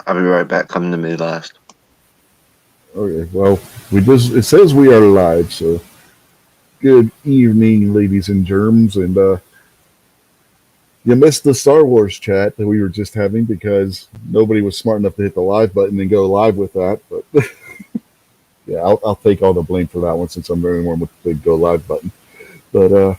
I'll be right back. Come to me last. Okay, well, it says we are live, so good evening, ladies and germs, and you missed the Star Wars chat that we were just having because nobody was smart enough to hit the live button and go live with that. But yeah, I'll take all the blame for that one since I'm the only one with the go live button. But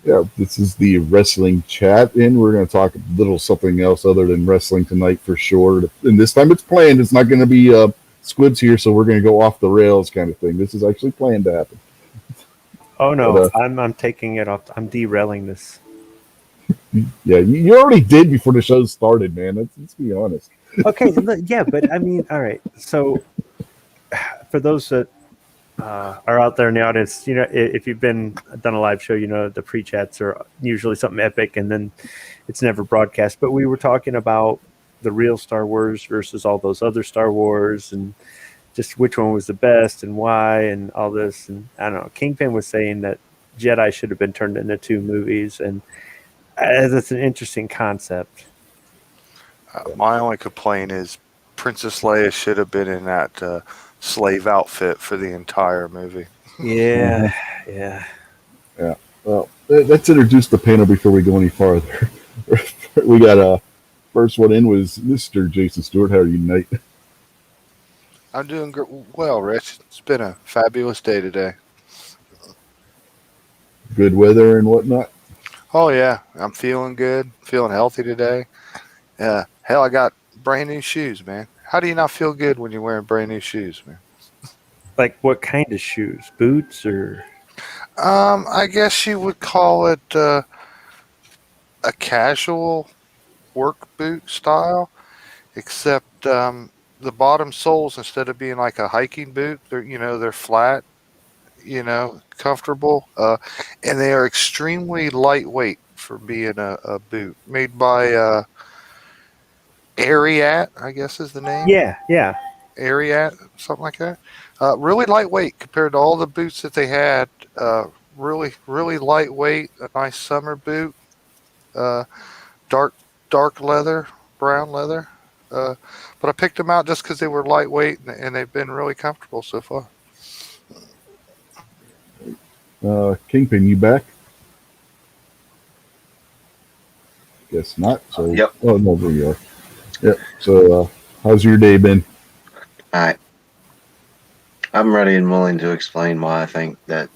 yeah, this is the wrestling chat, and we're going to talk a little something else other than wrestling tonight for sure. And this time it's planned. It's not going to be squibs here, so we're going to go off the rails kind of thing. This is actually planned to happen. Oh But no, I'm taking it off. I'm derailing this. yeah, you already did before the show started, man. Let's be honest. Okay, yeah, but I mean, all right. So for those that are out there in the audience, if you've done a live show, the pre-chats are usually something epic, and then it's never broadcast. But we were talking about the real Star Wars versus all those other Star Wars, and just which one was the best and why, and all this. And I don't know. Kingpin was saying that Jedi should have been turned into two movies, and that's an interesting concept. My only complaint is Princess Leia should have been in that slave outfit for the entire movie. Yeah, yeah. Yeah. Well, let's introduce the panel before we go any farther. We got first one in was Mr. Jason Stewart. How are you tonight? I'm doing well, Rich. It's been a fabulous day today. Good weather and whatnot. Oh yeah, I'm feeling good, feeling healthy today. Hell, I got brand new shoes, man. How do you not feel good when you're wearing brand new shoes, man? Like what kind of shoes? Boots or? I guess you would call it a casual work boot style, except the bottom soles, instead of being like a hiking boot, they're flat, comfortable, and they are extremely lightweight for being a boot made by Ariat, I guess is the name. Yeah. Ariat, something like that. Really lightweight compared to all the boots that they had. Really, really lightweight. A nice summer boot. Uh, dark leather, brown leather. But I picked them out just because they were lightweight and they've been really comfortable so far. Kingpin, you back? Guess not. So, Yep. Oh no, there you are. Yep. So, how's your day been? All right. I'm ready and willing to explain why I think that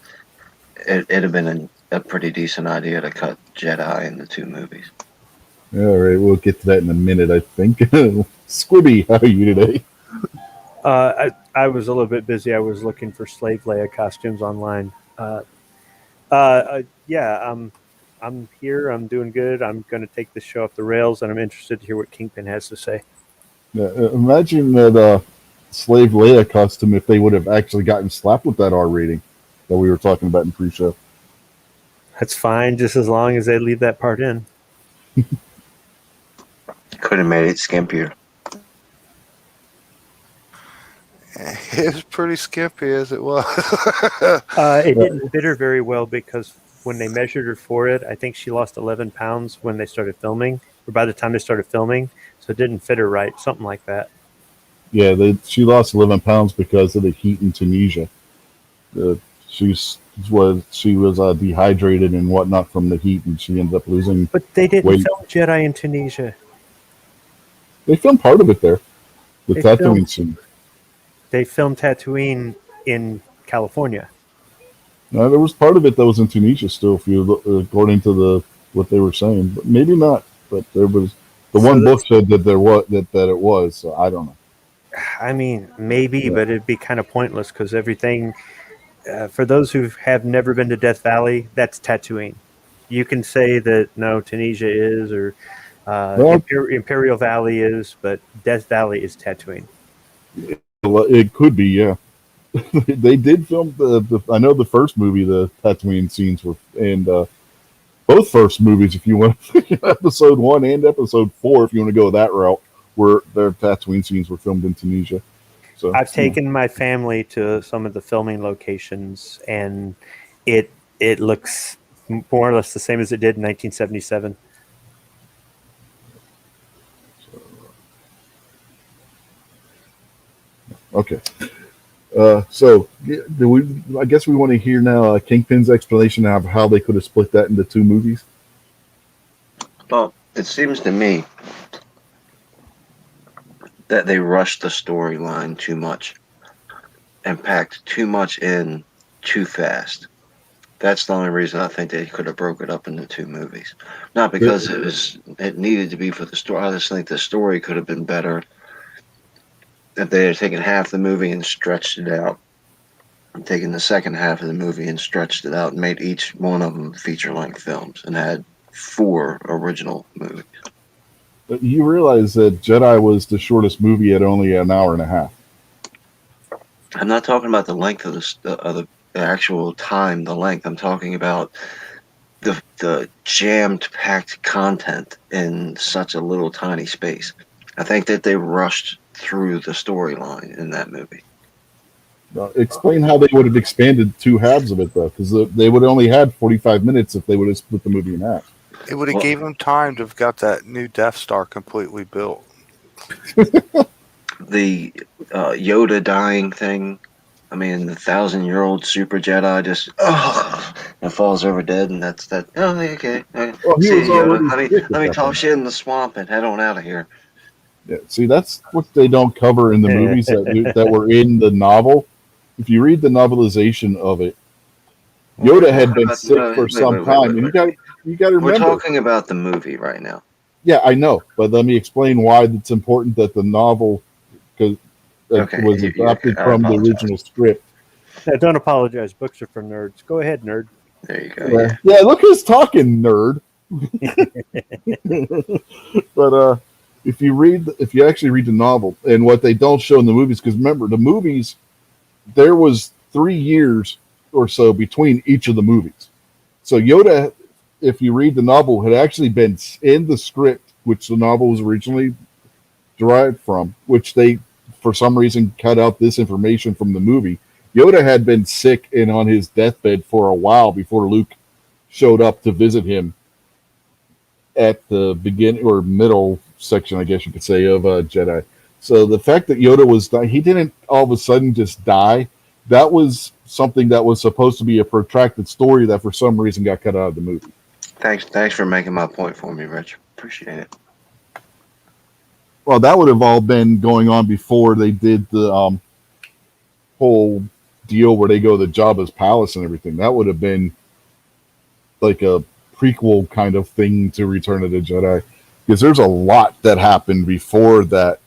it'd have been a pretty decent idea to cut Jedi into two movies. All right, we'll get to that in a minute, I think. Squibby, how are you today? I was a little bit busy. I was looking for slave Leia costumes online. Yeah, I'm here. I'm doing good. I'm going to take this show off the rails, and I'm interested to hear what Kingpin has to say. Imagine that slave Leia costume if they would have actually gotten slapped with that R rating that we were talking about in pre-show. That's fine, just as long as they leave that part in. Could have made it skimpier. It was pretty skimpy as it was. It didn't fit her very well because when they measured her for it, I think she lost 11 pounds when they started filming, or by the time they started filming, so it didn't fit her right, something like that. Yeah, she lost 11 pounds because of the heat in Tunisia. She was dehydrated and whatnot from the heat, and she ended up losing. But they didn't weight. film Jedi in Tunisia. They filmed part of it there. The They Tatooine filmed- scene. They filmed Tatooine in California. No, there was part of it that was in Tunisia still, if you according to what they were saying, but maybe not. But there was one book said that there was that it was. So I don't know. I mean, maybe, but it'd be kind of pointless because everything. For those who have never been to Death Valley, that's Tatooine. You can say that no, Tunisia is, or Imperial Valley is, but Death Valley is Tatooine. It could be, yeah. They did film I know the first movie, the Tatooine scenes were, and both first movies, if you want, episode 1 and episode 4, if you want to go that route, where their Tatooine scenes were filmed in Tunisia. So I've taken my family to some of the filming locations, and it looks more or less the same as it did in 1977. Okay. Do we? I guess we want to hear now Kingpin's explanation of how they could have split that into two movies. Well, it seems to me that they rushed the storyline too much and packed too much in too fast. That's the only reason I think they could have broke it up into two movies. Not because it needed to be for the story. I just think the story could have been better if they had taken half the movie and stretched it out, and taken the second half of the movie and stretched it out and made each one of them feature-length films and had 4 original movies. But you realize that Jedi was the shortest movie at only an hour and a half. I'm not talking about the length of the actual time, the length. I'm talking about the jammed packed content in such a little tiny space. I think that they rushed through the storyline in that movie. Explain how they would have expanded two halves of it, though, because they would have only had 45 minutes if they would have split the movie in half. It would have Well- gave them time to have got that new Death Star completely built. The Yoda dying thing. I mean, the 1,000-year-old super Jedi just and falls over dead, and that's that. Oh, okay. Well, he See was you, already Yoda. sick at Let me that talk point. shit in the swamp and head on out of here. Yeah, see, that's what they don't cover in the movies that were in the novel. If you read the novelization of it, Yoda had been sick for some time, and you got to We're remember. talking about the movie right now. Yeah, I know, but let me explain why it's important that the novel because Okay, was adapted I from the apologize. original script. Yeah, don't apologize. Books are for nerds. Go ahead, nerd. There you go. Yeah, look who's talking, nerd. But if you actually read the novel and what they don't show in the movies, because remember the movies, there was 3 years or so between each of the movies. So Yoda, if you read the novel, had actually been in the script, which the novel was originally derived from, which they, for some reason, cut out this information from the movie. Yoda had been sick and on his deathbed for a while before Luke showed up to visit him at the beginning or middle section, I guess you could say, of Jedi. So the fact that Yoda he didn't all of a sudden just die. That was something that was supposed to be a protracted story that for some reason got cut out of the movie. Thanks for making my point for me, Rich. Appreciate it. Well, that would have all been going on before they did the whole deal where they go to Jabba's palace and everything. That would have been like a prequel kind of thing to Return of the Jedi, because there's a lot that happened before that.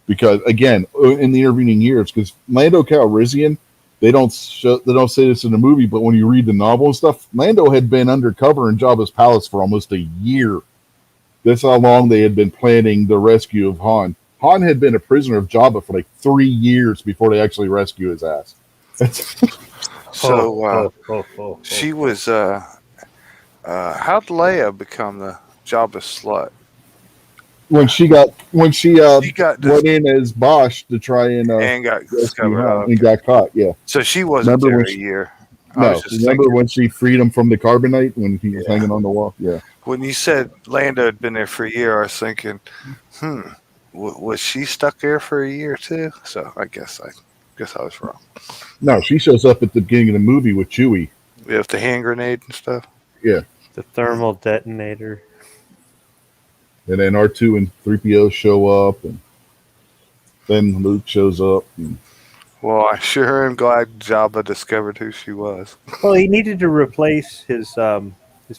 Because again, in the intervening years, because Lando Calrissian, they don't say this in the movie, but when you read the novel and stuff, Lando had been undercover in Jabba's palace for almost a year. That's how long they had been planning the rescue of Han. Han had been a prisoner of Jabba for like 3 years before they actually rescue his ass. So she was. How'd Leia become the Jabba slut? when she got went in as Bosch to try and got rescue discovered. Han Okay. and got caught. Yeah. So she wasn't Remember there when a year. I No, was just remember thinking, when she freed him from the carbonite when he was Yeah. hanging on the wall? Yeah. when you said Lando had been there for a year, I was thinking, was she stuck there for a year too? So I guess I was wrong. No, she shows up at the beginning of the movie with Chewie. With the hand grenade and stuff. Yeah. The thermal detonator. And then R2 and 3PO show up, and then Luke shows up. And Well, I sure am glad Jabba discovered who she was. Well, he needed to replace his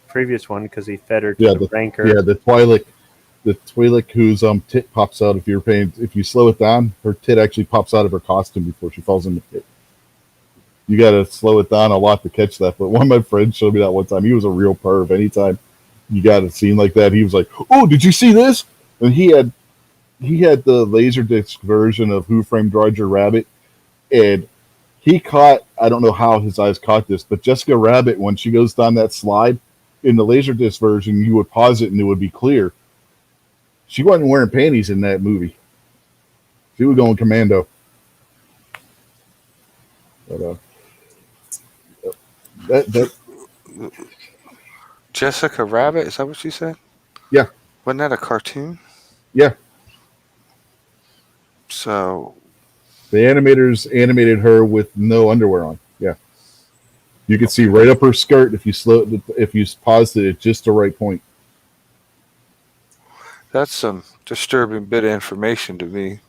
previous one because he fed her to Yeah, the rancor. yeah, the Twi'lek whose tit pops out if you slow it down, her tit actually pops out of her costume before she falls in the pit. You got to slow it down a lot to catch that. But one of my friends showed me that one time. He was a real perv. Anytime you got a scene like that, he was like, "Oh, did you see this?" And he had the Laserdisc version of Who Framed Roger Rabbit, and he caught, I don't know how his eyes caught this, but Jessica Rabbit, when she goes down that slide in the Laserdisc version, you would pause it and it would be clear. She wasn't wearing panties in that movie. She was going commando. But, that Jessica Rabbit, is that what she said? Yeah. Wasn't that a cartoon? Yeah. So The animators animated her with no underwear on. Yeah, you could see right up her skirt if you paused it at just the right point. That's some disturbing bit of information to me.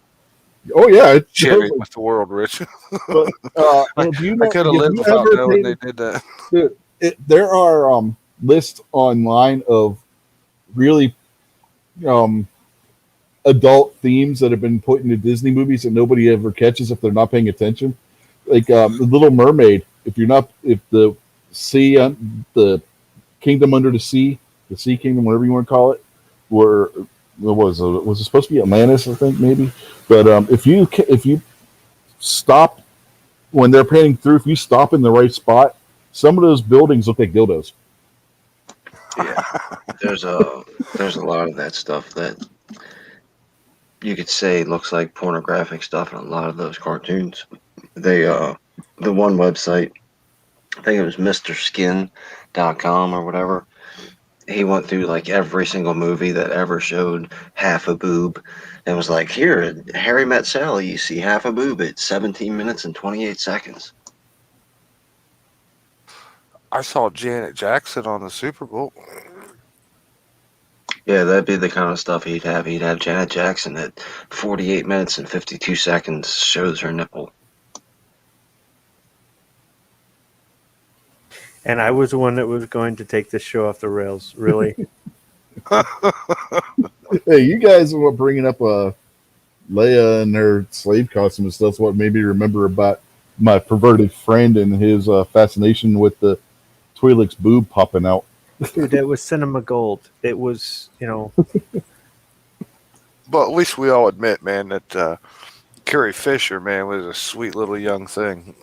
Oh yeah, it's Sharing with the world, Rich. But do you I know? could have Have lived you without ever knowing paid? they did that. There are lists online of really um, adult themes that have been put into Disney movies that nobody ever catches if they're not paying attention. Like the Little Mermaid. If the sea, the kingdom under the sea kingdom, whatever you want to call it, were was it supposed to be Atlantis? I think maybe. But if you stop when they're painting through, if you stop in the right spot, some of those buildings look like dildos. Yeah, there's a lot of that stuff that you could say looks like pornographic stuff in a lot of those cartoons. They the one website, I think it was MrSkin.com or whatever. He went through like every single movie that ever showed half a boob and was like, here, Harry Met Sally, you see half a boob at 17 minutes and 28 seconds. I saw Janet Jackson on the Super Bowl. Yeah, that'd be the kind of stuff he'd have. He'd have Janet Jackson at 48 minutes and 52 seconds shows her nipple. And I was the one that was going to take this show off the rails. Really? Hey, you guys were bringing up Leia and her slave costume and stuff. That's what made me remember about my perverted friend and his fascination with the Twi'lek's boob popping out. Dude, that was cinema gold. It was, But at least we all admit, man, that Carrie Fisher, man, was a sweet little young thing.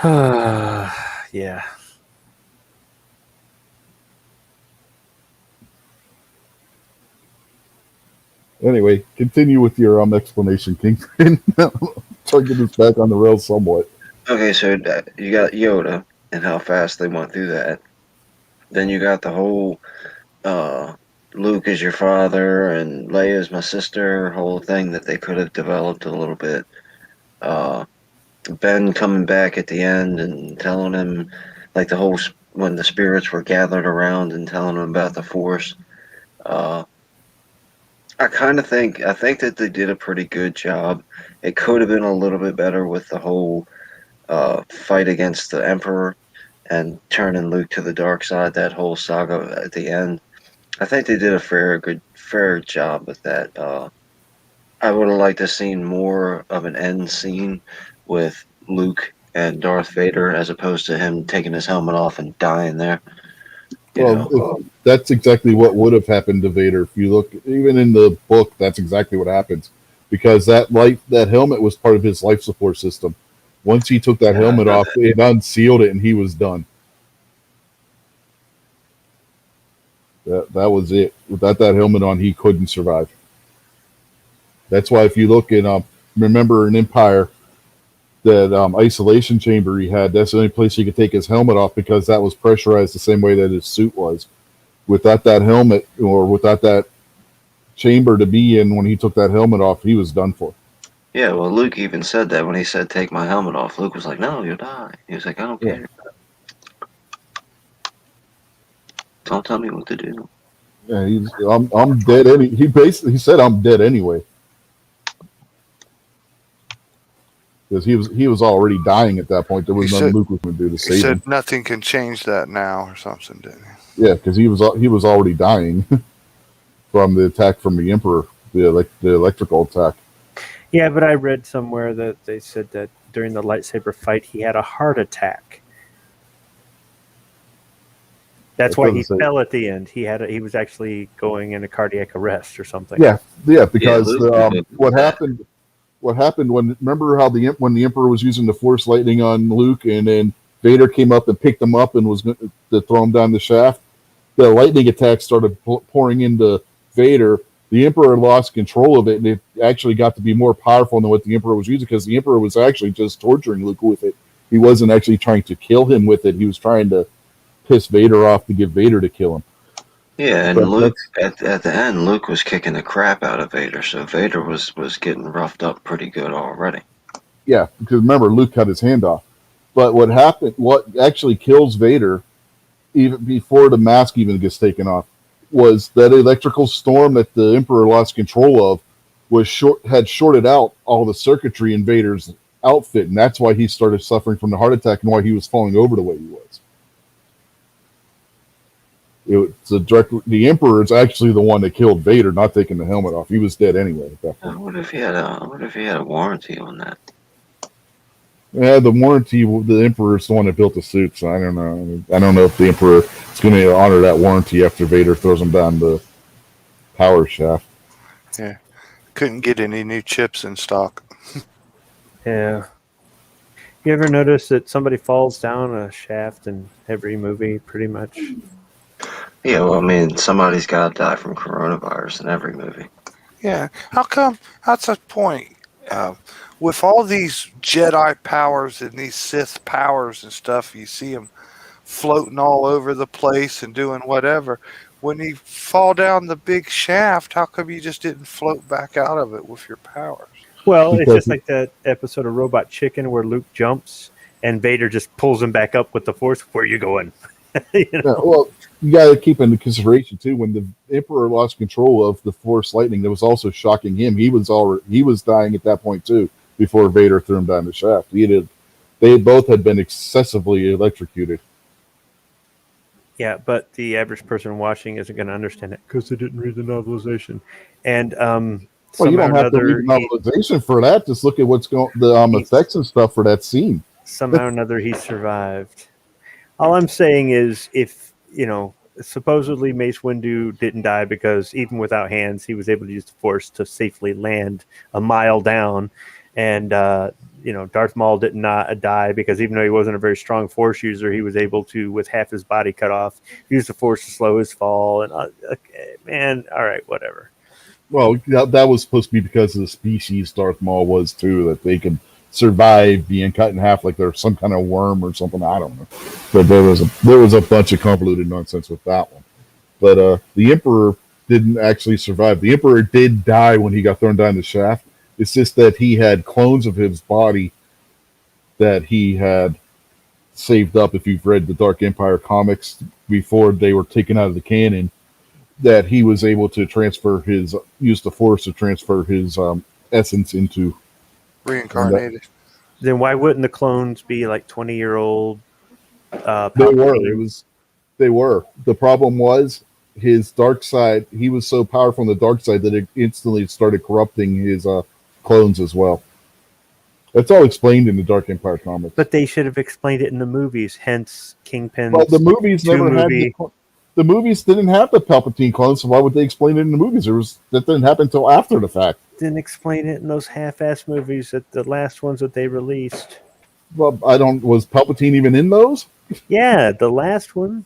yeah. Anyway, continue with your explanation, Kingpin. Try to get this back on the rails somewhat. Okay, so you got Yoda and how fast they went through that. Then you got the whole Luke is your father and Leia is my sister whole thing that they could have developed a little bit. Ben coming back at the end and telling him, like the whole when the spirits were gathered around and telling him about the Force. I think that they did a pretty good job. It could have been a little bit better with the whole fight against the Emperor and turning Luke to the dark side. That whole saga at the end. I think they did a fair job with that. I would have liked to have seen more of an end scene with Luke and Darth Vader as opposed to him taking his helmet off and dying there. That's exactly what would have happened to Vader. If you look, even in the book, that's exactly what happens. Because that helmet was part of his life support system. Once he took that helmet off, it unsealed it, and he was done. That was it. Without that helmet on, he couldn't survive. That's why if you look at remember in Empire, that isolation chamber he had, that's the only place he could take his helmet off because that was pressurized the same way that his suit was. Without that helmet or without that chamber to be in when he took that helmet off, he was done for. Yeah, well, Luke even said that when he said, take my helmet off. Luke was like, no, you'll die. He was like, I don't care. Don't tell me what to do. Yeah, I'm dead. He said I'm dead anyway. Because he was already dying at that point. There was nothing Luke was going to do to save him. He said nothing can change that now or something, didn't he? Yeah, because he was already dying from the attack from the Emperor, the electrical attack. Yeah, but I read somewhere that they said that during the lightsaber fight, he had a heart attack. That's why he fell at the end. He was actually going into cardiac arrest or something. Yeah, because what happened when when the Emperor was using the Force lightning on Luke, and then Vader came up and picked him up and was going to throw him down the shaft. The lightning attack started pouring into Vader. The Emperor lost control of it, and it actually got to be more powerful than what the Emperor was using because the Emperor was actually just torturing Luke with it. He wasn't actually trying to kill him with it. He was trying to piss Vader off to get Vader to kill him. Yeah, and But Luke that's at the end, Luke was kicking the crap out of Vader, so Vader was getting roughed up pretty good already. yeah, because remember Luke cut his hand off. But what happened? What actually kills Vader, even before the mask even gets taken off, was that electrical storm that the Emperor lost control of had shorted out all the circuitry in Vader's outfit, and that's why he started suffering from the heart attack and why he was falling over the way he was. It's a direct. The Emperor is actually the one that killed Vader, not taking the helmet off. He was dead anyway at that point. What if he had a warranty on that? Yeah, the warranty. The Emperor is the one that built the suit, so I don't know. I don't know if the Emperor is going to honor that warranty after Vader throws him down the power shaft. Yeah. Couldn't get any new chips in stock. Yeah. You ever notice that somebody falls down a shaft in every movie, pretty much? Yeah, well, I mean, somebody's got to die from coronavirus in every movie. Yeah. How come? That's a point. With all these Jedi powers and these Sith powers and stuff, you see them floating all over the place and doing whatever. When you fall down the big shaft, how come you just didn't float back out of it with your powers? Well, it's Because- just like that episode of Robot Chicken where Luke jumps and Vader just pulls him back up with the Force. Where are you going? You know? Yeah, well, you got to keep into consideration too. When the Emperor lost control of the Force lightning, that was also shocking him. He was dying at that point too. Before Vader threw him down the shaft, they both had been excessively electrocuted. Yeah, but the average person watching isn't going to understand it because they didn't read the novelization. And Well, you somehow don't or have to read another, the novelization for that. Just look at what's going the effects and stuff for that scene. somehow or another he survived. All I'm saying is, if supposedly Mace Windu didn't die because even without hands, he was able to use the Force to safely land a mile down, and Darth Maul did not die because even though he wasn't a very strong Force user, he was able to, with half his body cut off, use the Force to slow his fall. And okay, man, all right, whatever. Well, that was supposed to be because of the species Darth Maul was too, that they could survive being cut in half like they're some kind of worm or something. I don't know, but there was a bunch of convoluted nonsense with that one. But the Emperor didn't actually survive. The Emperor did die when he got thrown down the shaft. It's just that he had clones of his body that he had saved up. If you've read the Dark Empire comics before they were taken out of the canon, that he was able to use the Force to transfer his essence into. Reincarnated. Then why wouldn't the clones be like 20-year-old? They were. The problem was his dark side. He was so powerful on the dark side that it instantly started corrupting his clones as well. That's all explained in the Dark Empire comics. But they should have explained it in the movies. Hence, Kingpin's. Well, the movies never movie. had the movies didn't have the Palpatine clones, so why would they explain it in the movies? That didn't happen until after the fact. Didn't explain it in those half-ass movies, that the last ones that they released. Well, was Palpatine even in those? Yeah, the last one.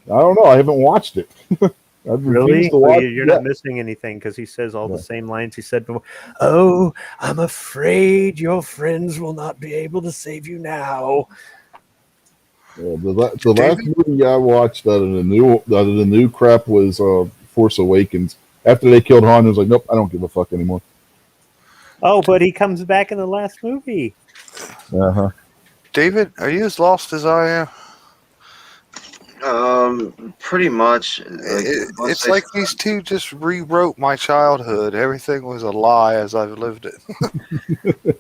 I don't know. I haven't watched it. I've Really? refused to watch. Well, you're not missing anything because he says all the same lines he said before. Oh, I'm afraid your friends will not be able to save you now. Yeah, the last movie I watched out of the new crap was Force Awakens. After they killed Han, I was like, nope, I don't give a fuck anymore. Oh, but he comes back in the last movie. Uh-huh. David, are you as lost as I am? Pretty much. It's like these two just rewrote my childhood. Everything was a lie as I've lived it.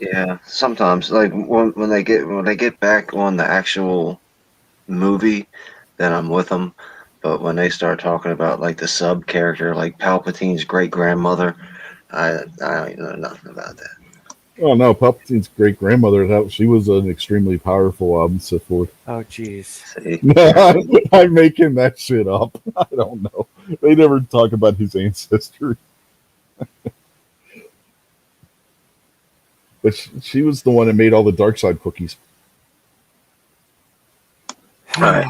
Yeah, sometimes like when they get back on the actual movie, then I'm with them. But when they start talking about like the sub character, like Palpatine's great grandmother, I don't even know nothing about that. Oh no, Palpatine's great grandmother. She was an extremely powerful Sith Lord. Oh, jeez. See? I'm making that shit up. I don't know. They never talk about his ancestry. But she was the one that made all the dark side cookies. All right.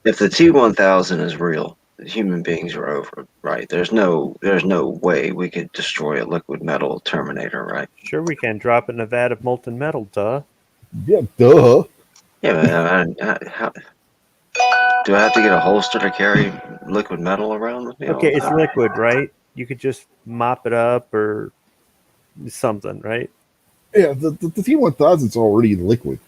If the T-1000 is real, human beings are over, right? There's no way we could destroy a liquid metal Terminator, right? Sure, we can drop it in a vat of molten metal, duh. Yeah, duh. Yeah, but how Do I have to get a holster to carry liquid metal around with me all Okay, the it's time? liquid, right? You could just mop it up or something, right? Yeah, the T1000's already liquid.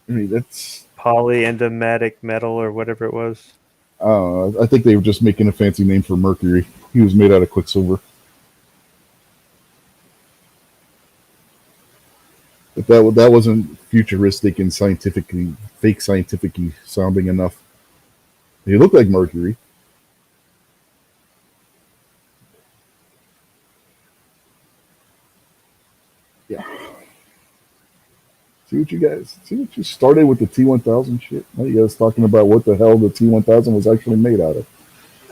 I mean, that's. Polyendomatic metal or whatever it was. I think they were just making a fancy name for Mercury. He was made out of quicksilver. But that wasn't futuristic and scientifically fake scientifically sounding enough. He looked like Mercury. Yeah. See what you started with the T1000 shit. Now you guys talking about what the hell the T1000 was actually made out of.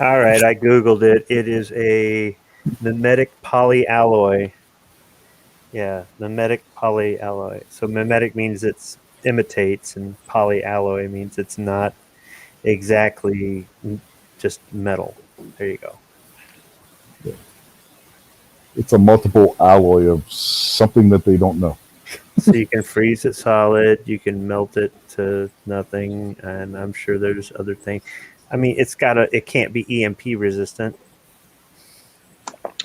All right, I googled it. It is a mimetic polyalloy. Yeah, mimetic polyalloy. So mimetic means it's imitates, and polyalloy means it's not exactly just metal. There you go. It's a multiple alloy of something that they don't know. So you can freeze it solid, you can melt it to nothing, and I'm sure there's other things. I mean, it can't be EMP resistant.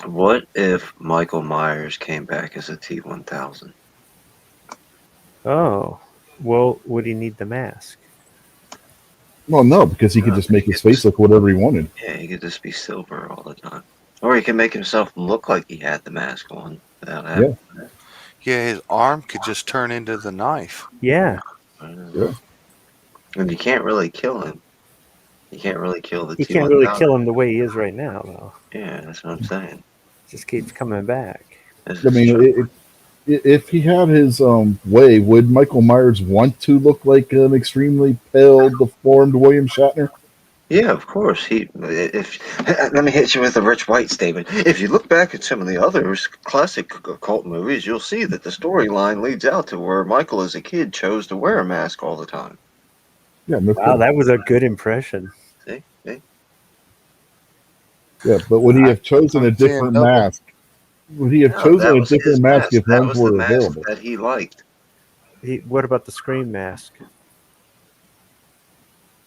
What if Michael Myers came back as a T1000? Oh, well, would he need the mask? Well, no, because he could just make his face look whatever he wanted. Yeah, he could just be silver all the time. Or he can make himself look like he had the mask on without having it. Yeah, his arm could just turn into the knife. Yeah, Yeah. And you can't really kill him. You can't really kill the you T1000. can't really kill him the way he is right now, though. Yeah, that's what I'm saying. Just keeps coming back. This I is mean, true. if he had his way, would Michael Myers want to look like an extremely pale, deformed William Shatner? Yeah, of course. Let me hit you with a Rich White statement. If you look back at some of the other classic occult movies, you'll see that the storyline leads out to where Michael, as a kid, chose to wear a mask all the time. Yeah, no Wow, kidding. that was a good impression. See? Yeah, but would he have chosen a I'm seeing different double. mask? Would he have No, chosen that a was his different mask if That ones was the were mask available? that he liked. What about the Scream mask?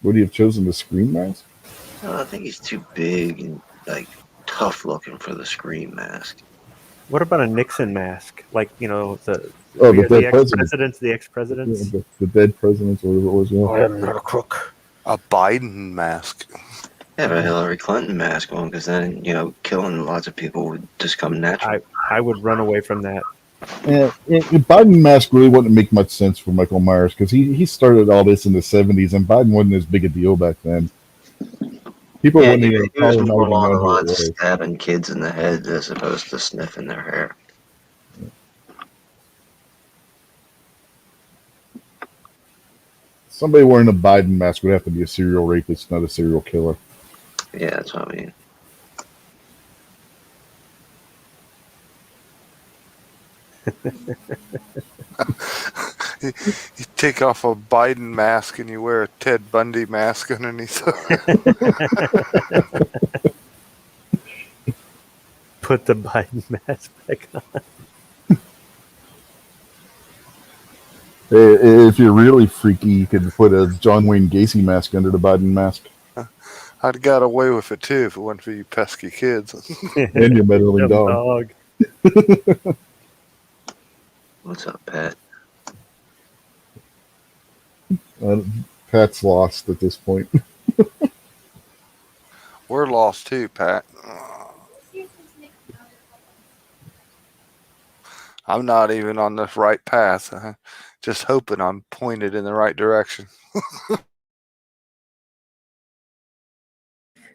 Would he have chosen the Scream mask? No, I think he's too big and tough looking for the Scream mask. What about a Nixon mask? Like, the dead president. the ex-presidents. Yeah, the dead presidents, or whatever it was. Yeah. I am not a crook. A Biden mask. Have a Hillary Clinton mask on, because then, killing lots of people would just come natural. I would run away from that. And Biden mask really wouldn't make much sense for Michael Myers because he started all this in the 70s, and Biden wasn't as big a deal back then. People wouldn't even he was probably not more even along know the who it lines of was. stabbing kids in the head as opposed to sniffing their hair. Somebody wearing a Biden mask would have to be a serial rapist, not a serial killer. Yeah, that's what I mean. You take off a Biden mask and you wear a Ted Bundy mask underneath it. Put the Biden mask back on. If you're really freaky, you could put a John Wayne Gacy mask under the Biden mask. I'd got away with it too if it wasn't for you pesky kids. And your meddling dog. What's up, Pat? Pat's lost at this point. We're lost too, Pat. I'm not even on the right path. Just hoping I'm pointed in the right direction.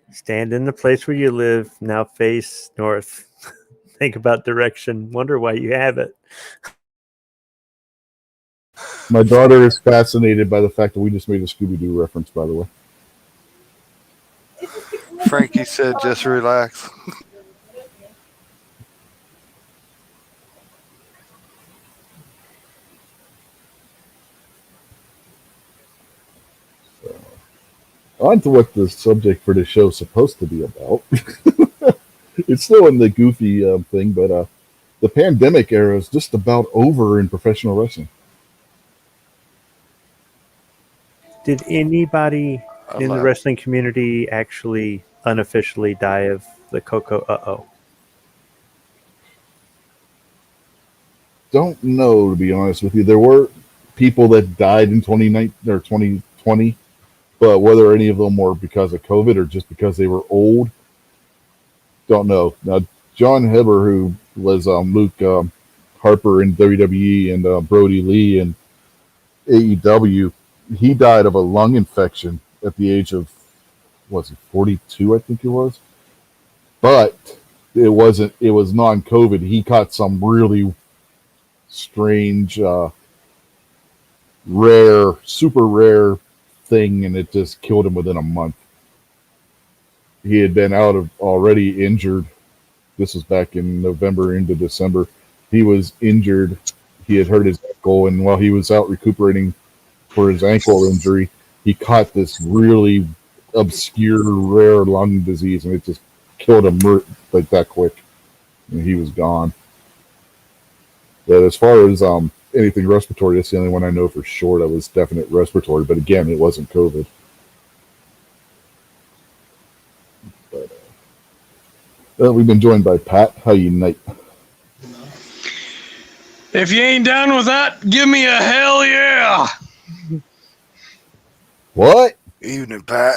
Stand in the place where you live. Now face north. Think about direction. Wonder why you have it. My daughter is fascinated by the fact that we just made a Scooby-Doo reference, by the way. Frankie said, just relax. On to what the subject for the show is supposed to be about. It's still in the goofy thing, but the pandemic era is just about over in professional wrestling. Did anybody in the wrestling community actually unofficially die of the Coco uh-oh? Don't know, to be honest with you. There were people that died in 2019 or 2020, but whether any of them were because of COVID or just because they were old, don't know. Now, John Heber, who was Luke Harper in WWE and Brody Lee in AEW, he died of a lung infection at the age of, was he 42? I think he was. But it wasn't. It was non-COVID. He caught some really strange, rare, super rare thing, and it just killed him within a month. He had been out of already injured. This was back in November into December. He was injured. He had hurt his ankle, and while he was out recuperating for his ankle injury, he caught this really obscure, rare lung disease, and it just killed him like that quick, and he was gone. But as far as anything respiratory, that's the only one I know for sure that was definite respiratory. But again, it wasn't COVID. But we've been joined by Pat. How you night? If you ain't down with that, give me a hell yeah. What? Evening, Pat.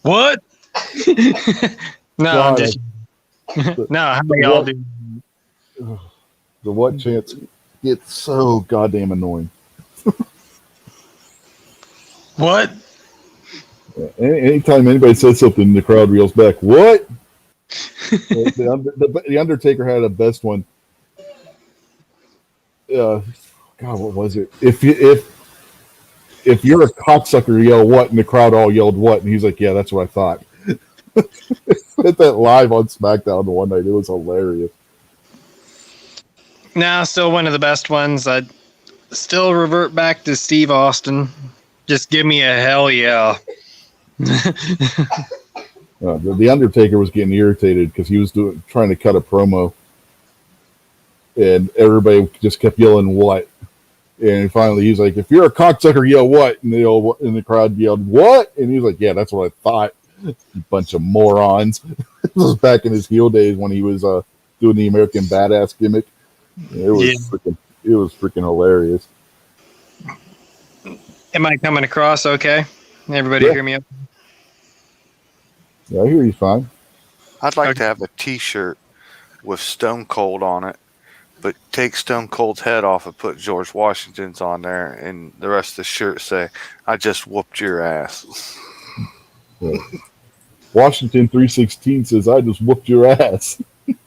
What? No, I'm God, just. No, how do y'all do? the what chance gets so goddamn annoying. What? Anytime anybody says something, the crowd reels back. What? The Undertaker had a best one. God, what was it? If you're a cocksucker, yell what, and the crowd all yelled what, and he's like, yeah, that's what I thought. Did that live on SmackDown the one night. It was hilarious. Nah, still one of the best ones. I'd still revert back to Steve Austin. Just give me a hell yeah. The Undertaker was getting irritated because he was trying to cut a promo, and everybody just kept yelling what. And finally, he's like, "If you're a cocksucker, yell what?" And the crowd yelled what, and he's like, "Yeah, that's what I thought." You bunch of morons. This was back in his heel days when he was doing the American Badass gimmick. It was freaking hilarious. Am I coming across okay? Everybody hear me up? Yeah, I hear you fine. I'd like to have a T-shirt with Stone Cold on it, but take Stone Cold's head off and put George Washington's on there, and the rest of the shirt say, "I just whooped your ass." Yeah. Washington 316 says, "I just whooped your ass."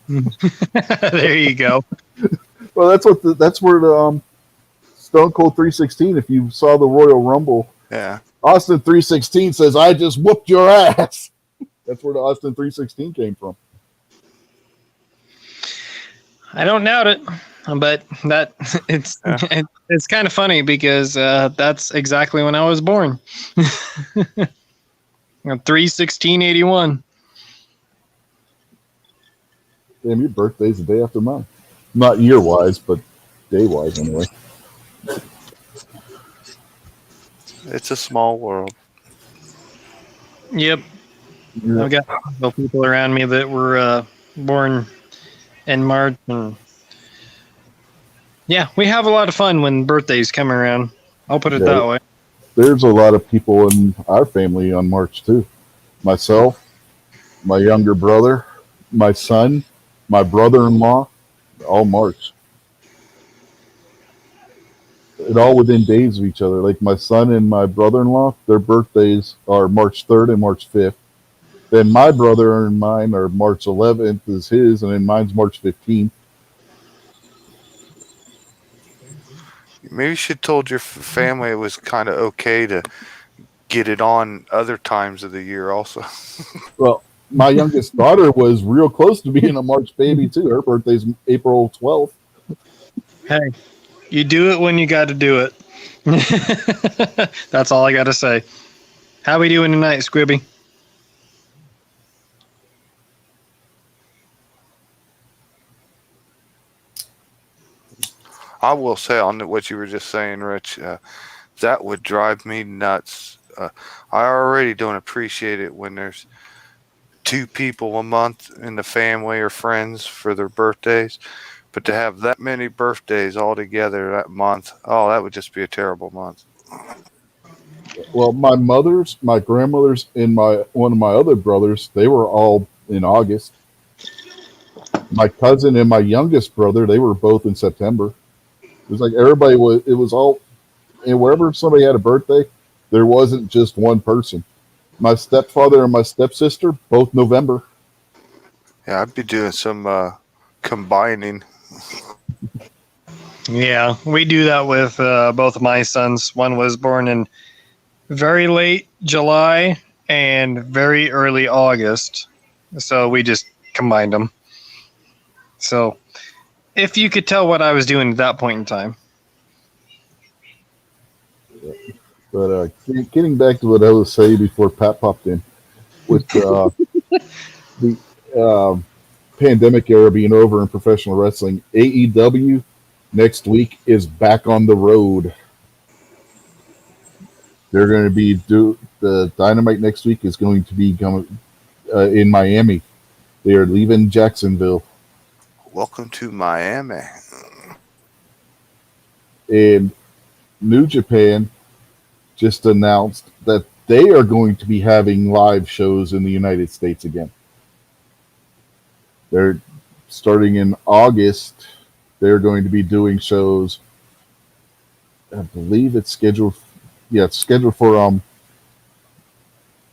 There you go. Well, that's where the Stone Cold 316. If you saw the Royal Rumble, Yeah. Austin 316 says, "I just whooped your ass." That's where the Austin 316 came from. I don't doubt it, but it's kind of funny because that's exactly when I was born. 3/16/81. Damn, your birthday's the day after mine. Not year-wise, but day-wise anyway. It's a small world. Yep. Yeah. I've got people around me that were born in March. And yeah, we have a lot of fun when birthdays come around. I'll put it that way. There's a lot of people in our family on March too. Myself, my younger brother, my son, my brother-in-law, all March. And all within days of each other. Like my son and my brother-in-law, their birthdays are March 3rd and March 5th. Then my brother and mine are March 11th is his, and then mine's March 15th. Maybe you should have told your family it was kind of okay to get it on other times of the year also. Well, my youngest daughter was real close to being a March baby too. Her birthday's April 12th. Hey, you do it when you got to do it. That's all I got to say. How we doing tonight, Squibby? I will say on what you were just saying, Rich, That would drive me nuts. I already don't appreciate it when there's 2 people a month in the family or friends for their birthdays. But to have that many birthdays all together that month, oh, that would just be a terrible month. Well, my mother's, my grandmother's, and my one of my other brothers, they were all in August. My cousin and my youngest brother, they were both in September. It was like everybody was. It was all, and wherever somebody had a birthday, there wasn't just one person. My stepfather and my stepsister, both November. Yeah, I'd be doing some combining. Yeah, we do that with both of my sons. One was born in very late July and very early August. So we just combined them. So if you could tell what I was doing at that point in time. But getting back to what I was saying before Pat popped in, with the pandemic era being over in professional wrestling, AEW next week is back on the road. They're going to be the Dynamite next week is going to be in Miami. They are leaving Jacksonville, Welcome to Miami. and New Japan just announced that they are going to be having live shows in the United States again. They're starting in August. They're going to be doing shows. I believe it's scheduled. Yeah, it's scheduled for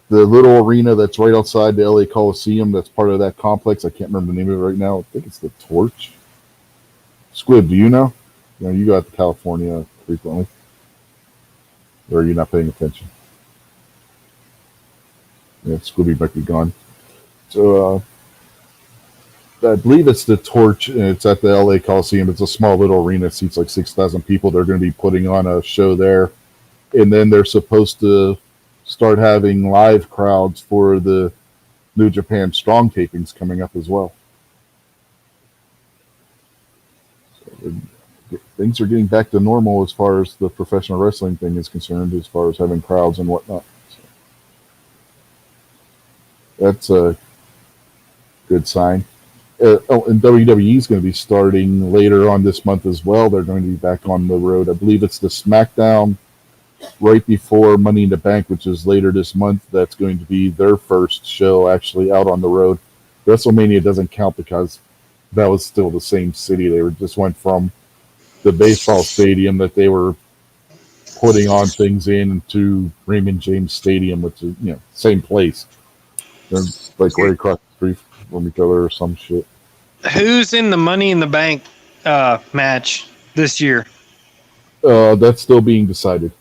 the little arena that's right outside the LA Coliseum. That's part of that complex. I can't remember the name of it right now. I think it's the Torch. Squid, do you know? You know, you go out to California frequently, or are you not paying attention? Yeah, Squibby might be gone. So I believe it's the Torch, and it's at the LA Coliseum. It's a small little arena. It seats like 6,000 people. They're going to be putting on a show there. And then they're supposed to start having live crowds for the New Japan Strong tapings coming up as well. So things are getting back to normal as far as the professional wrestling thing is concerned, as far as having crowds and whatnot. So that's a good sign. And WWE is going to be starting later on this month as well. They're going to be back on the road. I believe it's the SmackDown right before Money in the Bank, which is later this month. That's going to be their first show actually out on the road. WrestleMania doesn't count because that was still the same city. They just went from the baseball stadium that they were putting on things in to Raymond James Stadium, which is, you know, same place. They're like right across the street from each other or some shit. Who's in the Money in the Bank match this year? That's still being decided.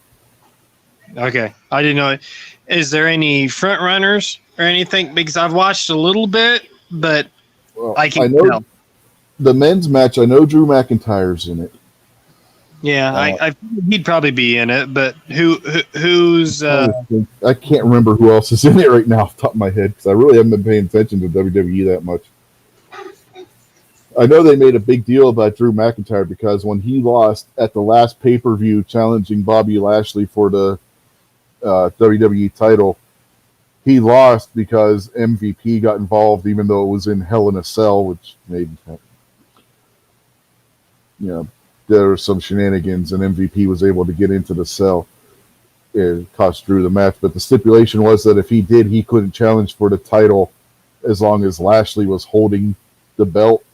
Okay, I didn't know. Is there any front runners or anything? Because I've watched a little bit, but Well, I can't know tell. the men's match. I know Drew McIntyre's in it. Yeah, I he'd probably be in it, but who's? I can't remember who else is in it right now off the top of my head because I really haven't been paying attention to WWE that much. I know they made a big deal about Drew McIntyre because when he lost at the last pay-per-view challenging Bobby Lashley for the WWE title, he lost because MVP got involved, even though it was in Hell in a Cell, which made, you know, there were some shenanigans, and MVP was able to get into the cell. It cost Drew the match, but the stipulation was that if he did, he couldn't challenge for the title as long as Lashley was holding the belt.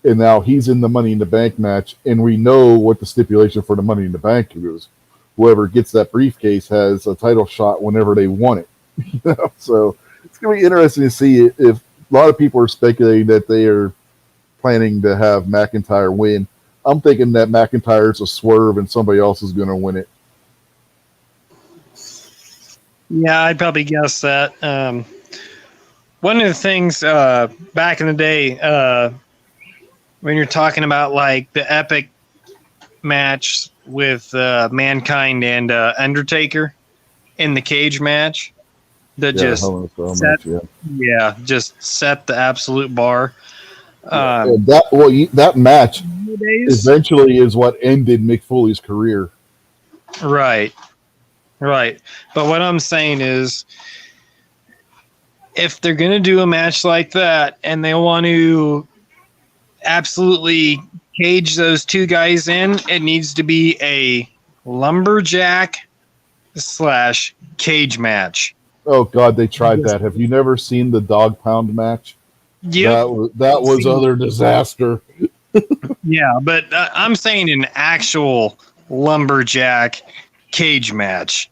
And now he's in the Money in the Bank match, and we know what the stipulation for the Money in the Bank is. Whoever gets that briefcase has a title shot whenever they want it. You know? So it's going to be interesting to see if a lot of people are speculating that they are planning to have McIntyre win. I'm thinking that McIntyre's a swerve and somebody else is going to win it. Yeah, I'd probably guess that. One of the things back in the day, when you're talking about like the epic match with Mankind and Undertaker in the cage match, that just set the absolute bar. That match eventually is what ended Mick Foley's career. Right. Right. But what I'm saying is, if they're going to do a match like that and they want to absolutely cage those two guys in, it needs to be a lumberjack / cage match. Oh God, they tried that. Have you never seen the dog pound match? Yep. That was utter disaster. Yeah, but I'm saying an actual lumberjack cage match.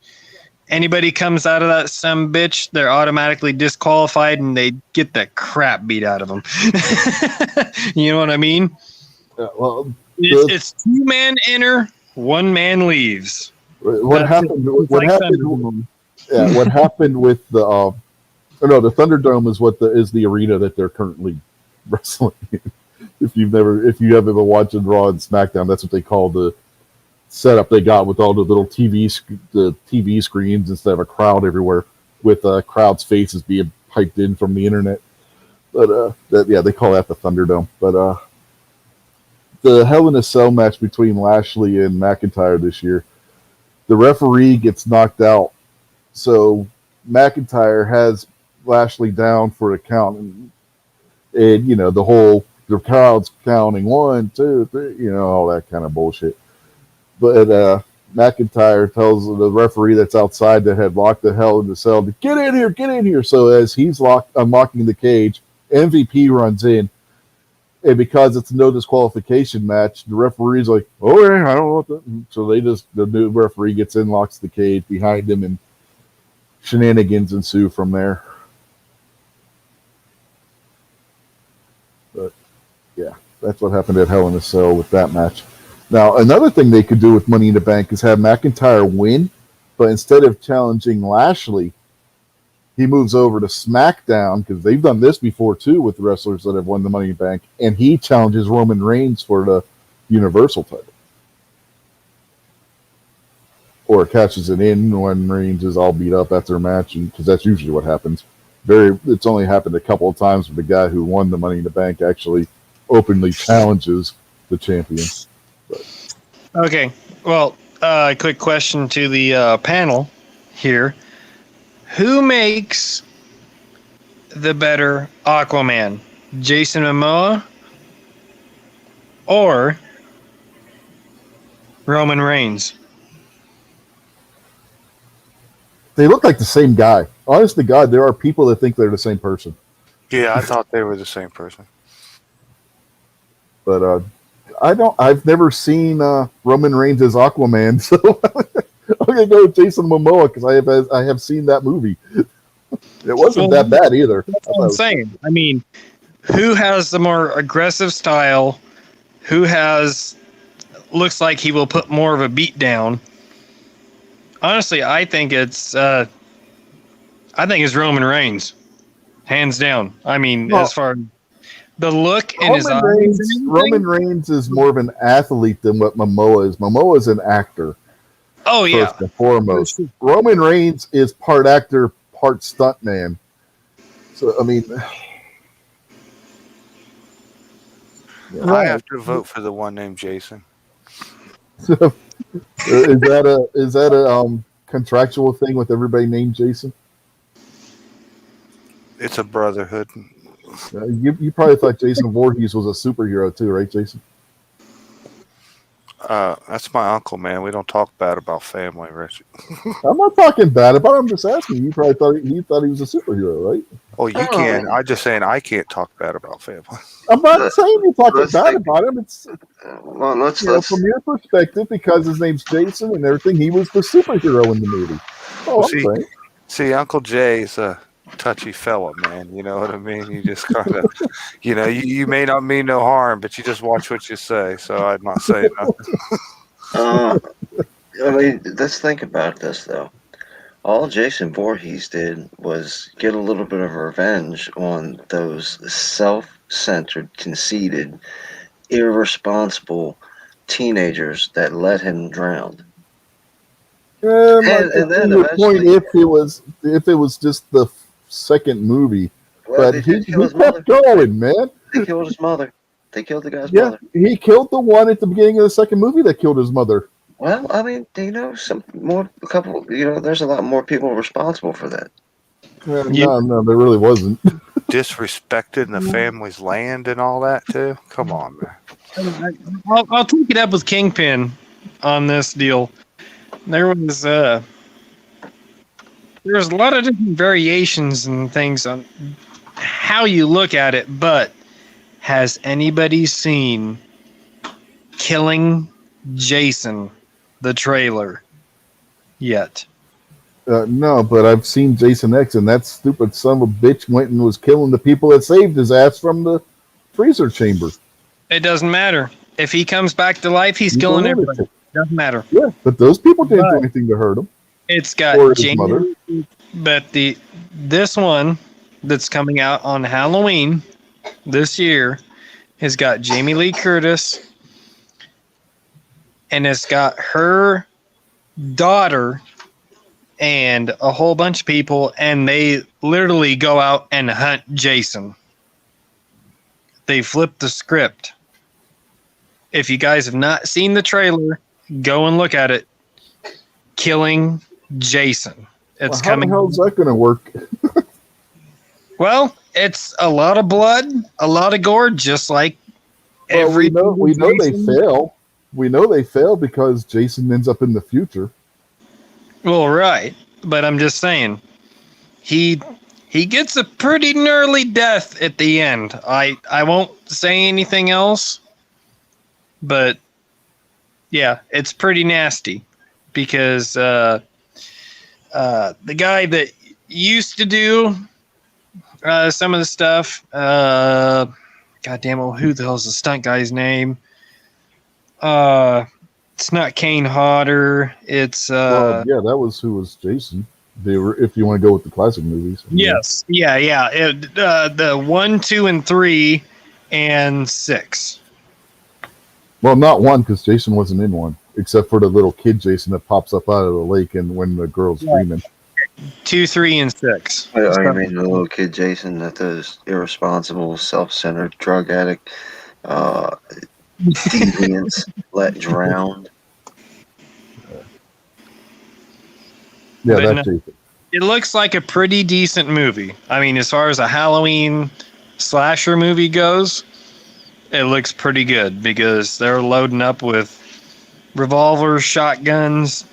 Anybody comes out of that some bitch, they're automatically disqualified and they get the crap beat out of them. You know what I mean? Well, It's 2-man enter, 1-man leaves. what That's happened? it. It's What like happened? Thunderdome. Yeah, what happened with the? The Thunderdome is the arena that they're currently wrestling in. If you haven't been watching Raw and SmackDown, that's what they call the setup they got with all the little TV screens instead of a crowd everywhere, with crowd's faces being piped in from the internet. But they call that the Thunderdome. But the Hell in a Cell match between Lashley and McIntyre this year, the referee gets knocked out, so McIntyre has Lashley down for a count, and the crowd's counting 1, 2, 3, all that kind of bullshit. But McIntyre tells the referee that's outside that had locked the Hell in the Cell to get in here. So as he's unlocking the cage, MVP runs in, and because it's a no disqualification match, the referee's like, "Oh, yeah, I don't know what that." So the new referee gets in, locks the cage behind him, and shenanigans ensue from there. But yeah, that's what happened at Hell in a Cell with that match. Now, another thing they could do with Money in the Bank is have McIntyre win, but instead of challenging Lashley, he moves over to SmackDown, because they've done this before too with wrestlers that have won the Money in the Bank, and he challenges Roman Reigns for the Universal title. Or catches it in when Reigns is all beat up after a match, because that's usually what happens. It's only happened a couple of times where the guy who won the Money in the Bank actually openly challenges the champion. Okay. Well, quick question to the panel here. Who makes the better Aquaman? Jason Momoa or Roman Reigns? They look like the same guy. Honest to God, there are people that think they're the same person. Yeah, I thought they were the same person. But I've never seen Roman Reigns as Aquaman, so I'm gonna go with Jason Momoa because I have seen that movie. It wasn't that bad either. That's what I'm saying. I mean, who has the more aggressive style? Who looks like he will put more of a beat down? Honestly, I think it's Roman Reigns, hands down. I mean, as far as the look in his eyes, Roman Reigns is more of an athlete than what Momoa is. Momoa is an actor. Oh yeah, first and foremost. Roman Reigns is part actor, part stuntman. So I mean, yeah. I have to vote for the one named Jason. Is that a contractual thing with everybody named Jason? It's a brotherhood. You probably thought Jason Voorhees was a superhero too, right, Jason? That's my uncle, man. We don't talk bad about family, Richard. I'm not talking bad about him. I'm just asking. You probably thought he was a superhero, right? Oh, you can. I'm just saying I can't talk bad about family. I'm not saying you're talking bad about him. It's from your perspective, because his name's Jason and everything. He was the superhero in the movie. See, Uncle Jay's a touchy fella, man. You know what I mean? You just kind of, you may not mean no harm, but you just watch what you say. So I'm not saying nothing. I mean, let's think about this though. All Jason Voorhees did was get a little bit of revenge on those self-centered, conceited, irresponsible teenagers that let him drown. And then eventually, if it was just the second movie, but he kept going, man. They killed his mother. They killed the guy's Yeah, mother. he killed the one at the beginning of the second movie that killed his mother. Well, I mean, a couple, there's a lot more people responsible for that. Yeah. No, there really wasn't. Disrespected in the family's land and all that too. Come on, man. I'll take it up with Kingpin on this deal. There was a lot of different variations and things on how you look at it, but has anybody seen Killing Jason, the trailer, yet? No, but I've seen Jason X, and that stupid son of a bitch went and was killing the people that saved his ass from the freezer chamber. It doesn't matter. If he comes back to life, he's He's killing a everybody. lunatic. Doesn't matter. Yeah, but those people didn't do But- anything to hurt him It's got or his mother. but this one that's coming out on Halloween this year has got Jamie Lee Curtis, and it's got her daughter and a whole bunch of people, and they literally go out and hunt Jason. They flip the script. If you guys have not seen the trailer, go and look at it. Killing Jason. It's How coming. the hell is that going to work? Well, it's a lot of blood, a lot of gore, just like Well, every. we know they Jason. fail. We know they fail because Jason ends up in the future. Well, right, but I'm just saying, he gets a pretty gnarly death at the end. I won't say anything else, but yeah, it's pretty nasty because the guy that used to do some of the stuff, God damn it, who the hell's the stunt guy's name? It's not Kane Hodder. It's Well, yeah, that was who was Jason. They were, if you want to go with the classic movies. yes, yeah. The 1, 2, and 3, and 6. Well, not one because Jason wasn't in one, except for the little kid Jason that pops up out of the lake and when the girl's screaming. 2, 3, and 6. I mean, the little kid Jason that does irresponsible, self-centered drug addict, deviants, let drown. Yeah, But that's no. Jason. It looks like a pretty decent movie. I mean, as far as a Halloween slasher movie goes, it looks pretty good because they're loading up with revolvers, shotguns.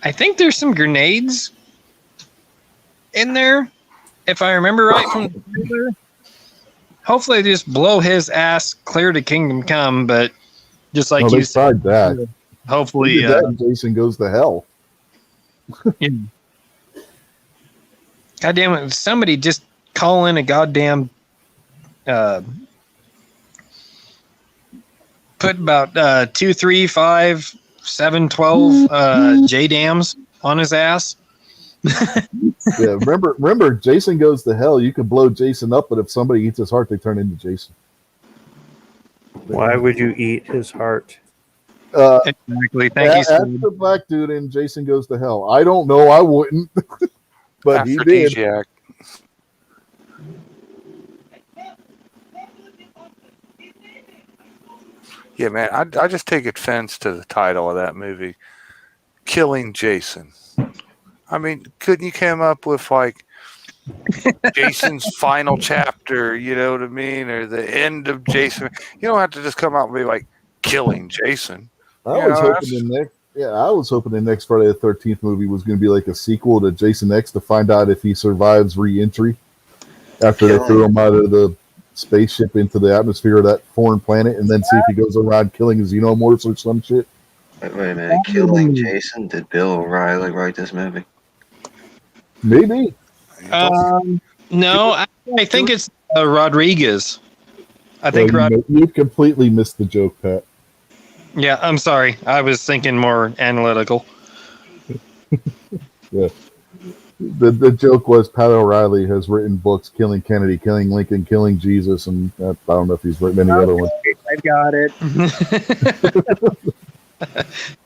I think there's some grenades in there, if I remember right from the trailer. Hopefully, they just blow his ass clear to Kingdom Come, but just like No, you they said, tried that. hopefully, They did that and Jason Goes to Hell. God damn it, somebody just call in a goddamn put about 2, 3, 5, 7, 12 J dams on his ass. Yeah, remember, Jason Goes to Hell. You could blow Jason up, but if somebody eats his heart, they turn into Jason. Why would you eat his heart? Exactly. Thank you, Ask Steve. the black dude in Jason Goes to Hell. I don't know. I wouldn't, but he did. Aphrodisiac. Yeah, man, I just take offense to the title of that movie, Killing Jason. I mean, couldn't you come up with like Jason's final chapter, you know what I mean? Or the end of Jason. You don't have to just come out and be like, Killing Jason. I Yeah, was hoping that's- I was hoping the next Friday the 13th movie was going to be like a sequel to Jason X to find out if he survives re-entry after they threw him out of the spaceship into the atmosphere of that foreign planet, and then see if he goes around killing xenomorphs or some shit. Wait a minute, Killing Jason? Did Bill O'Reilly write this movie? Maybe. No, I think it's Rodriguez. I think You completely missed the joke, Pat. Yeah, I'm sorry. I was thinking more analytical. Yeah. The joke was Pat O'Reilly has written books Killing Kennedy, Killing Lincoln, Killing Jesus, and I don't know if he's written any other ones. I got it.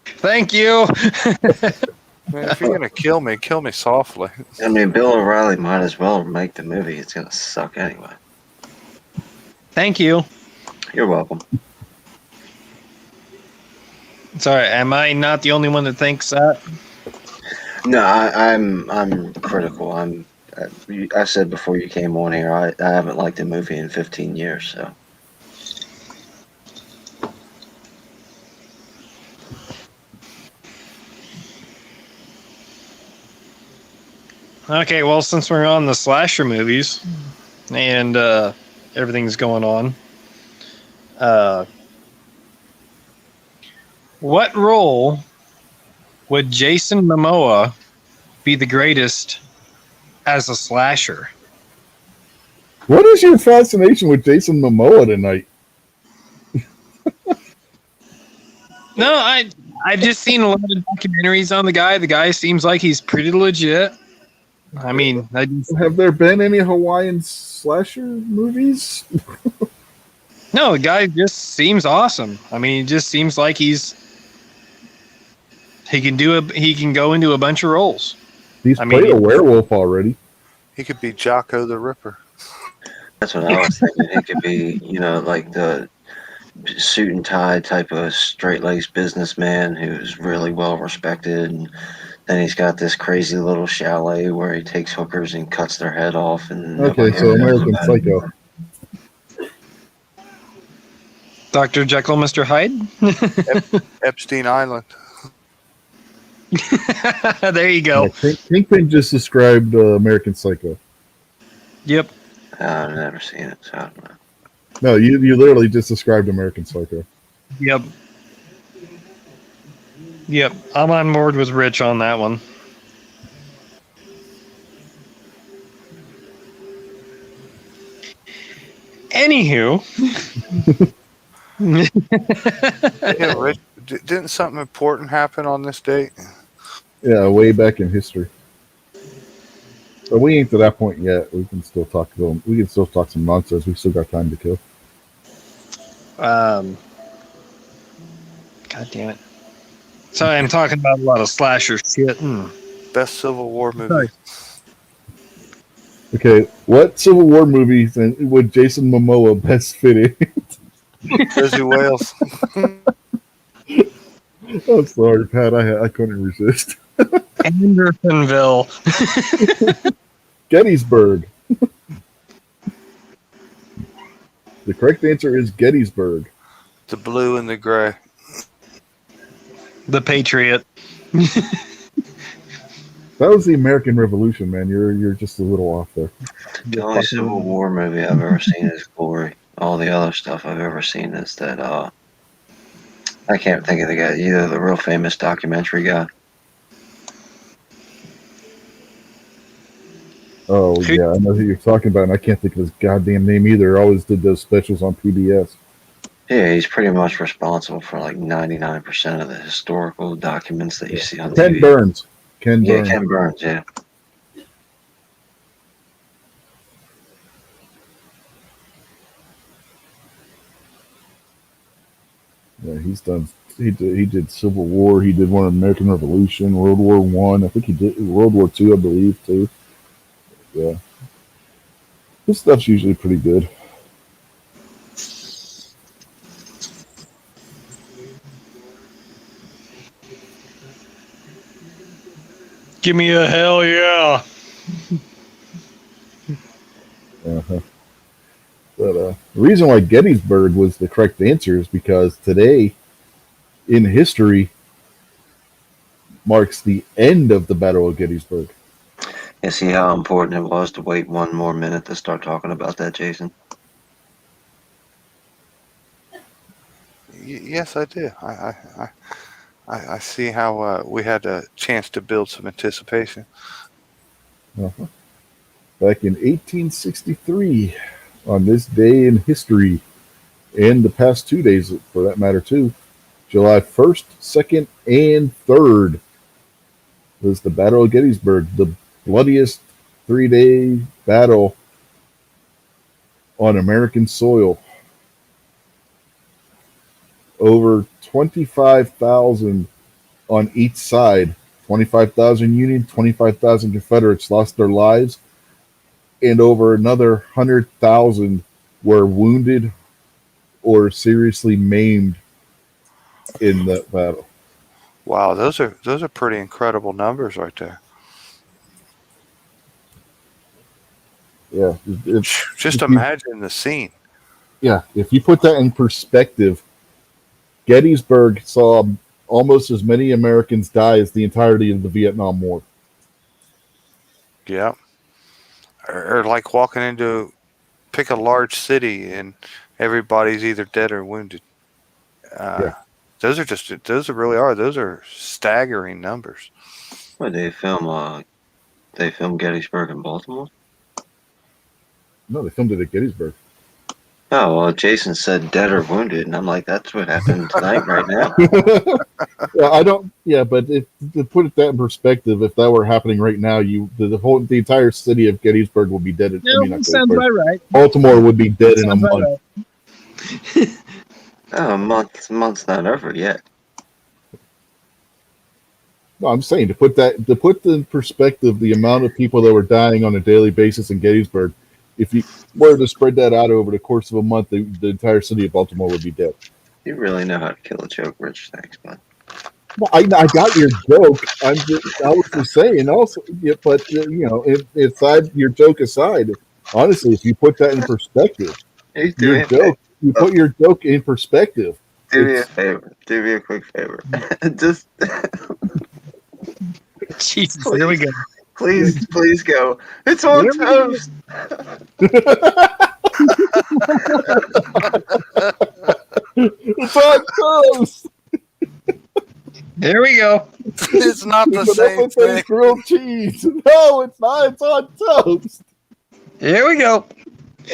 Thank you. Man, if you're gonna kill me softly. I mean, Bill O'Reilly might as well make the movie. It's gonna suck anyway. Thank you. You're welcome. Sorry, am I not the only one that thinks that? No, I'm critical. I said before you came on here, I haven't liked a movie in 15 years. So Okay, well, since we're on the slasher movies and everything's going on, uh, what role would Jason Momoa be the greatest as a slasher? What is your fascination with Jason Momoa tonight? No, I've just seen a lot of documentaries on the guy. The guy seems like he's pretty legit. I mean, Have there been any Hawaiian slasher movies? no, the guy just seems awesome. I mean, he just seems like he can go into a bunch of roles. He's I played mean, a werewolf already. He could be Jocko the Ripper. that's what I was thinking. It could be, like the suit and tie type of straight laced businessman who's really well respected, and then he's got this crazy little chalet where he takes hookers and cuts their head off, and Okay, nobody so ever knows American about it. Psycho. Dr. Jekyll, Mr. Hyde. Epstein Island. There you go. Kingpin just described American Psycho. Yep. I've never seen it, so I don't know. No, you literally just described American Psycho. Yep. Yep. I'm on board with Rich on that one. Anywho. Yeah, Rich, didn't something important happen on this date? Yeah, way back in history. But we ain't to that point yet. We can still talk to them. We can still talk some nonsense. We still got time to kill. God damn it. Sorry, I'm talking about a lot of slasher shit. Best Civil War movie. Okay, what Civil War movies would Jason Momoa best fit in? Jersey Wales. I'm sorry, Pat. I couldn't resist. Andersonville. Gettysburg. The correct answer is Gettysburg. The blue and the gray. The Patriot. That was the American Revolution, man. You're just a little off there. The only Civil War movie I've ever seen is Glory. All the other stuff I've ever seen is that I can't think of the guy, either the real famous documentary guy. Oh yeah, I know who you're talking about, and I can't think of his goddamn name either. I always did those specials on PBS. Yeah, he's pretty much responsible for like 99% of the historical documents that you see on Ken TV. Burns. Ken Yeah, Burns. Ken Burns, yeah. Yeah, he's done. He did Civil War. He did one American Revolution, World War One. I think he did World War Two, I believe too. Yeah, his stuff's usually pretty good. Give me a hell yeah. Uh-huh. But the reason why Gettysburg was the correct answer is because today, in history, marks the end of the Battle of Gettysburg. You see how important it was to wait one more minute to start talking about that, Jason? Yes, I do. I see how we had a chance to build some anticipation. Uh-huh. Back in 1863, on this day in history, and the past 2 days for that matter too, July 1st, 2nd, and 3rd was the Battle of Gettysburg, the bloodiest 3-day battle on American soil. Over 25,000 on each side. 25,000 Union, 25,000 Confederates lost their lives, and over another 100,000 were wounded or seriously maimed in that battle. Wow, those are pretty incredible numbers right there. Yeah, Just if you, imagine the scene. yeah. If you put that in perspective, Gettysburg saw almost as many Americans die as the entirety of the Vietnam War. Yeah. Or like walking into pick a large city and everybody's either dead or wounded. Yeah. Those really are. Those are staggering numbers. What they film? They filmed Gettysburg in Baltimore. No, they filmed it at Gettysburg. Oh well, Jason said dead or wounded, and I'm like, that's what happened tonight, right now. Yeah, I don't. Yeah, but to put it that in perspective, if that were happening right now, the entire city of Gettysburg would be dead. Yeah, Not sounds Gettysburg. about right. Baltimore would be dead in a Sounds about month. right. Oh, month's not over yet. No, I'm saying to put in perspective the amount of people that were dying on a daily basis in Gettysburg. If you were to spread that out over the course of a month, the entire city of Baltimore would be dead. You really know how to kill a joke, Rich. Thanks, bud. Well, I got your joke. I was just saying also, yeah, but aside your joke aside, honestly, if you put that in perspective, You do me a you put your joke in perspective. Do me a favor. Do me a quick favor. Just Jesus, here we go. please go. It's on Here we toast. It's on toast. Here we go. It's not the But same that says thing. grilled cheese. No, it's not. It's on toast. Here we go.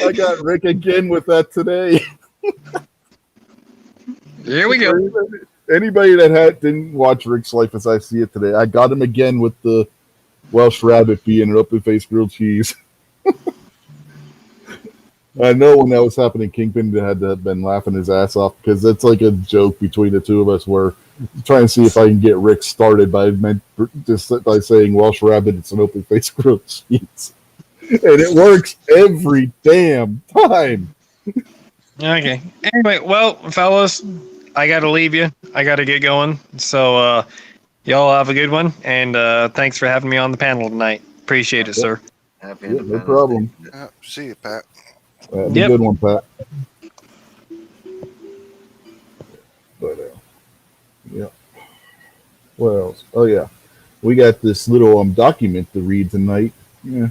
I got Rick again with that today. Here we go. Anybody that didn't watch Rick's Life as I See It today, I got him again with the Welsh rabbit being an open-faced grilled cheese. I know when that was happening, Kingpin had to have been laughing his ass off because it's like a joke between the two of us where trying to see if I can get Rick started by saying Welsh rabbit, it's an open-faced grilled cheese. And it works every damn time. Okay. Anyway, well, fellas, I got to leave you. I got to get going. So, y'all have a good one. And thanks for having me on the panel tonight. Appreciate it, sir. Happy Yeah, no Independence problem. Day. Yeah, see you, Pat. That's Yep. a good one, Pat. But, yeah. What else? Oh, yeah. We got this little document to read tonight. Yeah.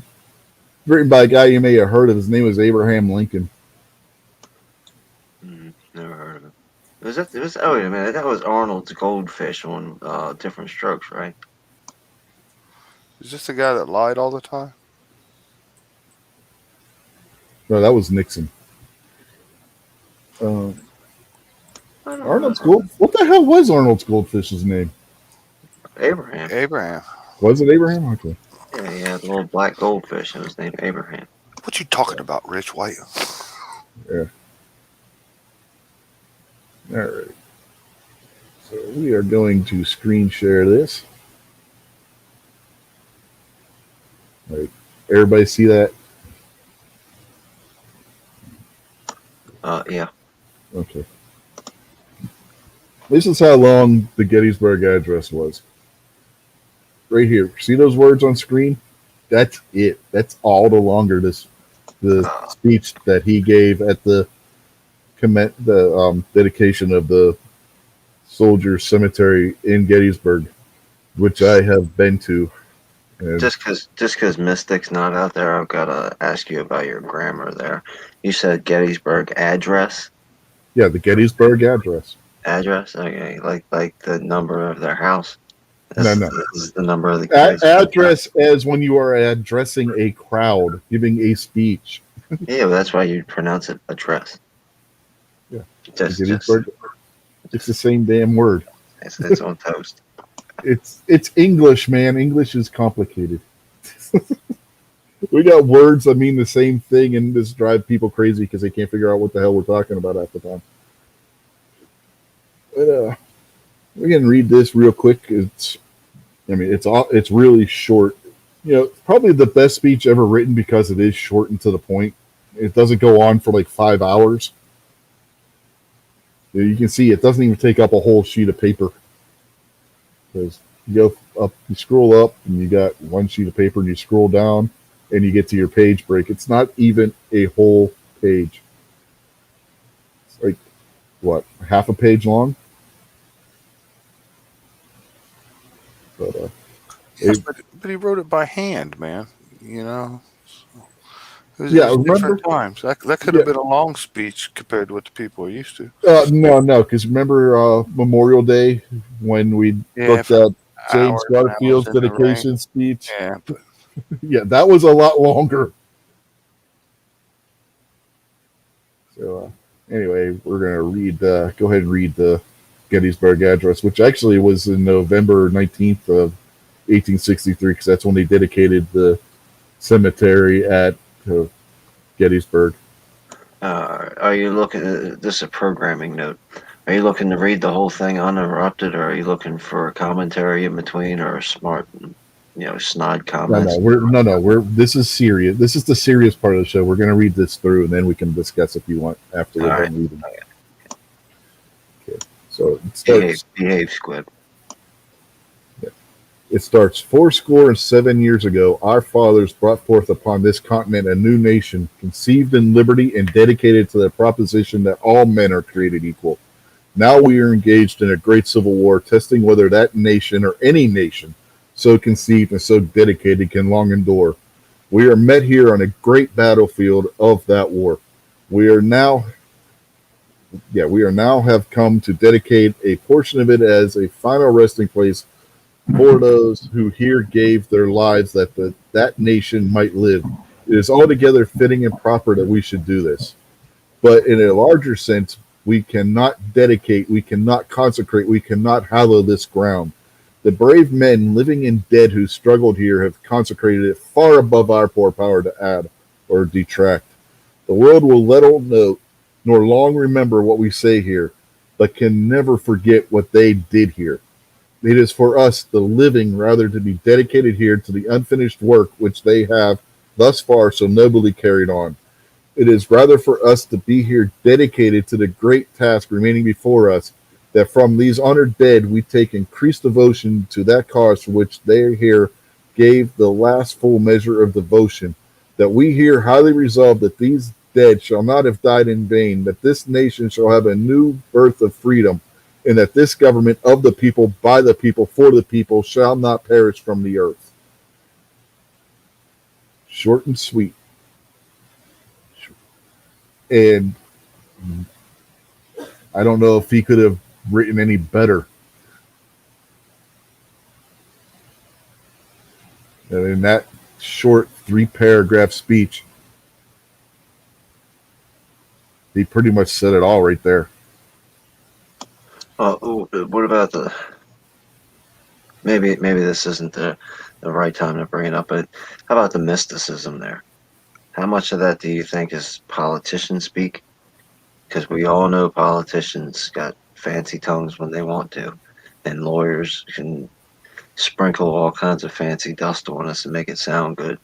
Written by a guy you may have heard of. His name was Abraham Lincoln. Never heard of it. Oh, wait a minute. That was Arnold's goldfish on Different Strokes, right? Is this the guy that lied all the time? No, that was Nixon. Arnold's gold. What the hell was Arnold's goldfish's name? Abraham. Abraham. Was it Abraham? Okay. Yeah, he had a little black goldfish and his name Abraham. What you talking about, Rich White? Yeah. All right. So we are going to screen share this. Like, everybody see that? Yeah. Okay. This is how long the Gettysburg Address was. Right here. See those words on screen? That's it. That's all the longer the speech that he gave at the dedication of the Soldiers Cemetery in Gettysburg, which I have been to. And Just because Mystic's not out there, I've got to ask you about your grammar there. You said Gettysburg address? yeah, the Gettysburg Address. Address? Okay, like the number of their house? No. This is the number of the Gettysburg Address as when you are addressing a crowd, giving a speech. Yeah, but that's why you pronounce it address. Yeah. Just Gettysburg. It's the same damn word. it's on toast. It's English, man. English is complicated. We got words that mean the same thing and just drive people crazy because they can't figure out what the hell we're talking about half the time. But we can read this real quick. It's really short. You know, probably the best speech ever written because it is short and to the point. It doesn't go on for like 5 hours. You can see it doesn't even take up a whole sheet of paper. Because you go up, you scroll up, and you got one sheet of paper, and you scroll down, and you get to your page break. It's not even a whole page. It's like, what, half a page long? But Yeah, but he wrote it by hand, man. You know, it yeah, was different remember? times. That could Yeah, have been a long speech compared to what the people are used to. no, because remember Memorial Day when we Yeah, looked for at James hours and hours Garfield's in the rain. dedication speech? Yeah, but Yeah, that was a lot longer. So anyway, we're gonna read. Go ahead and read the Gettysburg Address, which actually was in November 19th of 1863, because that's when they dedicated the cemetery at Gettysburg. Are you looking? This is a programming note. Are you looking to read the whole thing uninterrupted, or are you looking for a commentary in between, or a smart, snide comments? We're this is serious. This is the serious part of the show. We're gonna read this through, and then we can discuss if you want after All we're right, done reading. Okay, so it behave, starts. behave, Squid. It starts 407 years ago. Our fathers brought forth upon this continent a new nation, conceived in liberty and dedicated to the proposition that all men are created equal. Now we are engaged in a great civil war, testing whether that nation or any nation so conceived and so dedicated can long endure. We are met here on a great battlefield of that war. We are now have come to dedicate a portion of it as a final resting place for those who here gave their lives that that nation might live. It is altogether fitting and proper that we should do this. But in a larger sense, we cannot dedicate, we cannot consecrate, we cannot hallow this ground. The brave men, living and dead, who struggled here have consecrated it far above our poor power to add or detract. The world will little note nor long remember what we say here, but can never forget what they did here. It is for us, the living, rather to be dedicated here to the unfinished work which they have thus far so nobly carried on. It is rather for us to be here dedicated to the great task remaining before us, that from these honored dead we take increased devotion to that cause for which they here gave the last full measure of devotion, that we here highly resolve that these dead shall not have died in vain, that this nation shall have a new birth of freedom, and that this government of the people, by the people, for the people, shall not perish from the earth. Short and sweet. And I don't know if he could have written any better. And in that short 3-paragraph speech, he pretty much said it all right there. What about the? Maybe this isn't the right time to bring it up, but how about the mysticism there? How much of that do you think is politician speak? Because we all know politicians got fancy tongues when they want to, and lawyers can sprinkle all kinds of fancy dust on us and make it sound good.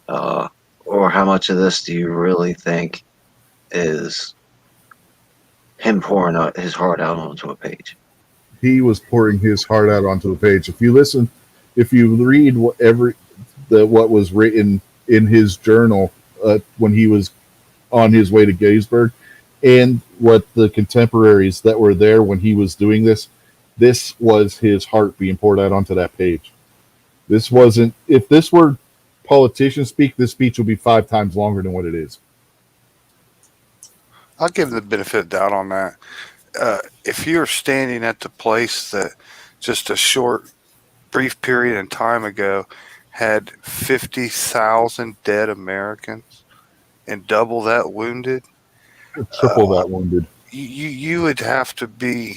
Uh, or how much of this do you really think is him pouring out his heart out onto a page? He was pouring his heart out onto the page. If you read what was written in his journal when he was on his way to Gettysburg, and what the contemporaries that were there when he was doing this was his heart being poured out onto that page. This wasn't, if this were politician speak, this speech would be 5 times longer than what it is. I'll give him the benefit of the doubt on that. If you're standing at the place that just a short, brief period in time ago had 50,000 dead Americans and double that wounded, Triple that wounded. you would have to be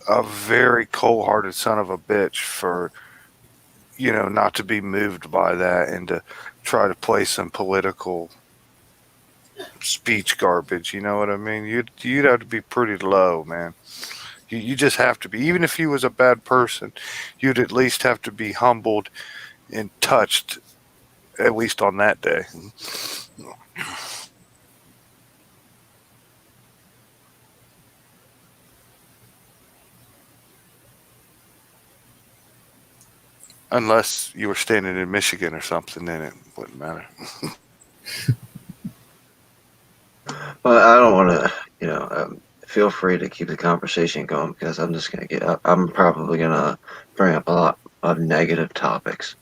a very cold-hearted son of a bitch for not to be moved by that and to try to play some political speech garbage. You know what I mean? You'd have to be pretty low, man. You just have to be. Even if he was a bad person, you'd at least have to be humbled and touched, at least on that day. Unless you were standing in Michigan or something, then it wouldn't matter. Well, I don't want to, feel free to keep the conversation going because I'm just going to I'm probably going to bring up a lot of negative topics.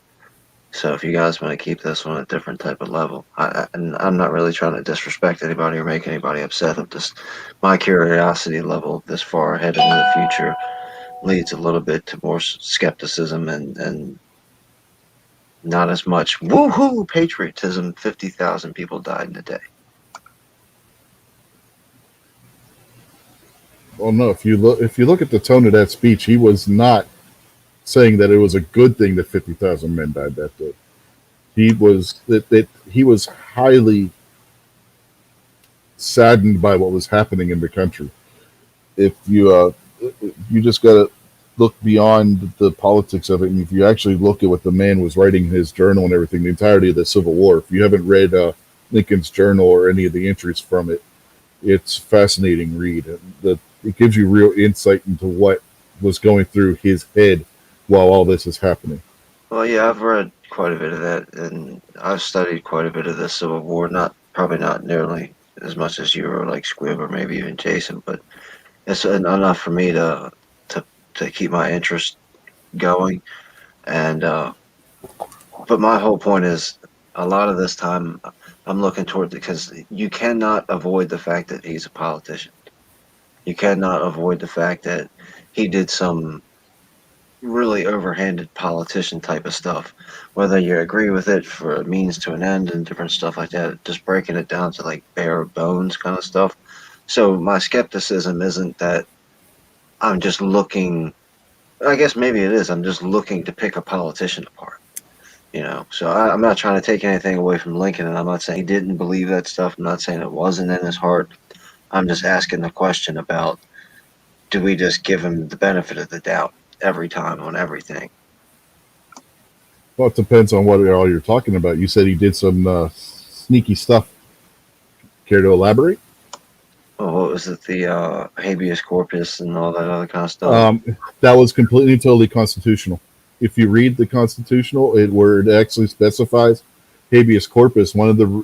So if you guys want to keep this on a different type of level, and I'm not really trying to disrespect anybody or make anybody upset. I'm just, my curiosity level this far ahead into the future leads a little bit to more skepticism and not as much woohoo patriotism. 50,000 people died in a day. Well, no. If you look at the tone of that speech, he was not saying that it was a good thing that 50,000 men died that day. He was highly saddened by what was happening in the country. If you just got to look beyond the politics of it, and if you actually look at what the man was writing in his journal and everything, the entirety of the Civil War. If you haven't read Lincoln's journal or any of the entries from it, it's a fascinating read. It gives you real insight into what was going through his head while all this is happening. Well, yeah, I've read quite a bit of that, and I've studied quite a bit of the Civil War. Probably not nearly as much as you or like Squib or maybe even Jason, but it's enough for me to keep my interest going. And but my whole point is, a lot of this time I'm looking toward because you cannot avoid the fact that he's a politician. You cannot avoid the fact that he did some really overhanded politician type of stuff. Whether you agree with it for a means to an end and different stuff like that, just breaking it down to like bare bones kind of stuff. So my skepticism isn't that I'm just looking. I guess maybe it is. I'm just looking to pick a politician apart. So I'm not trying to take anything away from Lincoln, and I'm not saying he didn't believe that stuff. I'm not saying it wasn't in his heart. I'm just asking the question about, do we just give him the benefit of the doubt every time on everything? Well, it depends on what all you're talking about. You said he did some sneaky stuff. Care to elaborate? Well, what was it? The habeas corpus and all that other kind of stuff? That was completely and totally constitutional. If you read the constitutional, where it actually specifies habeas corpus,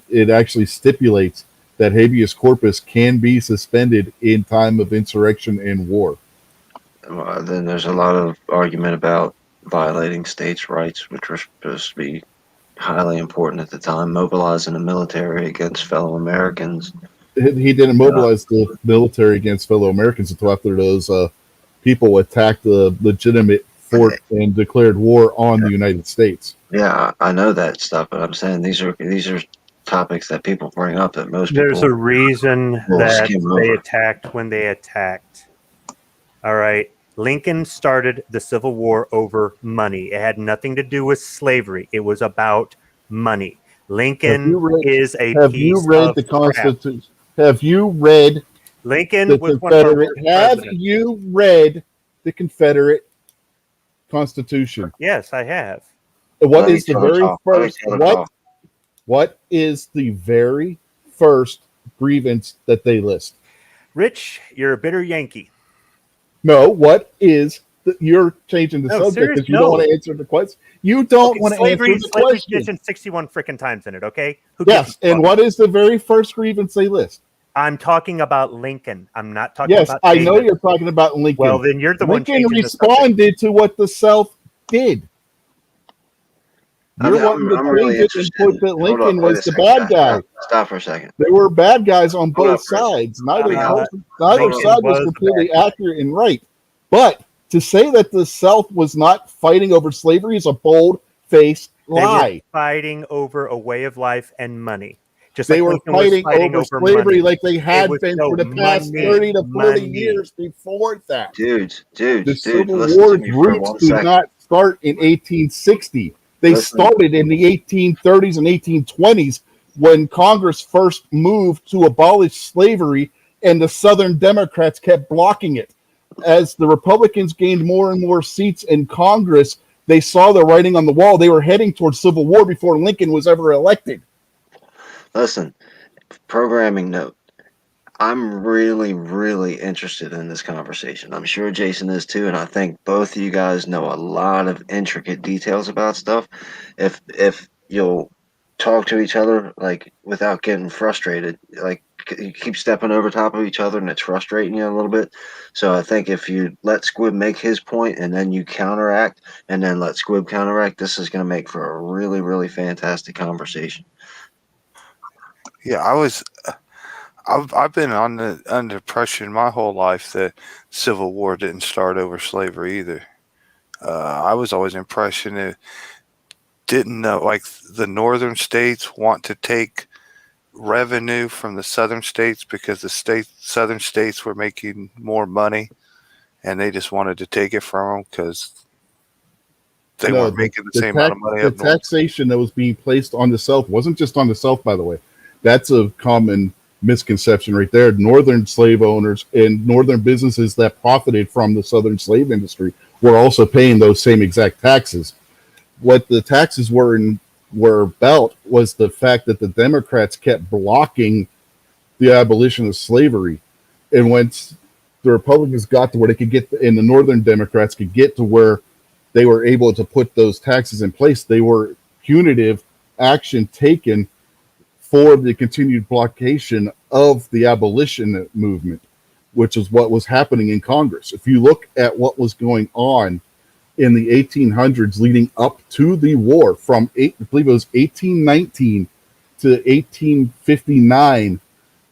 it actually stipulates that habeas corpus can be suspended in time of insurrection and war. Then there's a lot of argument about violating states' rights, which were supposed to be highly important at the time, mobilizing the military against fellow Americans. He didn't mobilize the military against fellow Americans until after those people attacked the legitimate fort and declared war on the United States. Yeah, I know that stuff, but I'm saying these are topics that people bring up that most people. There's a reason that they attacked when they attacked. All right. Lincoln started the Civil War over money. It had nothing to do with slavery. It was about money. Lincoln is a have piece you read of the crap. Constitution? Have you read Lincoln the was one of our Confederate? worst Have presidents. you read the Confederate Constitution? Yes, I have. What is the very first? What is the very first grievance that they list? Rich, you're a bitter Yankee. No, what is you're changing the subject because you don't want to answer the question. You don't want to answer the question. Slavery 61 freaking times in it, okay? Yes, and what is the very first grievance they list? I'm talking about Lincoln. I'm not talking about. Yes, I know you're talking about Lincoln. Well, then you're the Lincoln one. Lincoln responded to what the South did. You're wanting to really change it and put that Lincoln was the bad guy. Stop for a second. There were bad guys on both sides. Neither side was completely accurate and right. But to say that the South was not fighting over slavery is a bold-faced lie. They were fighting over a way of life and money. Just they like were fighting over slavery like they had been for the past 30 to 40 years before that. Dude. The Civil War's roots did not start in 1860. They started in the 1830s and 1820s when Congress first moved to abolish slavery, and the Southern Democrats kept blocking it. As the Republicans gained more and more seats in Congress, they saw the writing on the wall. They were heading towards civil war before Lincoln was ever elected. Listen, programming note. I'm really, really interested in this conversation. I'm sure Jason is too, and I think both of you guys know a lot of intricate details about stuff. If you'll talk to each other like without getting frustrated, like you keep stepping over top of each other and it's frustrating you a little bit. So I think if you let Squib make his point and then you counteract and then let Squib counteract, this is going to make for a really, really fantastic conversation. Yeah, I've been on the under impression my whole life that Civil War didn't start over slavery either. I was always impression it didn't know like the northern states want to take revenue from the southern states because the southern states were making more money and they just wanted to take it from them because they No, weren't making the same amount of money the up north. taxation that was being placed on the South wasn't just on the South, by the way. That's a common misconception right there. Northern slave owners and northern businesses that profited from the Southern slave industry were also paying those same exact taxes. What the taxes were about was the fact that the Democrats kept blocking the abolition of slavery, and once the Republicans got to where they could get, and the Northern Democrats could get to where they were able to put those taxes in place, they were punitive action taken for the continued blockation of the abolition movement, which is what was happening in Congress. If you look at what was going on in the 1800s leading up to the war, from I believe it was 1819 to 1859,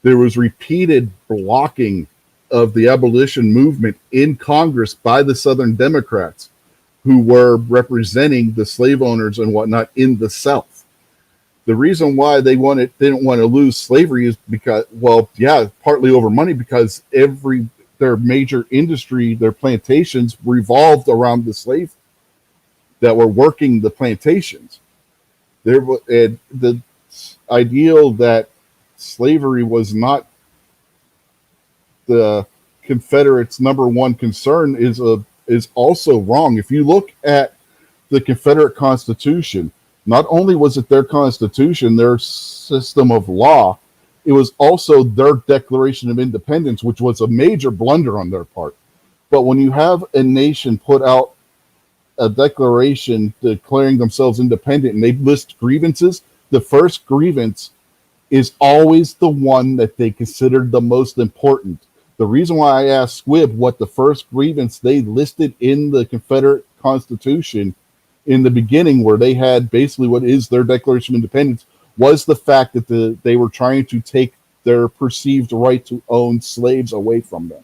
there was repeated blocking of the abolition movement in Congress by the Southern Democrats, who were representing the slave owners and whatnot in the South. The reason why they didn't want to lose slavery is because, well, yeah, partly over money, because their major industry, their plantations, revolved around the slaves that were working the plantations. The ideal that slavery was not the Confederates' number one concern is also wrong. If you look at the Confederate Constitution, not only was it their constitution, their system of law, it was also their Declaration of Independence, which was a major blunder on their part. But when you have a nation put out a declaration declaring themselves independent and they list grievances, the first grievance is always the one that they considered the most important. The reason why I asked Squib what the first grievance they listed in the Confederate Constitution in the beginning, where they had basically what is their Declaration of Independence, was the fact that they were trying to take their perceived right to own slaves away from them.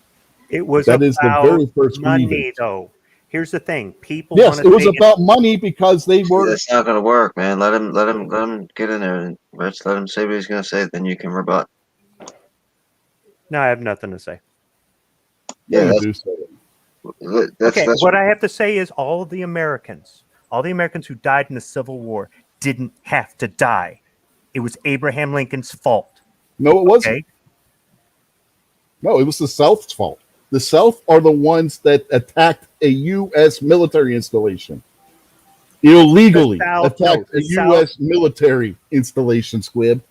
It was That is the very first money, grievance. though. Here's the thing: people. Yes, it was about money because they were. That's not going to work, man. Let him get in there and let's let him say what he's going to say. Then you can rebut. No, I have nothing to say. Yeah, you that's, do say it. Okay, that's what I have to say is all the Americans who died in the Civil War didn't have to die. It was Abraham Lincoln's fault. No, it wasn't. Okay? No, it was the South's fault. The South are the ones that attacked a U.S. military installation. Illegally attacked a U.S. military installation, Squib.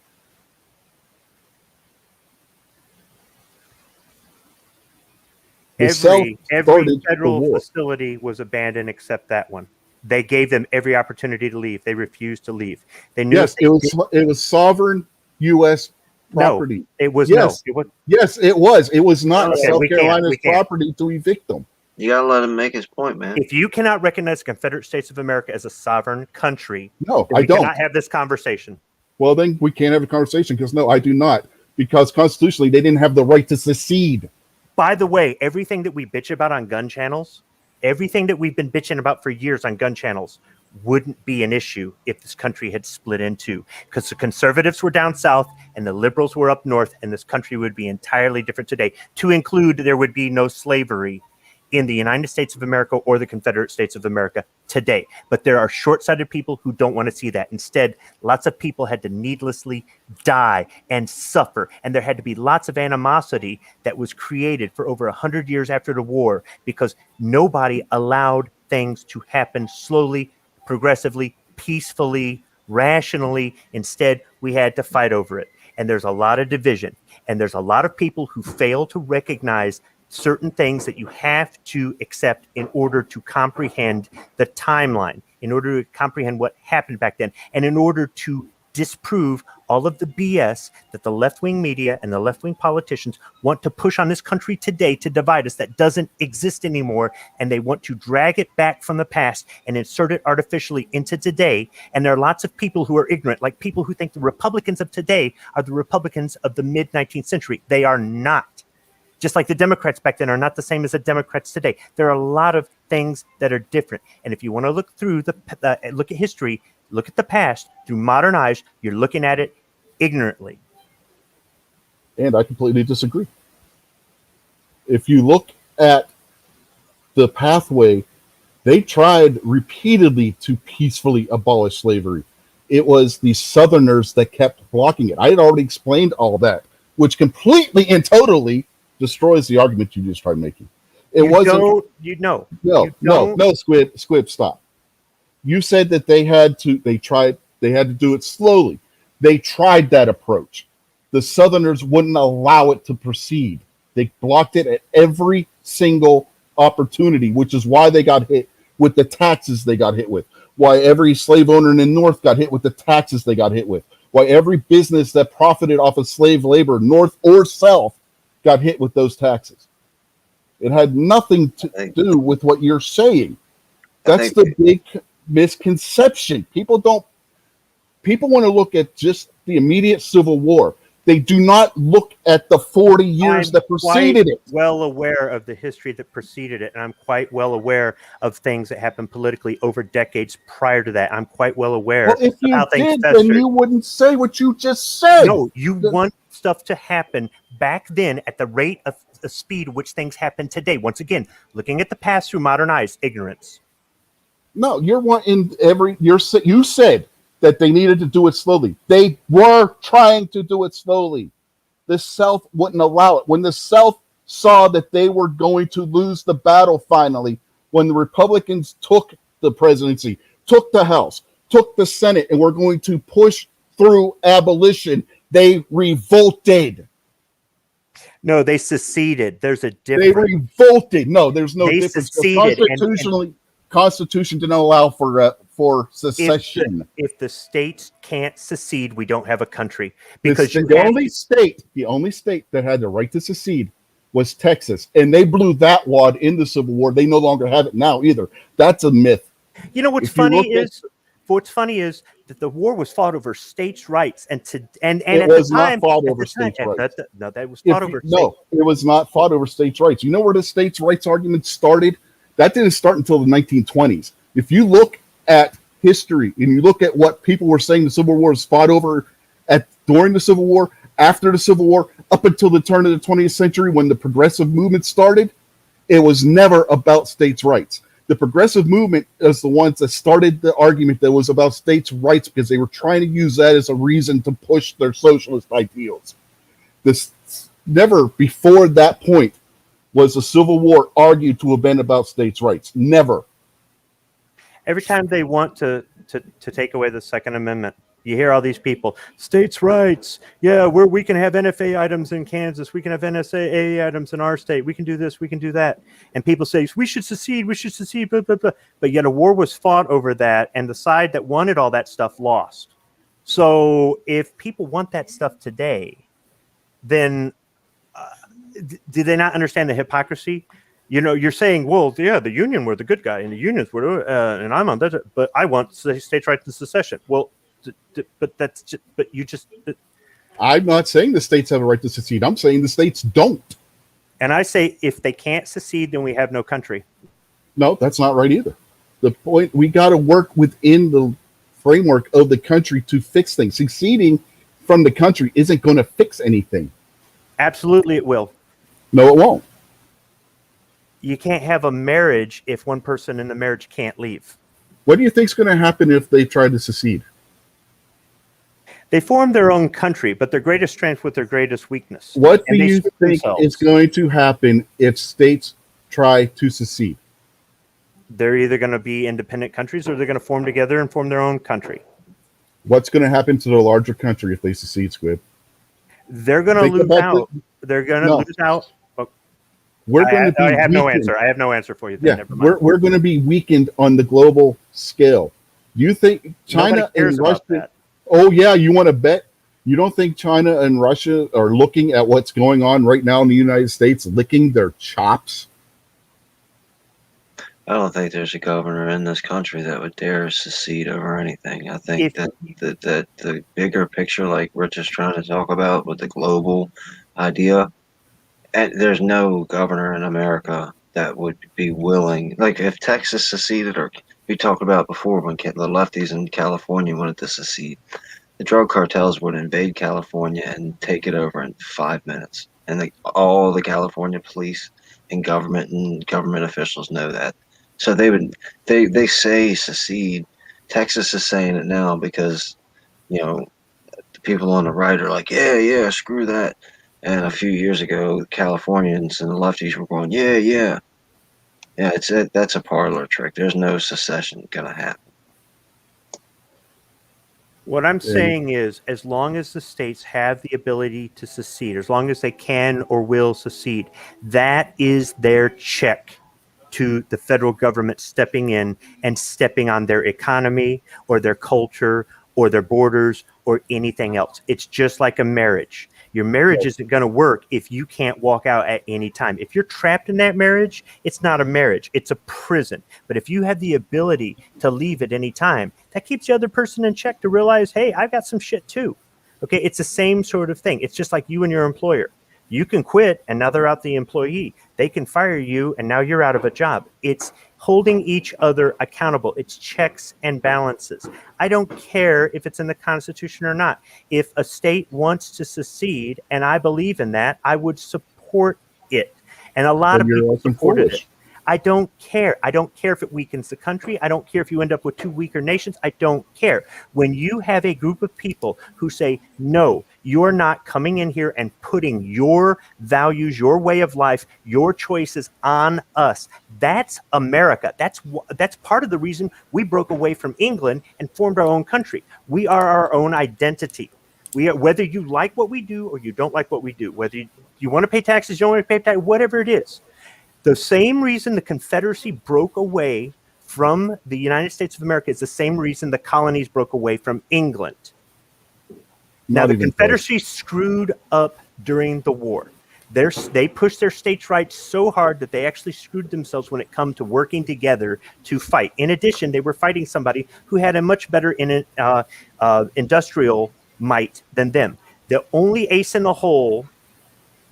Every federal facility was abandoned except that one. They gave them every opportunity to leave. They refused to leave. They knew it was sovereign U.S. property. No, it was yes. no. It was, yes, it was. It was not okay, South Carolina's property to evict them. You gotta let him make his point, man. If you cannot recognize the Confederate States of America as a sovereign country, no, I don't. Cannot have this conversation. Well, then we can't have a conversation because no, I do not. Because constitutionally, they didn't have the right to secede. By the way, everything that we bitch about on gun channels, everything that we've been bitching about for years on gun channels, wouldn't be an issue if this country had split in two, because the conservatives were down south and the liberals were up north, and this country would be entirely different today. To include, there would be no slavery in the United States of America or the Confederate States of America today. But there are short-sighted people who don't want to see that. Instead, lots of people had to needlessly die and suffer. And there had to be lots of animosity that was created for over 100 years after the war because nobody allowed things to happen slowly, progressively, peacefully, rationally. Instead, we had to fight over it. and there's a lot of division, and there's a lot of people who fail to recognize certain things that you have to accept in order to comprehend the timeline, in order to comprehend what happened back then, and in order to disprove all of the BS that the left-wing media and the left-wing politicians want to push on this country today to divide us, that doesn't exist anymore, and they want to drag it back from the past and insert it artificially into today. And there are lots of people who are ignorant, like people who think the Republicans of today are the Republicans of the mid-19th century. They are not. Just like the Democrats back then are not the same as the Democrats today. There are a lot of things that are different. And if you want to look through look at history, look at the past through modern eyes, you're looking at it ignorantly. And I completely disagree. If you look at the pathway, they tried repeatedly to peacefully abolish slavery. It was the Southerners that kept blocking it. I had already explained all that, which completely and totally destroys the argument you just tried making. It wasn't. No, Squib, stop. You said that they had to do it slowly. They tried that approach. The Southerners wouldn't allow it to proceed. They blocked it at every single opportunity, which is why they got hit with the taxes they got hit with. Why every slave owner in the North got hit with the taxes they got hit with. Why every business that profited off of slave labor, North or South, got hit with those taxes. It had nothing to do with what you're saying. That's the big misconception. People want to look at just the immediate Civil War. They do not look at the 40 years that preceded it. Well aware of the history that preceded it, and I'm quite well aware of things that happened politically over decades prior to that. I'm quite well aware. Well, if you of how did, things then you wouldn't say what you just said. No, you want stuff to happen back then at the rate of the speed which things happen today. Once again, looking at the past through modern eyes, ignorance. No, you said that they needed to do it slowly. They were trying to do it slowly. The South wouldn't allow it. When the South saw that they were going to lose the battle finally, when the Republicans took the presidency, took the House, took the Senate, and were going to push through abolition, they revolted. No, they seceded. There's a difference. They revolted. No, there's no difference. Seceded. Constitution didn't allow for secession. If the states can't secede, we don't have a country. Because the only state that had the right to secede was Texas, and they blew that wad in the Civil War. They no longer have it now either. That's a myth. You know what's funny is that the war was fought over states' rights, and it was not fought over states' rights. It was not fought over states' rights. You know where the states' rights argument started? That didn't start until the 1920s. If you look at history and you look at what people were saying the Civil War was fought over during the Civil War, after the Civil War, up until the turn of the 20th century when the progressive movement started, it was never about states' rights. The progressive movement is the ones that started the argument that was about states' rights because they were trying to use that as a reason to push their socialist ideals. Never before that point was the Civil War argued to have been about states' rights. Never. Every time they want to take away the Second Amendment, you hear all these people, states' rights. Yeah, we can have NFA items in Kansas. We can have NSAA items in our state. We can do this. We can do that. And people say, we should secede. We should secede. Blah, blah, blah. But yet a war was fought over that, and the side that wanted all that stuff lost. So if people want that stuff today, then do they not understand the hypocrisy? You know, you're saying, well, yeah, the Union were the good guy, and the Unions were, and I'm on that, but I want states' rights and secession. Well, I'm not saying the states have a right to secede. I'm saying the states don't. And I say, if they can't secede, then we have no country. No, that's not right either. The point, we got to work within the framework of the country to fix things. Seceding from the country isn't going to fix anything. Absolutely, it will. No, it won't. You can't have a marriage if one person in the marriage can't leave. What do you think is going to happen if they try to secede? They form their own country, but their greatest strength with their greatest weakness. What do you think is going to happen if states try to secede? They're either going to be independent countries or they're going to form together and form their own country. What's going to happen to the larger country if they secede, Squid? They're going to Think lose about out. They're going to No. lose out. Oh, We're going to be I have no weakened. answer. I have no answer for you. Yeah, Never mind. we're going to be weakened on the global scale. You think Nobody China cares and about Russia? that. Oh yeah, you want to bet? You don't think China and Russia are looking at what's going on right now in the United States, licking their chops? I don't think there's a governor in this country that would dare secede over anything. I think that the bigger picture, like we're just trying to talk about with the global idea, and there's no governor in America that would be willing. Like if Texas seceded, or we talked about before when the lefties in California wanted to secede, the drug cartels would invade California and take it over in 5 minutes. And all the California police and government officials know that. So they say secede. Texas is saying it now because, the people on the right are like, yeah, screw that. And a few years ago, Californians and the lefties were going, yeah. Yeah, that's a parlor trick. There's no secession gonna happen. What I'm And saying is, as long as the states have the ability to secede, as long as they can or will secede, that is their check to the federal government stepping in and stepping on their economy or their culture or their borders or anything else. It's just like a marriage. Your marriage isn't going to work if you can't walk out at any time. If you're trapped in that marriage, it's not a marriage, it's a prison. But if you have the ability to leave at any time, that keeps the other person in check to realize, hey, I've got some shit too. Okay, it's the same sort of thing. It's just like you and your employer. You can quit and now they're out the employee. They can fire you and now you're out of a job. It's holding each other accountable. It's checks and balances. I don't care if it's in the Constitution or not. If a state wants to secede, and I believe in that, I would support it. And a lot of people supported it. I don't care. I don't care if it weakens the country. I don't care if you end up with two weaker nations. I don't care. When you have a group of people who say, no, you're not coming in here and putting your values, your way of life, your choices on us. That's America. That's part of the reason we broke away from England and formed our own country. We are our own identity. We are, whether you like what we do or you don't like what we do, whether you want to pay taxes, you don't want to pay taxes, whatever it is. The same reason the Confederacy broke away from the United States of America is the same reason the colonies broke away from England. Now, the Confederacy screwed up during the war. They pushed their states' rights so hard that they actually screwed themselves when it come to working together to fight. In addition, they were fighting somebody who had a much better industrial might than them. The only ace in the hole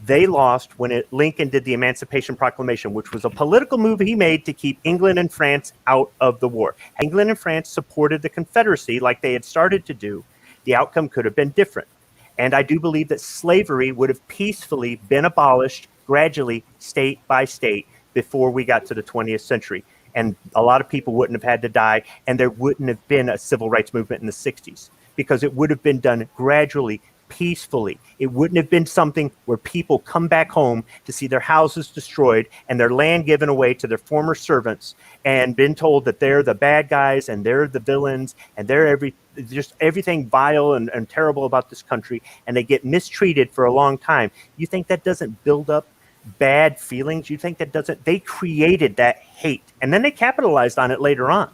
they lost when Lincoln did the Emancipation Proclamation, which was a political move he made to keep England and France out of the war. England and France supported the Confederacy like they had started to do. The outcome could have been different. And I do believe that slavery would have peacefully been abolished gradually, state by state, before we got to the 20th century. And a lot of people wouldn't have had to die, and there wouldn't have been a civil rights movement in the 60s, because it would have been done gradually, peacefully. It wouldn't have been something where people come back home to see their houses destroyed and their land given away to their former servants and been told that they're the bad guys and they're the villains and they're just everything vile and terrible about this country, and they get mistreated for a long time. You think that doesn't build up bad feelings? You think that doesn't? They created that hate and then they capitalized on it later on.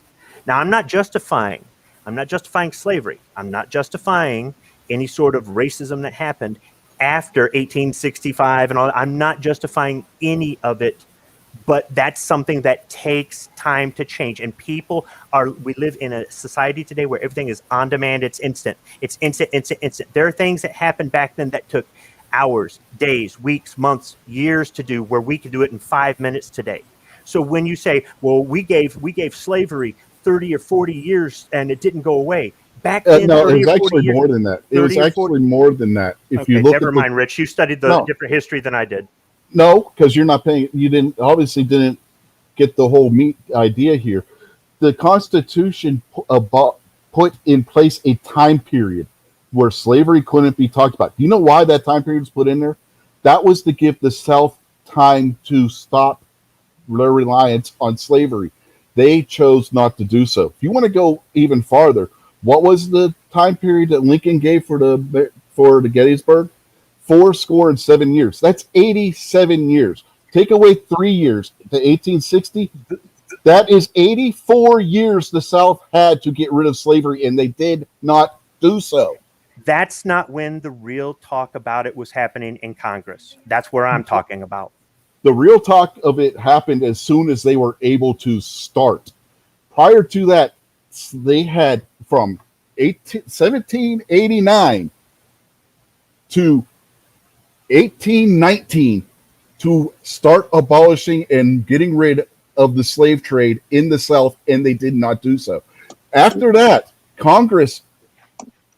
Now, I'm not justifying slavery. I'm not justifying any sort of racism that happened after 1865 and all. I'm not justifying any of it, but that's something that takes time to change. And we live in a society today where everything is on demand. It's instant. It's instant. There are things that happened back then that took hours, days, weeks, months, years to do, where we could do it in 5 minutes today. So when you say, well, we gave slavery 30 or 40 years and it didn't go away. Back then, no, it was actually more than that. It was actually more than that. If you look, never mind, Rich. You studied the different history than I did. No, because you're not paying. You didn't get the whole meat idea here. The Constitution put in place a time period where slavery couldn't be talked about. You know why that time period was put in there? That was to give the South time to stop their reliance on slavery. They chose not to do so. If you want to go even farther, what was the time period that Lincoln gave for the Gettysburg? 4 score and 7 years. That's 87 years. Take away 3 years to 1860. That is 84 years the South had to get rid of slavery, and they did not do so. That's not when the real talk about it was happening in Congress. That's where I'm talking about. The real talk of it happened as soon as they were able to start. Prior to that, they had from 1789 to 1819 to start abolishing and getting rid of the slave trade in the South, and they did not do so. After that, Congress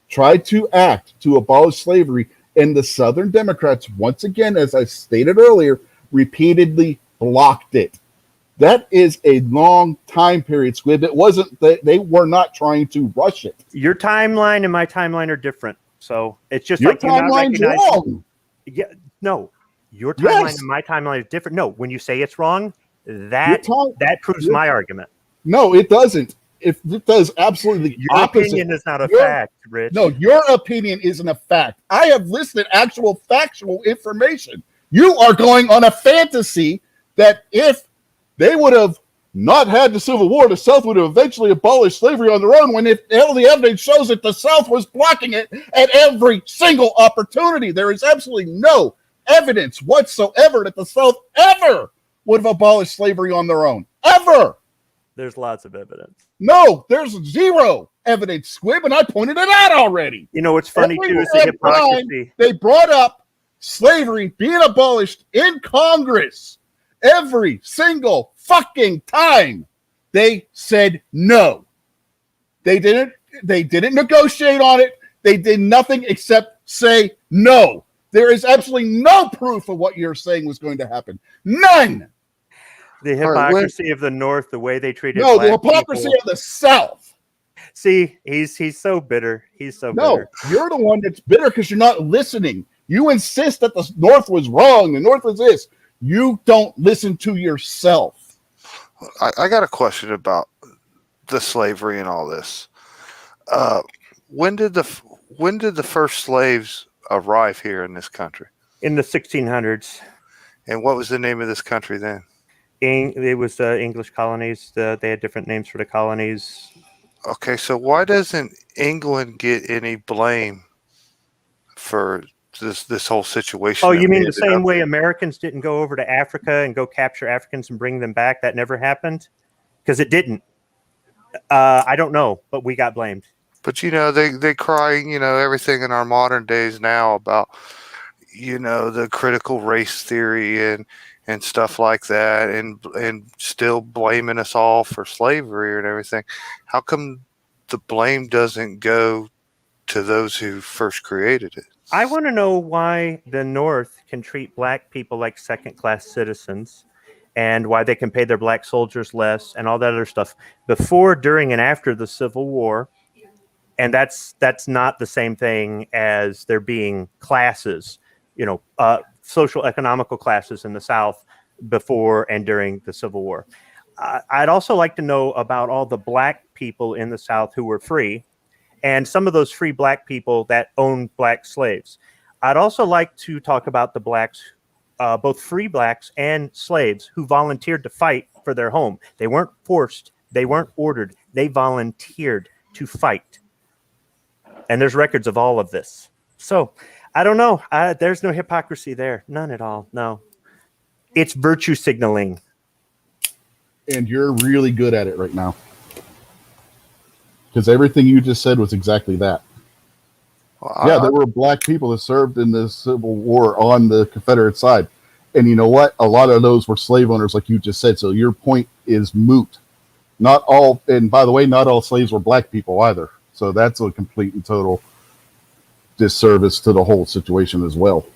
tried to act to abolish slavery, and the Southern Democrats, once again, as I stated earlier, repeatedly blocked it. That is a long time period, Squib. It wasn't that they were not trying to rush it. Your timeline and my timeline are different. So it's just Your like you're not timeline's recognizing. wrong. Yeah, no, your timeline Yes. and my timeline is different. No, when you say it's wrong, that proves my argument. No, it doesn't. It does absolutely the Your opposite. opinion is not a Your- fact, Rich. No, your opinion isn't a fact. I have listed actual factual information. You are going on a fantasy that if they would have not had the Civil War, the South would have eventually abolished slavery on their own, when all the evidence shows that the South was blocking it at every single opportunity. There is absolutely no evidence whatsoever that the South ever would have abolished slavery on their own. Ever. There's lots of evidence. No, there's zero evidence, Squib, and I pointed it out already. You know what's funny Every too is the damn time hypocrisy. they brought up slavery being abolished in Congress. Every single fucking time they said no. They didn't negotiate on it. They did nothing except say no. There is absolutely no proof of what you're saying was going to happen. None. The hypocrisy of the North, the way they treated No, the black hypocrisy people. of the South. See, he's so bitter. He's so No, bitter. you're the one that's bitter because you're not listening. You insist that the North was wrong, the North was this. You don't listen to yourself. I got a question about the slavery and all this. When did the first slaves arrive here in this country? In the 1600s, And what was the name of this country then? it was English colonies. They had different names for the colonies. Okay, so why doesn't England get any blame for this whole situation? Oh, that you we mean the ended same up way in? Americans didn't go over to Africa and go capture Africans and bring them back? That never happened? Because it didn't. I don't know, but we got blamed. But they cry, everything in our modern days now about, the critical race theory and stuff like that, and still blaming us all for slavery and everything. How come the blame doesn't go to those who first created it? I want to know why the North can treat black people like second-class citizens, and why they can pay their black soldiers less and all that other stuff before, during, and after the Civil War. And that's not the same thing as there being classes, social economical classes in the South before and during the Civil War. I'd also like to know about all the black people in the South who were free, and some of those free black people that owned black slaves. I'd also like to talk about the blacks, both free blacks and slaves, who volunteered to fight for their home. They weren't forced. They weren't ordered. They volunteered to fight. And there's records of all of this. So I don't know. There's no hypocrisy there. None at all. No. It's virtue signaling. And you're really good at it right now. Because everything you just said was exactly that. Well, There were black people that served in the Civil War on the Confederate side. And you know what? A lot of those were slave owners, like you just said. So your point is moot. Not all, and by the way, not all slaves were black people either. So that's a complete and total disservice to the whole situation as well.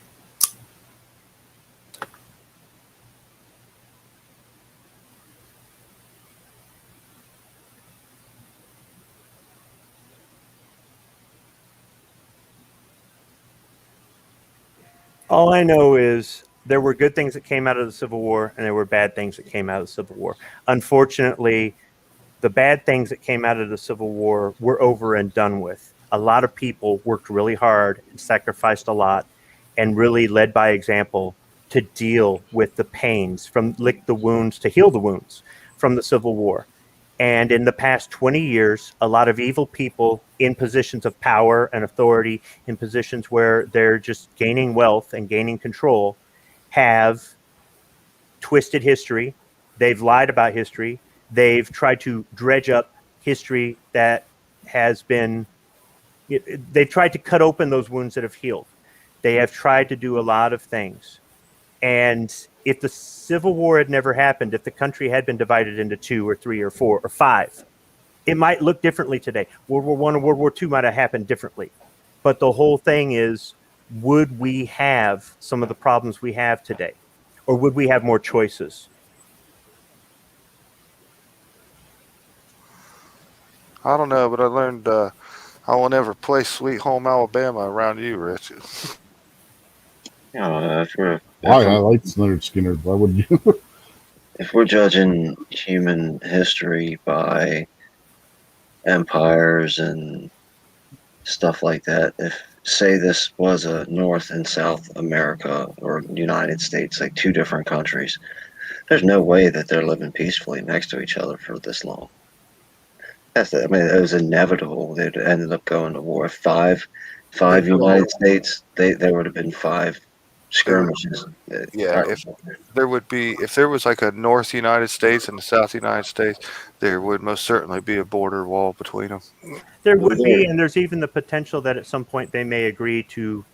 All I know is there were good things that came out of the Civil War, and there were bad things that came out of the Civil War. Unfortunately, the bad things that came out of the Civil War were over and done with. A lot of people worked really hard and sacrificed a lot, and really led by example to deal with the pains, from lick the wounds to heal the wounds from the Civil War. And in the past 20 years, a lot of evil people in positions of power and authority, in positions where they're just gaining wealth and gaining control, have twisted history. They've lied about history. They've tried to dredge up history that has been, they've tried to cut open those wounds that have healed. They have tried to do a lot of things. And if the Civil War had never happened, if the country had been divided into 2 or 3 or 4 or 5, it might look differently today. World War I and World War II might have happened differently. But the whole thing is, would we have some of the problems we have today? Or would we have more choices? I don't know, but I learned I won't ever play Sweet Home Alabama around you, Rich. You know, I like Leonard Skinner. Why would you? if we're judging human history by empires and stuff like that, if say this was a North and South America or United States, like 2 different countries, there's no way that they're living peacefully next to each other for this long. I mean, it was inevitable. They ended up going to war. Five United States, there would have been 5 skirmishes. Yeah, if there was like a North United States and a South United States, there would most certainly be a border wall between them. There would be, and there's even the potential that at some point they may agree to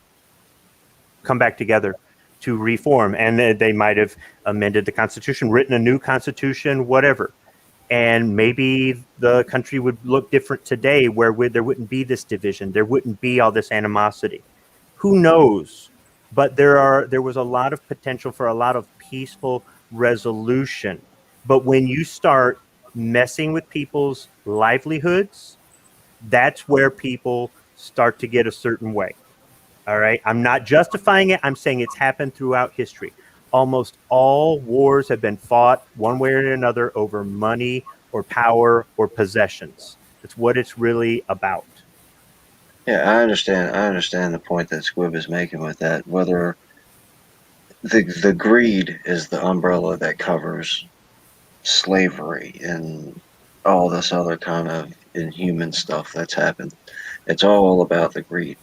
come back together, to reform, and they might have amended the Constitution, written a new Constitution, whatever. And maybe the country would look different today, where there wouldn't be this division, there wouldn't be all this animosity. Who knows? But there was a lot of potential for a lot of peaceful resolution. But when you start messing with people's livelihoods, that's where people start to get a certain way. All right. I'm not justifying it. I'm saying it's happened throughout history. Almost all wars have been fought one way or another over money or power or possessions. It's what it's really about. Yeah, I understand the point that Squibb is making with that. Whether the greed is the umbrella that covers slavery and all this other kind of inhuman stuff that's happened. It's all about the greed.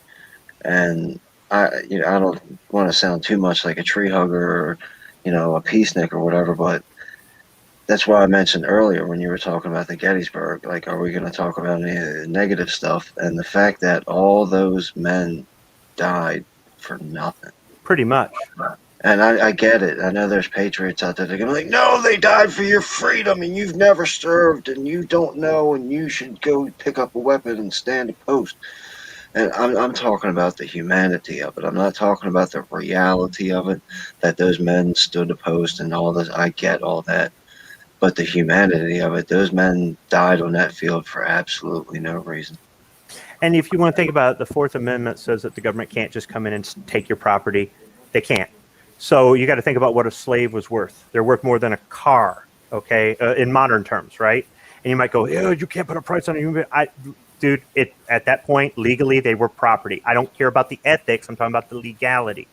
And I don't want to sound too much like a tree hugger or, a peacenik or whatever, but that's why I mentioned earlier when you were talking about the Gettysburg, like, are we going to talk about any negative stuff? And the fact that all those men died for nothing. Pretty much. And I get it. I know there's patriots out there that are going to be like, no, they died for your freedom and you've never served and you don't know and you should go pick up a weapon and stand a post. And I'm talking about the humanity of it. I'm not talking about the reality of it, that those men stood a post and all this. I get all that. But the humanity of it, those men died on that field for absolutely no reason. And if you want to think about it, the Fourth Amendment says that the government can't just come in and take your property. They can't. So you got to think about what a slave was worth. They're worth more than a car, okay, in modern terms, right? And you might go, yeah, you can't put a price on a human being. Dude, at that point, legally, they were property. I don't care about the ethics. I'm talking about the legality.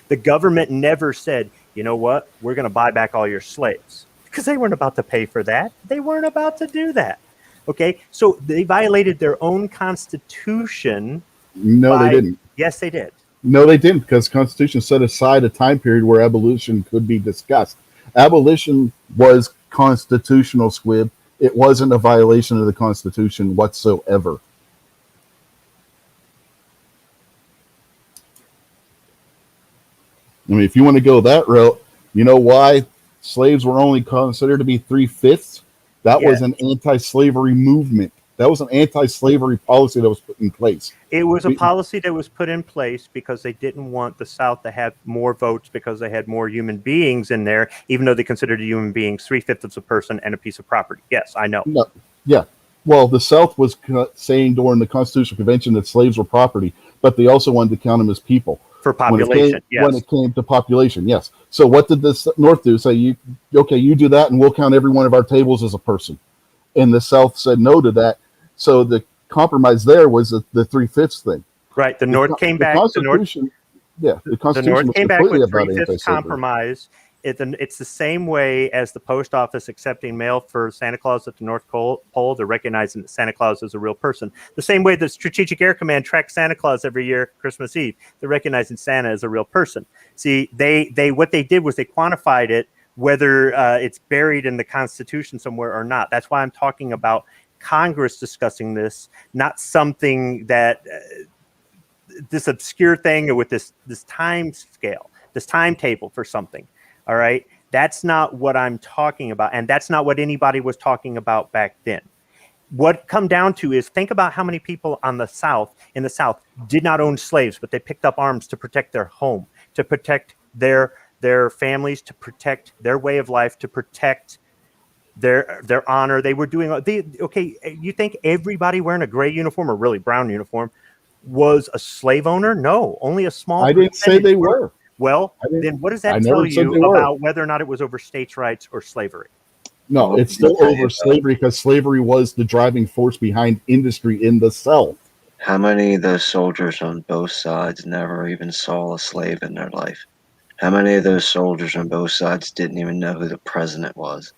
The government never said, you know what, we're going to buy back all your slaves. Because they weren't about to pay for that. They weren't about to do that. Okay, so they violated their own constitution. No, they didn't. Yes, they did. No, they didn't, because the Constitution set aside a time period where abolition could be discussed. Abolition was constitutional, Squib. It wasn't a violation of the Constitution whatsoever. I mean, if you want to go that route, you know why slaves were only considered to be 3/5? That was an anti-slavery movement. That was an anti-slavery policy that was put in place. It was a policy that was put in place because they didn't want the South to have more votes because they had more human beings in there, even though they considered human beings 3/5 of a person and a piece of property. Yes, I know. No, yeah. Well, the South was saying during the Constitutional Convention that slaves were property, but they also wanted to count them as people. For population, when it came to population, yes. So what did the North do? Say, you do that and we'll count every one of our tables as a person. And the South said no to that. So the compromise there was the 3/5 thing. Right. The North came back. Yeah, the The Constitution North was came back completely with about three-fifths anti-slavery. compromise. It's the same way as the post office accepting mail for Santa Claus at the North Pole. They're recognizing that Santa Claus is a real person. The same way the Strategic Air Command tracks Santa Claus every year, Christmas Eve. They're recognizing Santa as a real person. See, they what they did was they quantified it, whether it's buried in the Constitution somewhere or not. That's why I'm talking about Congress discussing this, not something that this obscure thing with this time scale, this timetable for something. All right, that's not what I'm talking about, and that's not what anybody was talking about back then. What come down to is think about how many people in the South did not own slaves, but they picked up arms to protect their home, to protect their families, to protect their way of life, to protect their honor. They were doing okay. You think everybody wearing a gray uniform or really brown uniform was a slave owner? No, only a small I didn't say percentage they were. were. Well, I didn't- then what does I that never tell said you they were. about whether or not it was over states' rights or slavery? No, Well, it's still let me tell you over slavery because slavery was the driving force behind industry in the South. How many of those soldiers on both sides never even saw a slave in their life? How many of those soldiers on both sides didn't even know who the president was,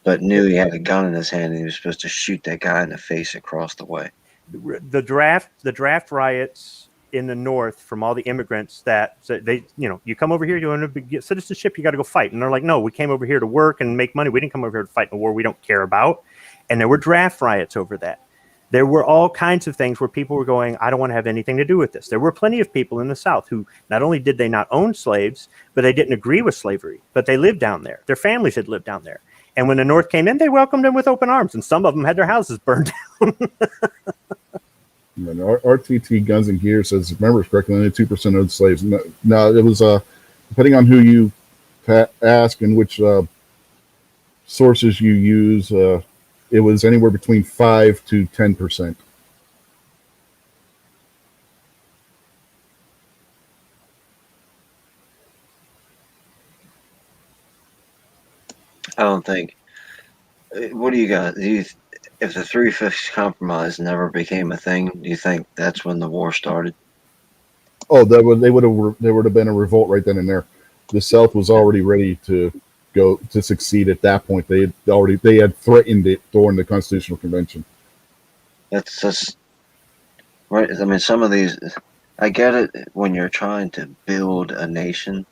but knew he had a gun in his hand and he was supposed to shoot that guy in the face across the way? The draft riots in the North from all the immigrants that they, you come over here, you want to get citizenship, you got to go fight. And they're like, no, we came over here to work and make money. We didn't come over here to fight in a war we don't care about. And there were draft riots over that. There were all kinds of things where people were going, I don't want to have anything to do with this. There were plenty of people in the South who not only did they not own slaves, but they didn't agree with slavery, but they lived down there. Their families had lived down there. And when the North came in, they welcomed them with open arms. And some of them had their houses burned down. And RTT Guns and Gear says, if I remember correctly, only 2% owned slaves. No, it was depending on who you ask and which sources you use, it was anywhere between 5 to 10%. I don't think. What do you got? If the 3/5 compromise never became a thing, do you think that's when the war started? Oh, there would have been a revolt right then and there. The South was already ready to go to succeed at that point. They had threatened it during the Constitutional Convention. That's just right. I mean, some of these, I get it when you're trying to build a nation,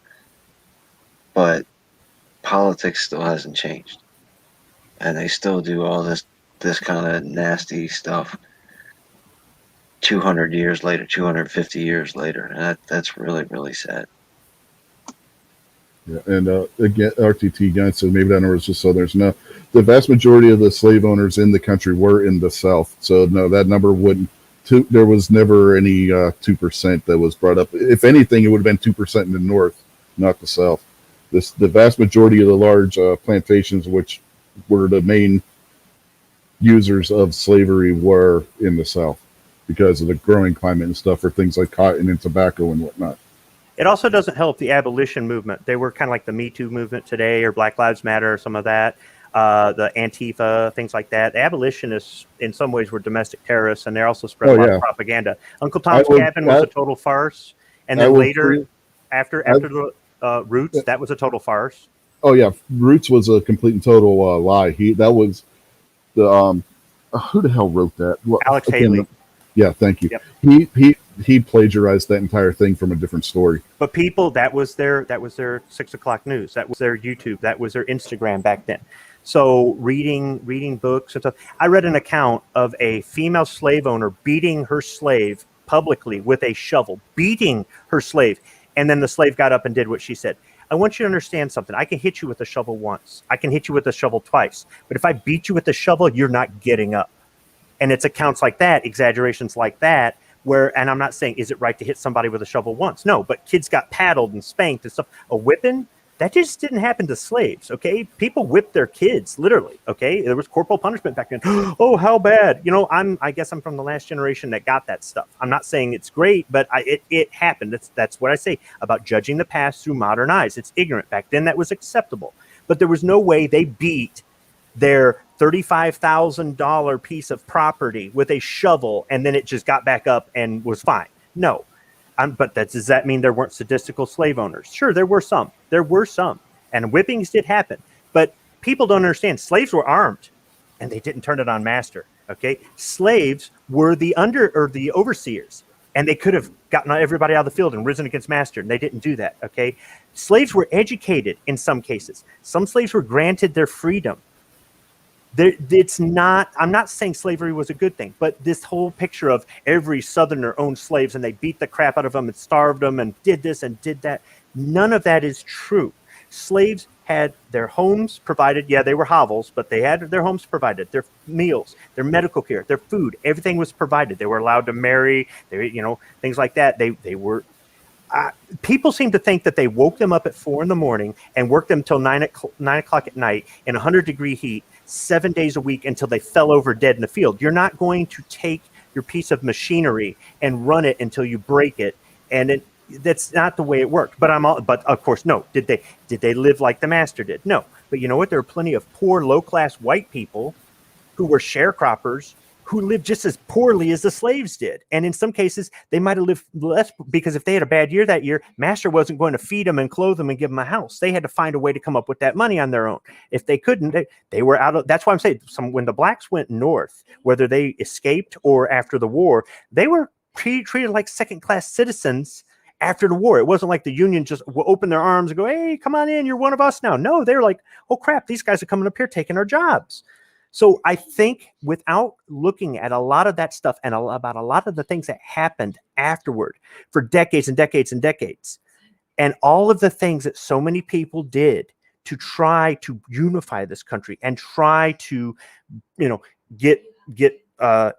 but politics still hasn't changed, and they still do all this kind of nasty stuff 200 years later, 250 years later, and that's really, really sad. Yeah, and again, RTT Gun said maybe that number is just Southerners. No, the vast majority of the slave owners in the country were in the South. So no, that number wouldn't. There was never any 2% that was brought up. If anything, it would have been 2% in the North, not the South. The vast majority of the large plantations, which were the main users of slavery, were in the South because of the growing climate and stuff for things like cotton and tobacco and whatnot. It also doesn't help the abolition movement. They were kind of like the Me Too movement today, or Black Lives Matter, or some of that, the Antifa, things like that. The abolitionists, in some ways, were domestic terrorists, and they also spread a lot of propaganda. Uncle Tom's Cabin was a total farce, and then later, after the Roots, that was a total farce. Oh yeah, Roots was a complete and total lie. That was the who the hell wrote that? Alex Haley. Yeah, thank you. Yep. He plagiarized that entire thing from a different story. But people, that was their 6 o'clock news. That was their YouTube. That was their Instagram back then. So reading books and stuff. I read an account of a female slave owner beating her slave publicly with a shovel, beating her slave. And then the slave got up and did what she said. I want you to understand something. I can hit you with a shovel once. I can hit you with a shovel twice. But if I beat you with a shovel, you're not getting up. And it's accounts like that, exaggerations like that, where, and I'm not saying, is it right to hit somebody with a shovel once? No, but kids got paddled and spanked and stuff. A whipping, that just didn't happen to slaves, okay? People whipped their kids, literally, okay? There was corporal punishment back then. Oh, how bad. I guess I'm from the last generation that got that stuff. I'm not saying it's great, but it happened. That's what I say about judging the past through modern eyes. It's ignorant. Back then, that was acceptable. But there was no way they beat their $35,000 piece of property with a shovel and then it just got back up and was fine. No. But does that mean there weren't sadistical slave owners? Sure, there were some. There were some. And whippings did happen. But people don't understand. Slaves were armed, and they didn't turn it on master. Okay? Slaves were the overseers, and they could have gotten everybody out of the field and risen against master, and they didn't do that. Okay? Slaves were educated in some cases. Some slaves were granted their freedom. It's not, I'm not saying slavery was a good thing, but this whole picture of every Southerner owned slaves and they beat the crap out of them and starved them and did this and did that, none of that is true. Slaves had their homes provided. Yeah, they were hovels, but they had their homes provided, their meals, their medical care, their food, everything was provided. They were allowed to marry, things like that. They were, people seem to think that they woke them up at 4 a.m. and worked them till 9 o'clock at night in 100-degree heat, 7 days a week until they fell over dead in the field. You're not going to take your piece of machinery and run it until you break it. And that's not the way it worked. But of course, no. Did they live like the master did? No. But you know what? There are plenty of poor, low-class white people who were sharecroppers who lived just as poorly as the slaves did. And in some cases, they might have lived less, because if they had a bad year that year, master wasn't going to feed them and clothe them and give them a house. They had to find a way to come up with that money on their own. If they couldn't, they were out of, that's why I'm saying when the blacks went north, whether they escaped or after the war, they were treated like second-class citizens after the war. It wasn't like the Union just opened their arms and go, hey, come on in, you're one of us now. No, they're like, oh crap, these guys are coming up here taking our jobs. So I think without looking at a lot of that stuff and about a lot of the things that happened afterward for decades and decades and decades, and all of the things that so many people did to try to unify this country and try to, get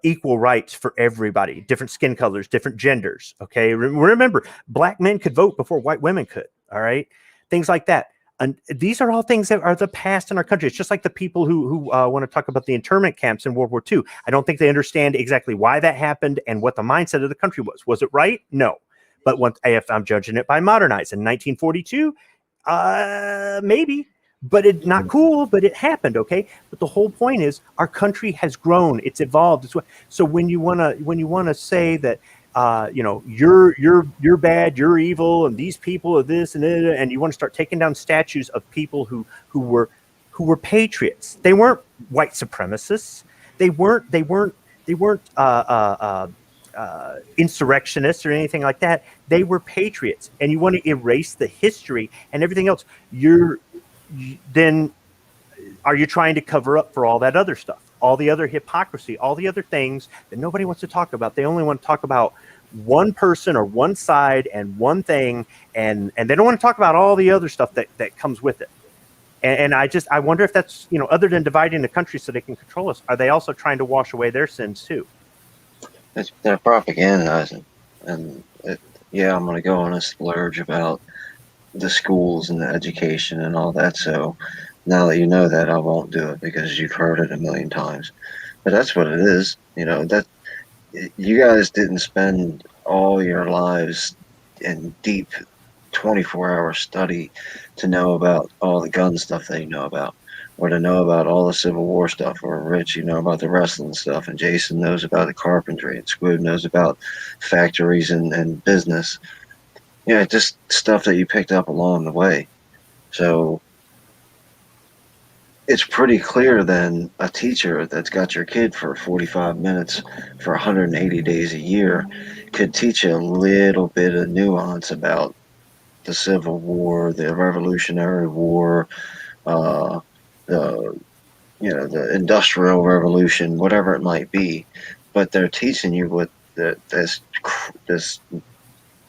equal rights for everybody, different skin colors, different genders. Okay. Remember, black men could vote before white women could. All right. Things like that. And these are all things that are the past in our country. It's just like the people who want to talk about the internment camps in World War II. I don't think they understand exactly why that happened and what the mindset of the country was. Was it right? No. But if I'm judging it by modern eyes, in 1942, maybe. But it's not cool, but it happened, okay? But the whole point is our country has grown. It's evolved. So when you wanna say that you're bad, you're evil, and these people are this and you want to start taking down statues of people who were patriots. They weren't white supremacists. They weren't insurrectionists or anything like that. They were patriots, and you want to erase the history and everything else. Then are you trying to cover up for all that other stuff? All the other hypocrisy, all the other things that nobody wants to talk about. They only want to talk about one person or one side and one thing, and they don't want to talk about all the other stuff that comes with it. And I wonder if that's, other than dividing the country so they can control us, are they also trying to wash away their sins too? They're propagandizing. And I'm going to go on a splurge about the schools and the education and all that. So now that you know that, I won't do it because you've heard it a million times. But that's what it is. That you guys didn't spend all your lives in deep 24-hour study to know about all the gun stuff that you know about, or to know about all the Civil War stuff, or Rich, about the Rasslin stuff, and Jason knows about the carpentry, and Squib knows about factories and business. Just stuff that you picked up along the way. So it's pretty clear then a teacher that's got your kid for 45 minutes for 180 days a year could teach you a little bit of nuance about the Civil War, the Revolutionary War, the Industrial Revolution, whatever it might be. But they're teaching you what this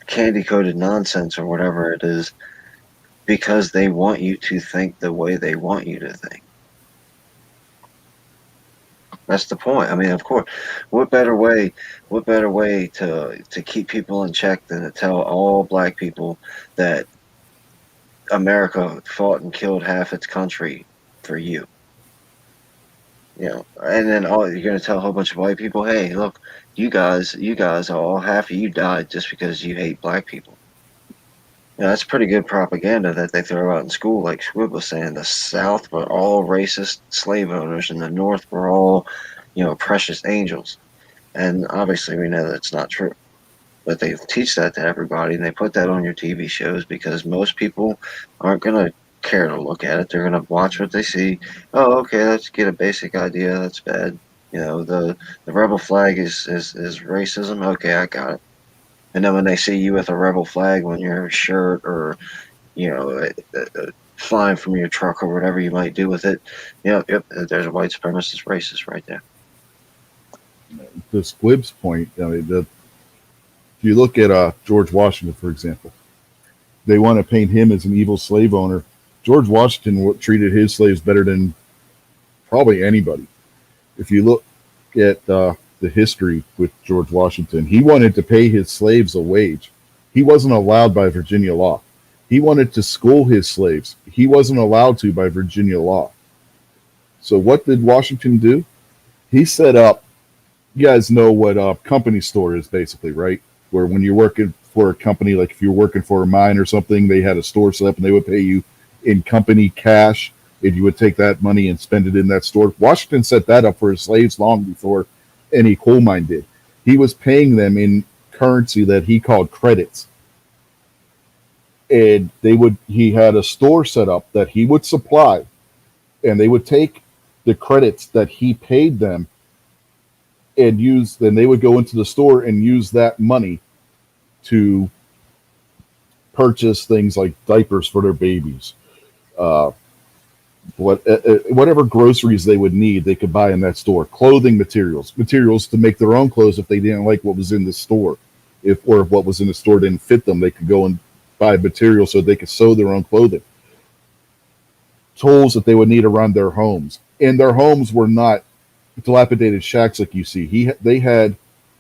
candy-coated nonsense or whatever it is, because they want you to think the way they want you to think. That's the point. I mean, of course, what better way to keep people in check than to tell all black people that America fought and killed half its country for you? And then you're going to tell a whole bunch of white people, hey, look, you guys all, half of you died just because you hate black people. That's pretty good propaganda that they throw out in school. Like Squib was saying, the South were all racist slave owners and the North were all, precious angels. And obviously we know that's not true. But they teach that to everybody, and they put that on your TV shows because most people aren't going to care to look at it. They're going to watch what they see. Oh, okay, let's get a basic idea. That's bad. The rebel flag is racism. Okay, I got it. And then when they see you with a rebel flag on your shirt or flying from your truck or whatever you might do with it, yep, there's a white supremacist racist right there. To Squib's point, I mean, if you look at George Washington, for example, they want to paint him as an evil slave owner. George Washington treated his slaves better than probably anybody. If you look at the history with George Washington, he wanted to pay his slaves a wage. He wasn't allowed by Virginia law. He wanted to school his slaves. He wasn't allowed to by Virginia law. So what did Washington do? He set up, you guys know what a company store is basically, right? Where when you're working for a company, like if you're working for a mine or something, they had a store set up and they would pay you in company cash, and you would take that money and spend it in that store. Washington set that up for his slaves long before any coal mine did. He was paying them in currency that he called credits. And he had a store set up that he would supply, and they would take the credits that he paid them and then they would go into the store and use that money to purchase things like diapers for their babies, whatever groceries they would need, they could buy in that store. Clothing materials to make their own clothes if they didn't like what was in the store, if what was in the store didn't fit them, they could go and buy material so they could sew their own clothing. Tools that they would need around their homes, and their homes were not dilapidated shacks like you see. They had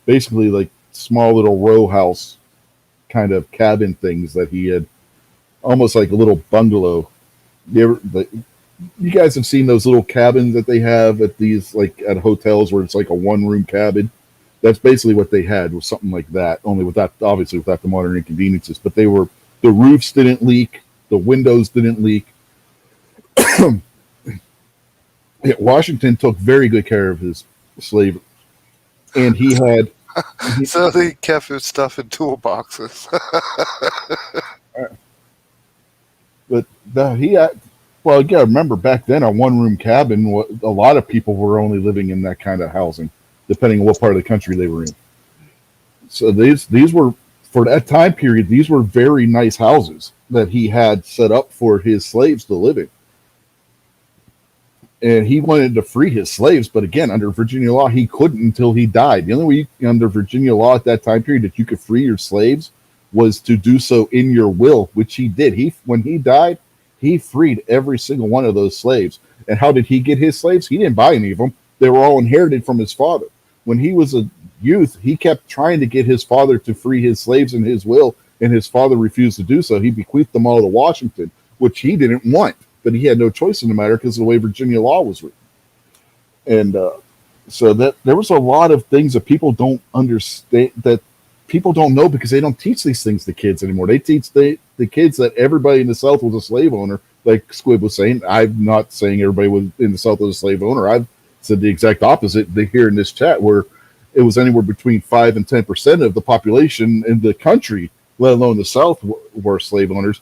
basically like small little row house kind of cabin things that he had, almost like a little bungalow. You guys have seen those little cabins that they have at these, like at hotels, where it's like a one-room cabin. That's basically what they had, was something like that, only without the modern inconveniences. But the roofs didn't leak, the windows didn't leak. Washington took very good care of his slaves, and he had. So they kept his stuff in toolboxes. But you got to remember, back then, a one-room cabin, a lot of people were only living in that kind of housing, depending on what part of the country they were in. So these were, for that time period, these were very nice houses that he had set up for his slaves to live in. And he wanted to free his slaves, but again, under Virginia law, he couldn't until he died. The only way under Virginia law at that time period that you could free your slaves was to do so in your will, which he did. When he died, he freed every single one of those slaves. And how did he get his slaves? He didn't buy any of them. They were all inherited from his father. When he was a youth, he kept trying to get his father to free his slaves in his will, and his father refused to do so. He bequeathed them all to Washington, which he didn't want. But he had no choice in the matter because of the way Virginia law was written. And so that there was a lot of things that people don't understand, that people don't know, because they don't teach these things to kids anymore. They teach the kids that everybody in the South was a slave owner, like Squib was saying. I'm not saying everybody was in the South was a slave owner. I've said the exact opposite here in this chat, where it was anywhere between 5 and 10% of the population in the country, let alone the South, were slave owners.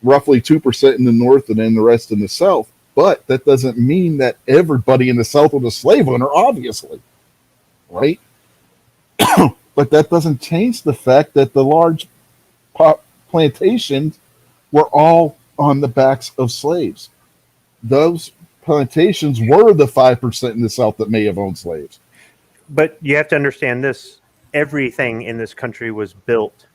Roughly 2% in the North, and then the rest in the South. But that doesn't mean that everybody in the South was a slave owner, obviously, right? But that doesn't change the fact that the large plantations were all on the backs of slaves. Those plantations were the 5% in the South that may have owned slaves. But you have to understand this. Everything in this country was built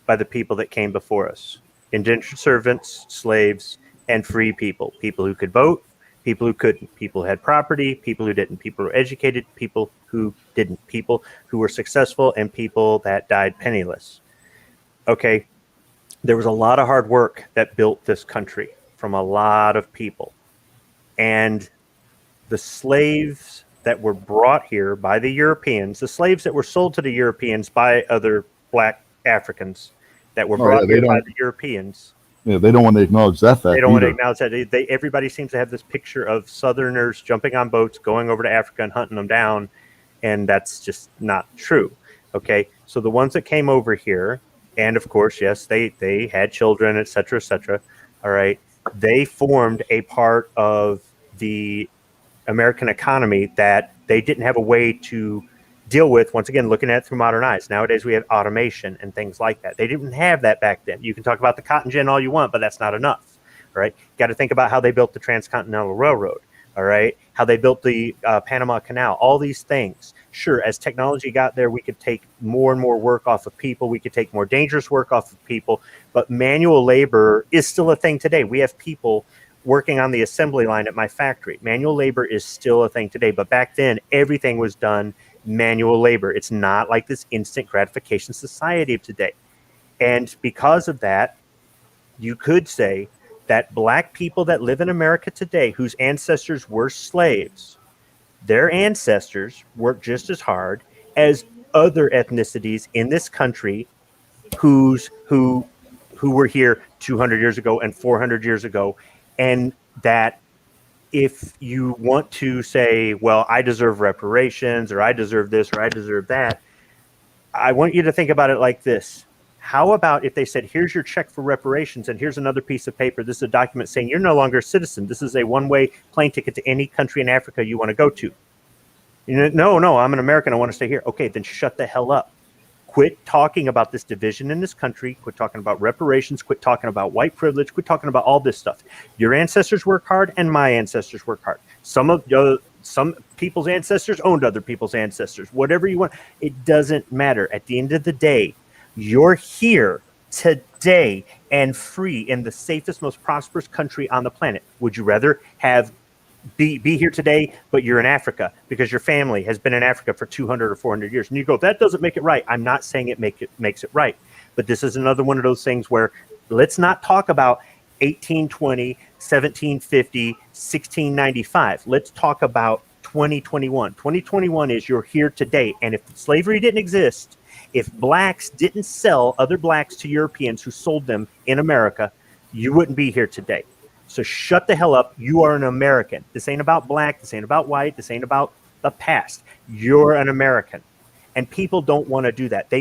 by the people that came before us. Indentured servants, slaves, and free people. People who could vote, people who couldn't. People who had property, people who didn't. People who were educated, people who didn't. People who were successful, and people that died penniless. Okay, there was a lot of hard work that built this country from a lot of people. And the slaves that were brought here by the Europeans, the slaves that were sold to the Europeans by other black Africans, that were brought here by the Europeans. Yeah, they don't want to acknowledge that fact. They don't want to acknowledge that. Everybody seems to have this picture of Southerners jumping on boats, going over to Africa and hunting them down, and that's just not true. Okay, So the ones that came over here, and of course, yes, they had children, et cetera, et cetera. All right. They formed a part of the American economy that they didn't have a way to deal with. Once again, looking at it through modern eyes. Nowadays, we have automation and things like that. They didn't have that back then. You can talk about the cotton gin all you want, but that's not enough. All right. Got to think about how they built the Transcontinental Railroad. All right. How they built the Panama Canal, all these things. Sure, as technology got there, we could take more and more work off of people. We could take more dangerous work off of people. But manual labor is still a thing today. We have people working on the assembly line at my factory. Manual labor is still a thing today. But back then, everything was done manual labor. It's not like this instant gratification society of today. And because of that, you could say that black people that live in America today, whose ancestors were slaves, their ancestors worked just as hard as other ethnicities in this country who were here 200 years ago and 400 years ago. And that if you want to say, well, I deserve reparations, or I deserve this, or I deserve that, I want you to think about it like this. How about if they said, here's your check for reparations, and here's another piece of paper. This is a document saying you're no longer a citizen. This is a one-way plane ticket to any country in Africa you want to go to. You know, no, I'm an American. I want to stay here. Okay, then shut the hell up. Quit talking about this division in this country. Quit talking about reparations. Quit talking about white privilege. Quit talking about all this stuff. Your ancestors work hard, and my ancestors work hard. Some people's ancestors owned other people's ancestors. Whatever you want, it doesn't matter. At the end of the day, you're here today and free in the safest, most prosperous country on the planet. Would you rather have be here today, but you're in Africa because your family has been in Africa for 200 or 400 years? And you go, that doesn't make it right. I'm not saying it makes it right. But this is another one of those things where let's not talk about 1820, 1750, 1695. Let's talk about 2021. 2021 is you're here today. And if slavery didn't exist, if blacks didn't sell other blacks to Europeans who sold them in America, you wouldn't be here today. So shut the hell up. You are an American. This ain't about black. This ain't about white. This ain't about the past. You're an American. And people don't want to do that.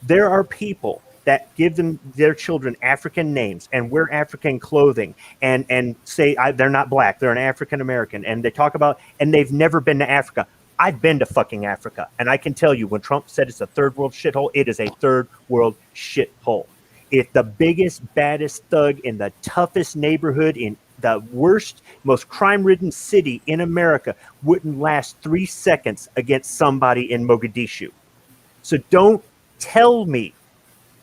There are people that give their children African names and wear African clothing and say they're not black. They're an African American. And they talk about, and they've never been to Africa. I've been to fucking Africa. And I can tell you, when Trump said it's a third world shithole, it is a third world shithole. If the biggest, baddest thug in the toughest neighborhood in the worst, most crime-ridden city in America wouldn't last 3 seconds against somebody in Mogadishu. So don't tell me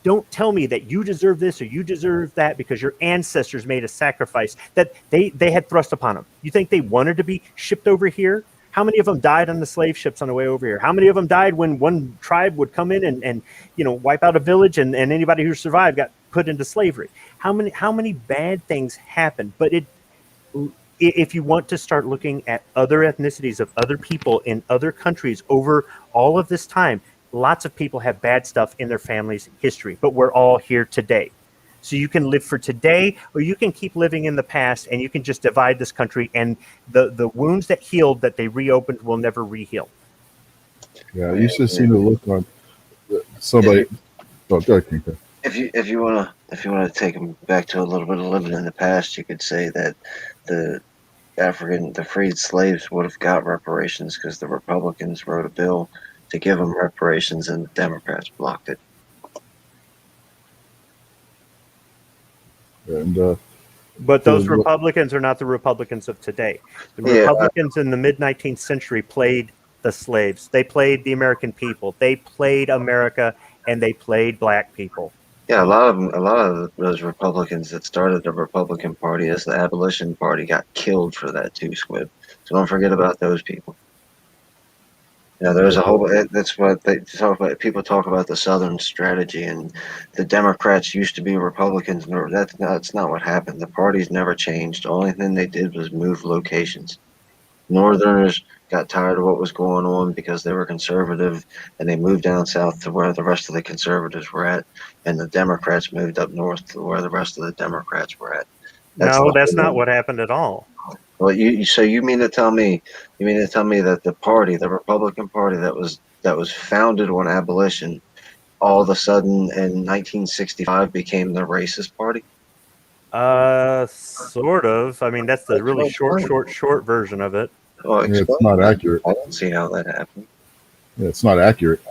that you deserve this or you deserve that because your ancestors made a sacrifice that they had thrust upon them. You think they wanted to be shipped over here? How many of them died on the slave ships on the way over here? How many of them died when one tribe would come in and wipe out a village and anybody who survived got put into slavery? How many bad things happened? But if you want to start looking at other ethnicities of other people in other countries over all of this time, lots of people have bad stuff in their family's history, but we're all here today. So you can live for today, or you can keep living in the past, and you can just divide this country, and the wounds that healed, that they reopened, will never re-heal. Yeah, you should see the look on somebody. Oh, go ahead, Kinka. If you wanna take them back to a little bit of living in the past, you could say that the freed slaves would have got reparations because the Republicans wrote a bill to give them reparations, and the Democrats blocked it. And But those Republicans are not the Republicans of today. The Republicans in the mid-19th century played the slaves. They played the American people. They played America, and they played black people. Yeah, a lot of those Republicans that started the Republican Party as the Abolition Party got killed for that too, Squib. So don't forget about those people. There's a whole. That's what they talk about. People talk about the Southern strategy, and the Democrats used to be Republicans. No, that's not what happened. The parties never changed. The only thing they did was move locations. Northerners got tired of what was going on because they were conservative, and they moved down south to where the rest of the conservatives were at, and the Democrats moved up north to where the rest of the Democrats were at. That's not what happened at all. Well, you mean to tell me that the Republican Party that was founded on abolition all of a sudden in 1965 became the racist party? Sort of. I mean, that's the really short version of it. Well, Yeah, it's explain not that. accurate. I don't see how that happened. Yeah, it's not accurate.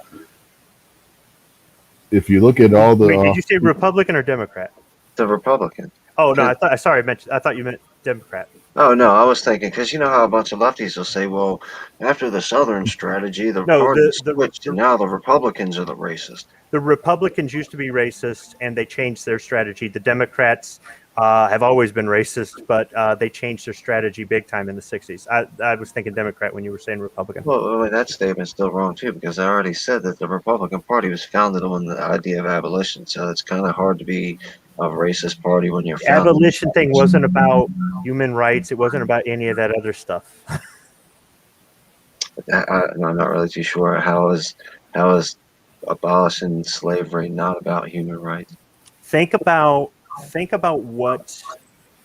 If you look at all the Wait, did you say Republican or Democrat? The Republican. Oh no, I thought you meant Democrat. Oh no, I was thinking because you know how a bunch of lefties will say, "Well, after the Southern strategy, the No, party switched, and now the Republicans are the racist." the Republicans used to be racist, and they changed their strategy. The Democrats have always been racist, but they changed their strategy big time in the '60s. I was thinking Democrat when you were saying Republican. Well, I mean, that statement's still wrong too because I already said that the Republican Party was founded on the idea of abolition, so it's kind of hard to be a racist party when you're The founded. abolition thing wasn't about human rights. It wasn't about any of that other stuff. I'm not really too sure how is abolishing slavery not about human rights. think about what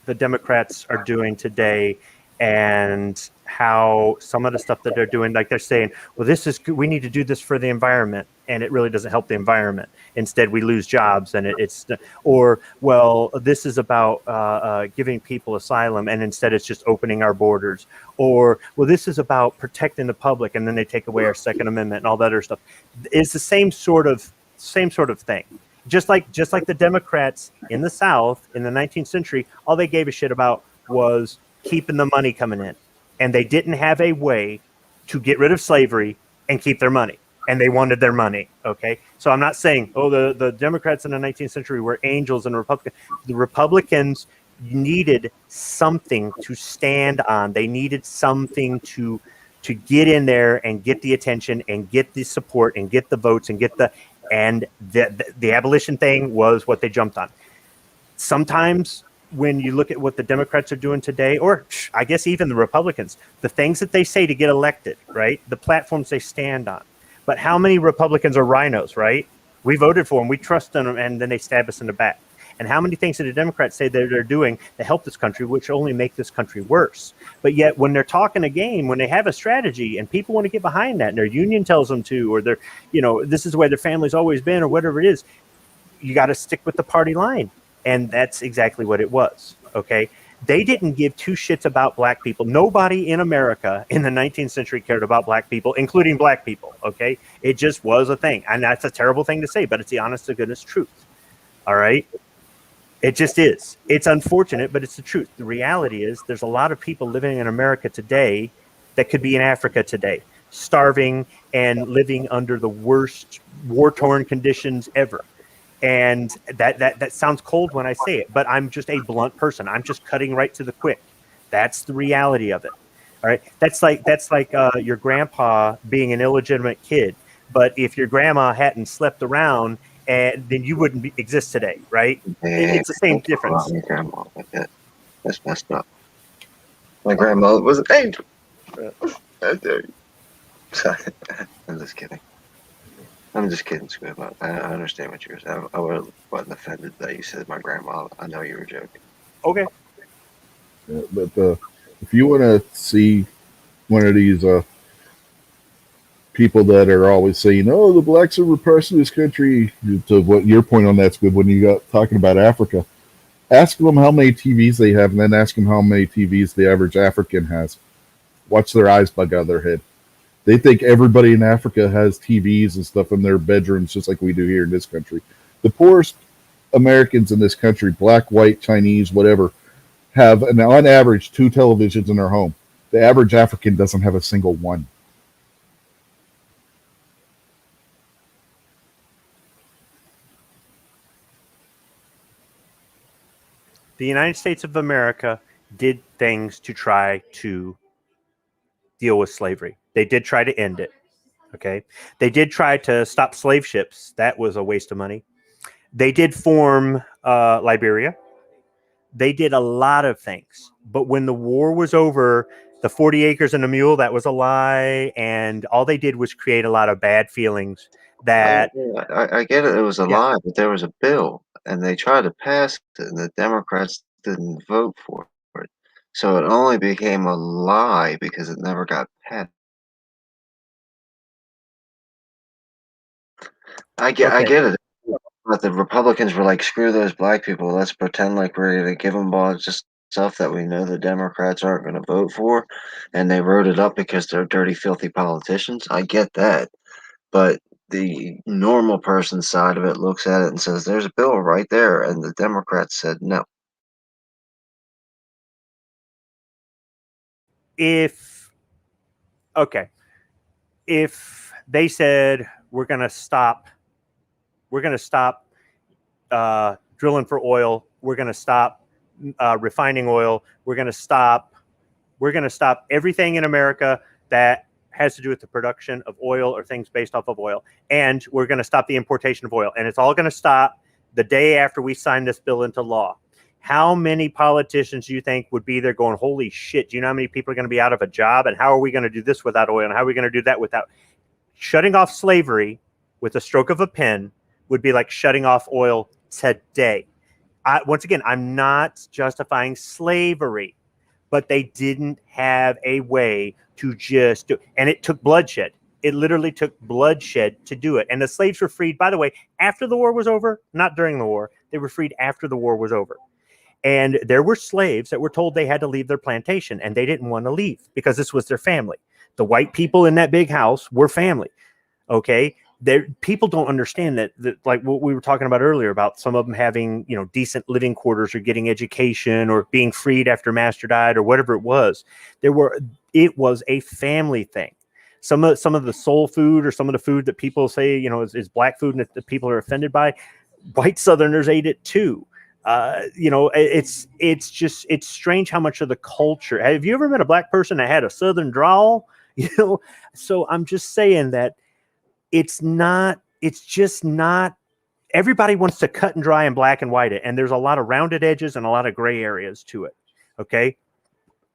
the Democrats are doing today and how some of the stuff that they're doing, like they're saying, well, this is good. We need to do this for the environment. And it really doesn't help the environment. Instead, we lose jobs and or, well, this is about giving people asylum. And instead it's just opening our borders, or, well, this is about protecting the public. And then they take away our Second Amendment and all that other stuff. It's the same sort of thing. Just like the Democrats in the South in the 19th century, all they gave a shit about was keeping the money coming in, and they didn't have a way to get rid of slavery and keep their money, and they wanted their money. Okay, so I'm not saying the Democrats in the 19th century were angels and Republicans. The Republicans needed something to stand on. They needed something to get in there and get the attention and get the support and get the votes and get the abolition thing was what they jumped on. Sometimes when you look at what the Democrats are doing today, or I guess even the Republicans, the things that they say to get elected, right? The platforms they stand on. But how many Republicans are rhinos, right? We voted for them, we trust them, and then they stab us in the back. And how many things that the Democrats say that they're doing to help this country, which only make this country worse. But yet when they're talking a game, when they have a strategy and people want to get behind that and their union tells them to, or they're, this is where their family's always been or whatever it is, you got to stick with the party line. And that's exactly what it was. Okay. They didn't give two shits about black people. Nobody in America in the 19th century cared about black people, including black people. Okay. It just was a thing. And that's a terrible thing to say, but it's the honest to goodness truth. All right. It just is. It's unfortunate, but it's the truth. The reality is there's a lot of people living in America today that could be in Africa today, starving and living under the worst war-torn conditions ever. And that sounds cold when I say it, but I'm just a blunt person. I'm just cutting right to the quick. That's the reality of it. All right. That's like your grandpa being an illegitimate kid. But if your grandma hadn't slept around, and then you wouldn't exist today, right? It's the same difference. My grandma like that. That's messed up. My grandmother was an angel. I dare you. Sorry. I'm just kidding. Squib. I understand what you were saying. I wasn't offended that you said my grandma. I know you were joking. Okay. But if you want to see one of these people that are always saying, "Oh, the blacks are repressed in this country," to what your point on that's good when you got talking about Africa, ask them how many TVs they have, and then ask them how many TVs the average African has. Watch their eyes bug out of their head. They think everybody in Africa has TVs and stuff in their bedrooms, just like we do here in this country. The poorest Americans in this country, black, white, Chinese, whatever, have on average 2 televisions in their home. The average African doesn't have a single one. The United States of America did things to try to deal with slavery. They did try to end it. Okay. They did try to stop slave ships. That was a waste of money. They did form Liberia. They did a lot of things. But when the war was over, the 40 acres and a mule, that was a lie. And all they did was create a lot of bad feelings that. I get it. It was a lie, but there was a bill, and they tried to pass it, and the Democrats didn't vote for it. So it only became a lie because it never got passed. I Okay. get it. But the Republicans were like, screw those black people. Let's pretend like we're going to give them all just stuff that we know the Democrats aren't going to vote for. And they wrote it up because they're dirty, filthy politicians. I get that. But the normal person side of it looks at it and says, there's a bill right there. And the Democrats said no. If they said we're going to stop drilling for oil, we're going to stop refining oil, we're going to stop everything in America that has to do with the production of oil or things based off of oil, and we're going to stop the importation of oil, and it's all going to stop the day after we sign this bill into law. How many politicians do you think would be there going, holy shit, do you know how many people are going to be out of a job, and how are we going to do this without oil, and how are we going to do that without shutting off slavery with a stroke of a pen would be like shutting off oil today. Once again, I'm not justifying slavery, but they didn't have a way to just do, and it took bloodshed. It literally took bloodshed to do it. And the slaves were freed, by the way, after the war was over, not during the war. They were freed after the war was over. And there were slaves that were told they had to leave their plantation, and they didn't want to leave because this was their family. The white people in that big house were family. Okay. People don't understand that, like what we were talking about earlier about some of them having, decent living quarters or getting education or being freed after master died or whatever it was. It was a family thing. Some of the soul food or some of the food that people say, is black food and that people are offended by, white Southerners ate it too. It's strange how much of the culture. Have you ever met a black person that had a Southern drawl? So I'm just saying that it's just not, everybody wants to cut and dry and black and white it. And there's a lot of rounded edges and a lot of gray areas to it. Okay.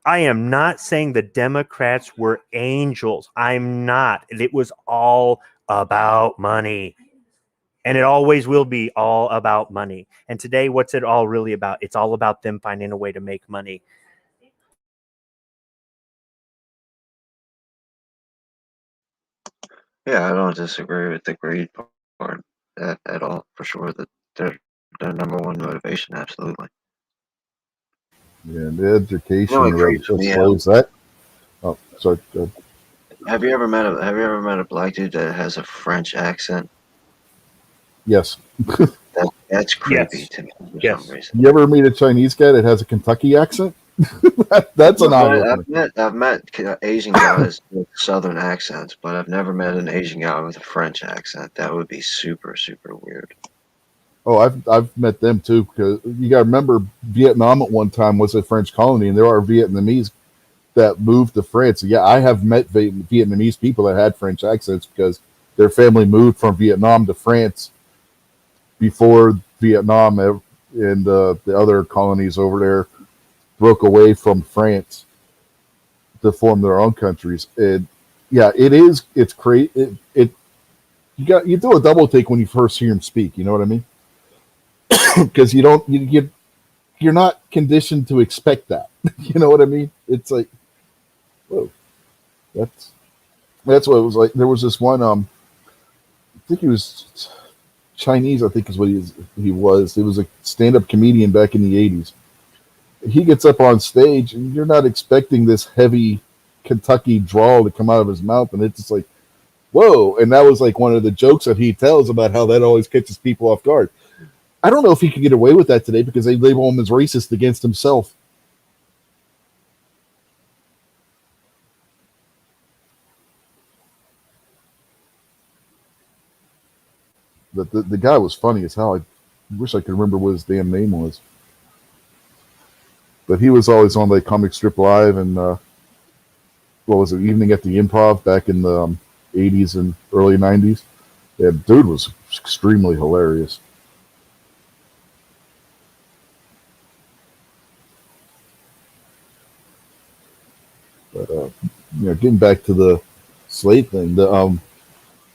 I am not saying the Democrats were angels. I'm not. It was all about money. And it always will be all about money. And today, what's it all really about? It's all about them finding a way to make money. Yeah, I don't disagree with the greed part at all, for sure. That their number one motivation, absolutely. Yeah, the education It around creeps the me out. slaves. That. Oh, sorry. Have you ever met a black dude that has a French accent? Yes. That's creepy Yes. to me for Yes. some reason. You ever meet a Chinese guy that has a Kentucky accent? That's an eye opener. I've met Asian guys with Southern accents, but I've never met an Asian guy with a French accent. That would be super, super weird. Oh, I've met them too, because you got to remember Vietnam at one time was a French colony, and there are Vietnamese that moved to France. Yeah, I have met Vietnamese people that had French accents because their family moved from Vietnam to France before Vietnam and the other colonies over there broke away from France to form their own countries. And yeah, it's crazy. You do a double take when you first hear him speak. You know what I mean? Because you're not conditioned to expect that. You know what I mean? It's like, whoa, that's what it was like. There was this one. I think he was Chinese. I think is what he was. He was a stand-up comedian back in the '80s. He gets up on stage, and you're not expecting this heavy Kentucky drawl to come out of his mouth, and it's just like, whoa. And that was like one of the jokes that he tells about how that always catches people off guard. I don't know if he could get away with that today because they label him as racist against himself. But the guy was funny as hell. I wish I could remember what his damn name was. But he was always on like Comic Strip Live and what was it, Evening at the Improv back in the 80s and early 90s. Yeah, dude was extremely hilarious. But getting back to the slave thing, the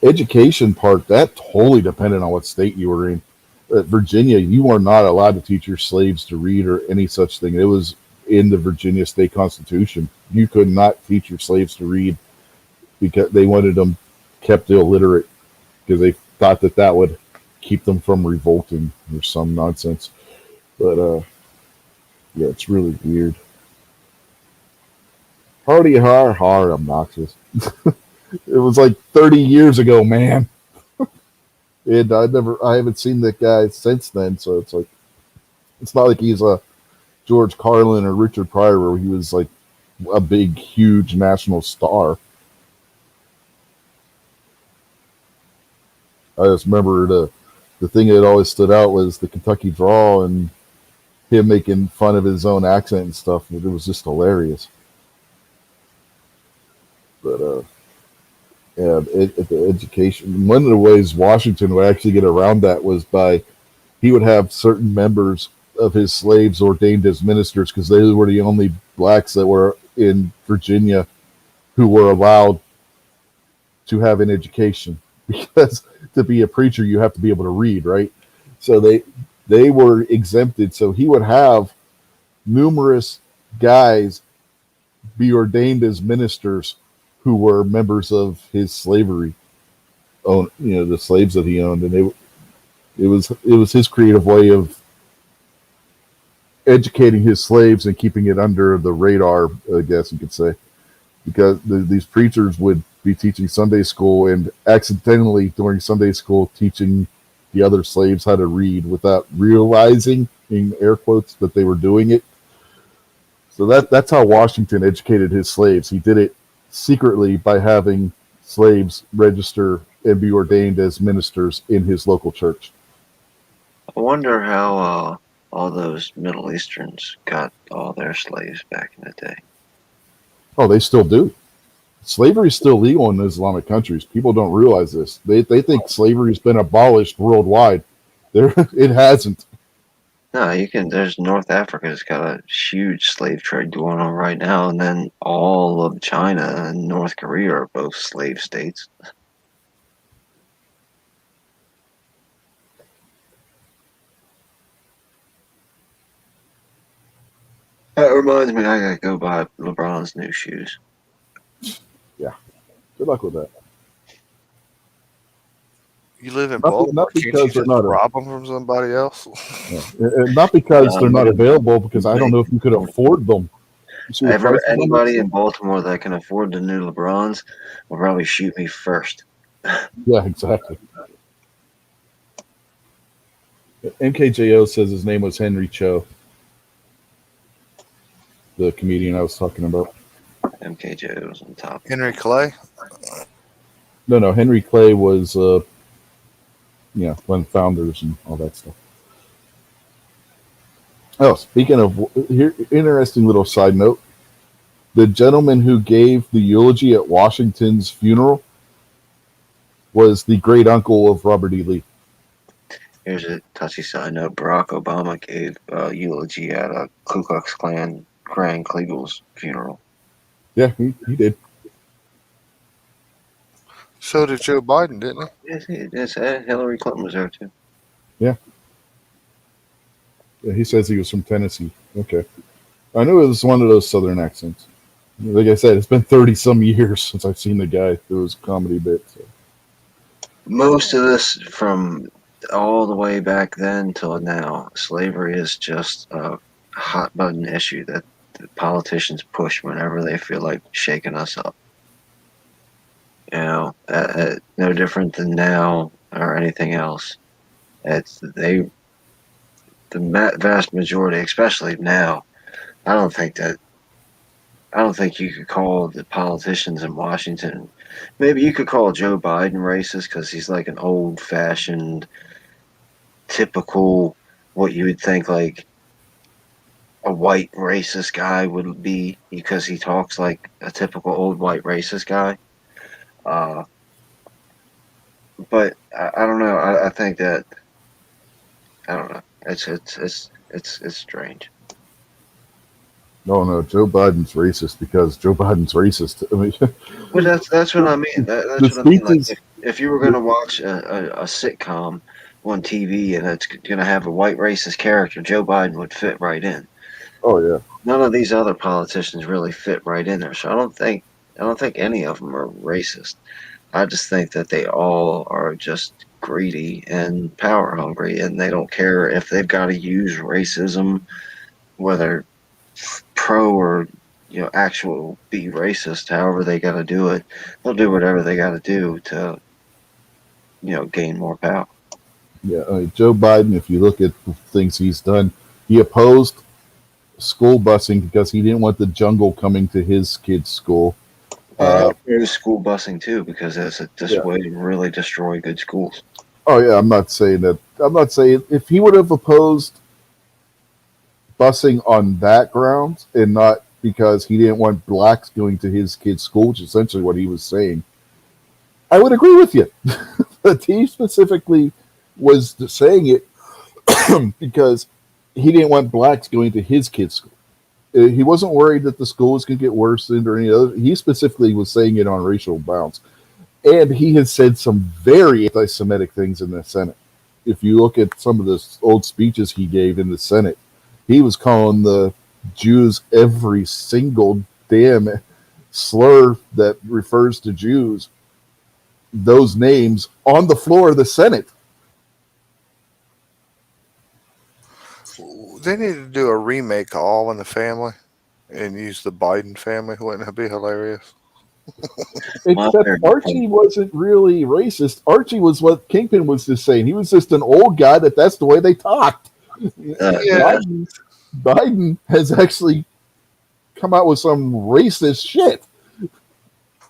education part, that totally depended on what state you were in. Virginia, you were not allowed to teach your slaves to read or any such thing. It was in the Virginia state constitution. You could not teach your slaves to read because they wanted them kept illiterate because they thought that that would keep them from revolting or some nonsense. But yeah, it's really weird. Hardy har har obnoxious. It was like 30 years ago, man. And I haven't seen that guy since then. So it's like, it's not like he's a George Carlin or Richard Pryor where he was like a big, huge national star. I just remember the thing that always stood out was the Kentucky drawl and him making fun of his own accent and stuff. It was just hilarious. But yeah, the education. One of the ways Washington would actually get around that was by he would have certain members of his slaves ordained as ministers because they were the only blacks that were in Virginia who were allowed to have an education. Because to be a preacher, you have to be able to read, right? So they were exempted. So he would have numerous guys be ordained as ministers who were members of his slavery, the slaves that he owned, and it was his creative way of educating his slaves and keeping it under the radar, I guess you could say, because these preachers would be teaching Sunday school and accidentally during Sunday school teaching the other slaves how to read without realizing, in air quotes, that they were doing it. So that's how Washington educated his slaves. He did it secretly by having slaves register and be ordained as ministers in his local church. I wonder how all those Middle Easterns got all their slaves back in the day. Oh, they still do. Slavery is still legal in Islamic countries. People don't realize this. They think slavery has been abolished worldwide. It hasn't. No, you can. There's North Africa's got a huge slave trade going on right now, and then all of China and North Korea are both slave states. That reminds me, I gotta go buy LeBron's new shoes. Good luck with that. You live in Not Baltimore. Can't you because they're just not rob them from somebody else? Yeah. And not because they're not available, because I don't know if you could afford them. You see the prices on this Anybody stuff? in Baltimore that can afford the new LeBrons will probably shoot me first. Yeah, exactly. MKJO says his name was Henry Cho, the comedian I was talking about. MKJ was on top. Henry Clay? No, Henry Clay was, one of the founders and all that stuff. Oh, speaking of, here, interesting little side note. The gentleman who gave the eulogy at Washington's funeral was the great uncle of Robert E. Lee. Here's a touchy side note. Barack Obama gave a eulogy at a Ku Klux Klan Grand Kleagle's funeral. Yeah, he did. So did Joe Biden, didn't he? Yes, Hillary Clinton was there too. Yeah, he says he was from Tennessee. Okay. I knew it was one of those southern accents. Like I said, it's been 30-some years since I've seen the guy do his comedy bit. So. Most of this from all the way back then till now, slavery is just a hot button issue that the politicians push whenever they feel like shaking us up. No different than now or anything else. The vast majority, especially now. I don't think you could call the politicians in Washington. Maybe you could call Joe Biden racist because he's like an old-fashioned, typical, what you would think like a white racist guy would be because he talks like a typical old white racist guy. But I don't know. I think that I don't know. It's strange. No, Joe Biden's racist because Joe Biden's racist. I mean, Well, that's what I mean. That's what I mean. Like if you were going to watch a sitcom on TV and it's going to have a white racist character, Joe Biden would fit right in. oh yeah, None of these other politicians really fit right in there. So I don't think any of them are racist. I just think that they all are just greedy and power hungry, and they don't care if they've got to use racism, whether pro or actual be racist. However they got to do it, they'll do whatever they got to do to gain more power. Yeah, Joe Biden, if you look at the things he's done, he opposed school busing because he didn't want the jungle coming to his kids' school. It was school busing too because it's this Yeah. way to really destroy good schools. Oh yeah, I'm not saying that. I'm not saying if he would have opposed busing on that grounds and not because he didn't want blacks going to his kids' school, which is essentially what he was saying, I would agree with you. But he specifically was saying it because he didn't want blacks going to his kids' school. He wasn't worried that the school was going to get worse or any other. He specifically was saying it on racial bounds. And he has said some very anti Semitic things in the Senate. If you look at some of the old speeches he gave in the Senate, he was calling the Jews every single damn slur that refers to Jews, those names on the floor of the Senate. They need to do a remake of All in the Family and use the Biden family. Wouldn't that be hilarious? Except Archie wasn't really racist. Archie was what Kingpin was just saying. He was just an old guy that's the way they talked. Yeah. Biden has actually come out with some racist shit.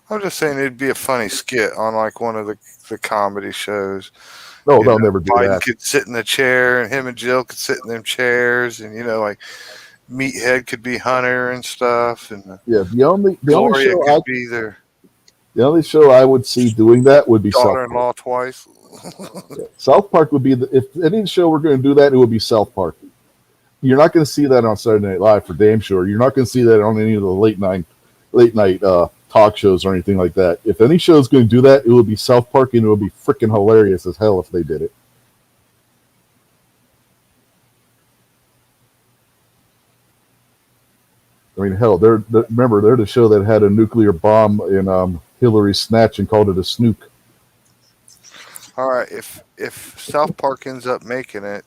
I'm just saying it'd be a funny skit on like one of the comedy shows. No, they'll never do Biden that. could sit in the chair, and him and Jill could sit in them chairs, and like Meathead could be Hunter and stuff, and Yeah, the only Gloria show could be their the only show I would see doing that would be South Park. daughter-in-law twice. Yeah, South Park would be if any show we're going to do that, it would be South Park. You're not going to see that on Saturday Night Live for damn sure. You're not going to see that on any of the late night talk shows or anything like that. If any show is going to do that, it would be South Park, and it would be freaking hilarious as hell if they did it. I mean, hell, remember they're the show that had a nuclear bomb in Hillary's snatch and called it a snook. All right, if South Park ends up making it,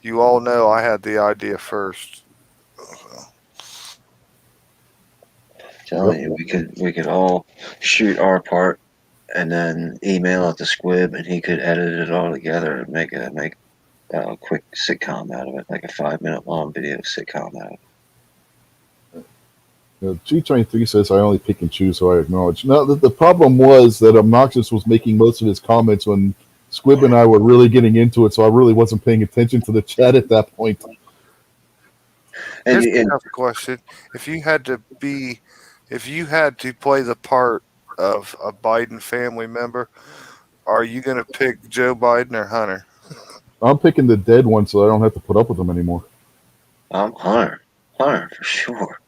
you all know I had the idea first. Telling you, we could all shoot our part and then email it to Squibb, and he could edit it all together and make a quick sitcom out of it, like a 5-minute long video sitcom out of it. G23 says I only pick and choose, so I acknowledge. No, the problem was that Obnoxious was making most of his comments when Squibb and I were really getting into it, so I really wasn't paying attention to the chat at that point. Here's a tough question: if you had to play the part of a Biden family member, are you going to pick Joe Biden or Hunter? I'm picking the dead one, so I don't have to put up with them anymore. I'm Hunter for sure.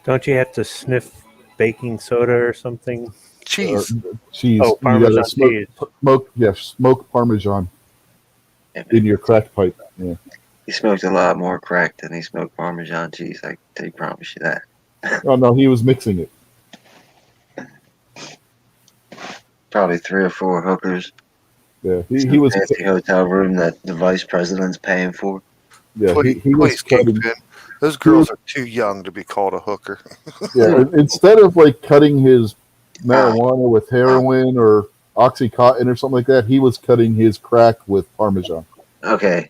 Don't you have to sniff baking soda or something? Cheese. Cheese. Oh, Parmesan cheese. Smoke Parmesan in your crack pipe. Yeah. He smoked a lot more crack than he smoked Parmesan cheese. I can promise you that. Oh no, he was mixing it. Probably 3 or 4 hookers. Yeah, he was fancy hotel room that the vice president's paying for. Yeah, he was cutting. Those girls are too young to be called a hooker. Yeah, instead of like cutting his marijuana with heroin or Oxycontin or something like that, he was cutting his crack with Parmesan. Okay,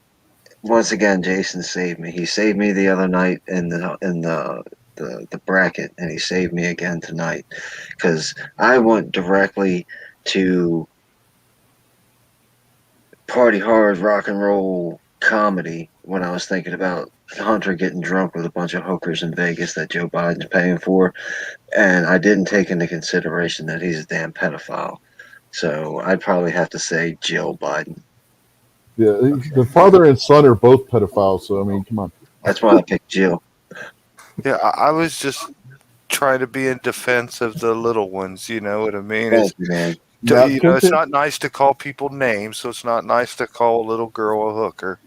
once again, Jason saved me. He saved me the other night in the bracket, and he saved me again tonight because I went directly to party hard rock and roll comedy when I was thinking about Hunter getting drunk with a bunch of hookers in Vegas that Joe Biden's paying for, and I didn't take into consideration that he's a damn pedophile. So I'd probably have to say Jill Biden. Yeah, the father and son are both pedophiles, so I mean, come on. That's why I picked Jill. Yeah, I was just trying to be in defense of the little ones. You know what I mean? It's not nice to call people names, so it's not nice to call a little girl a hooker.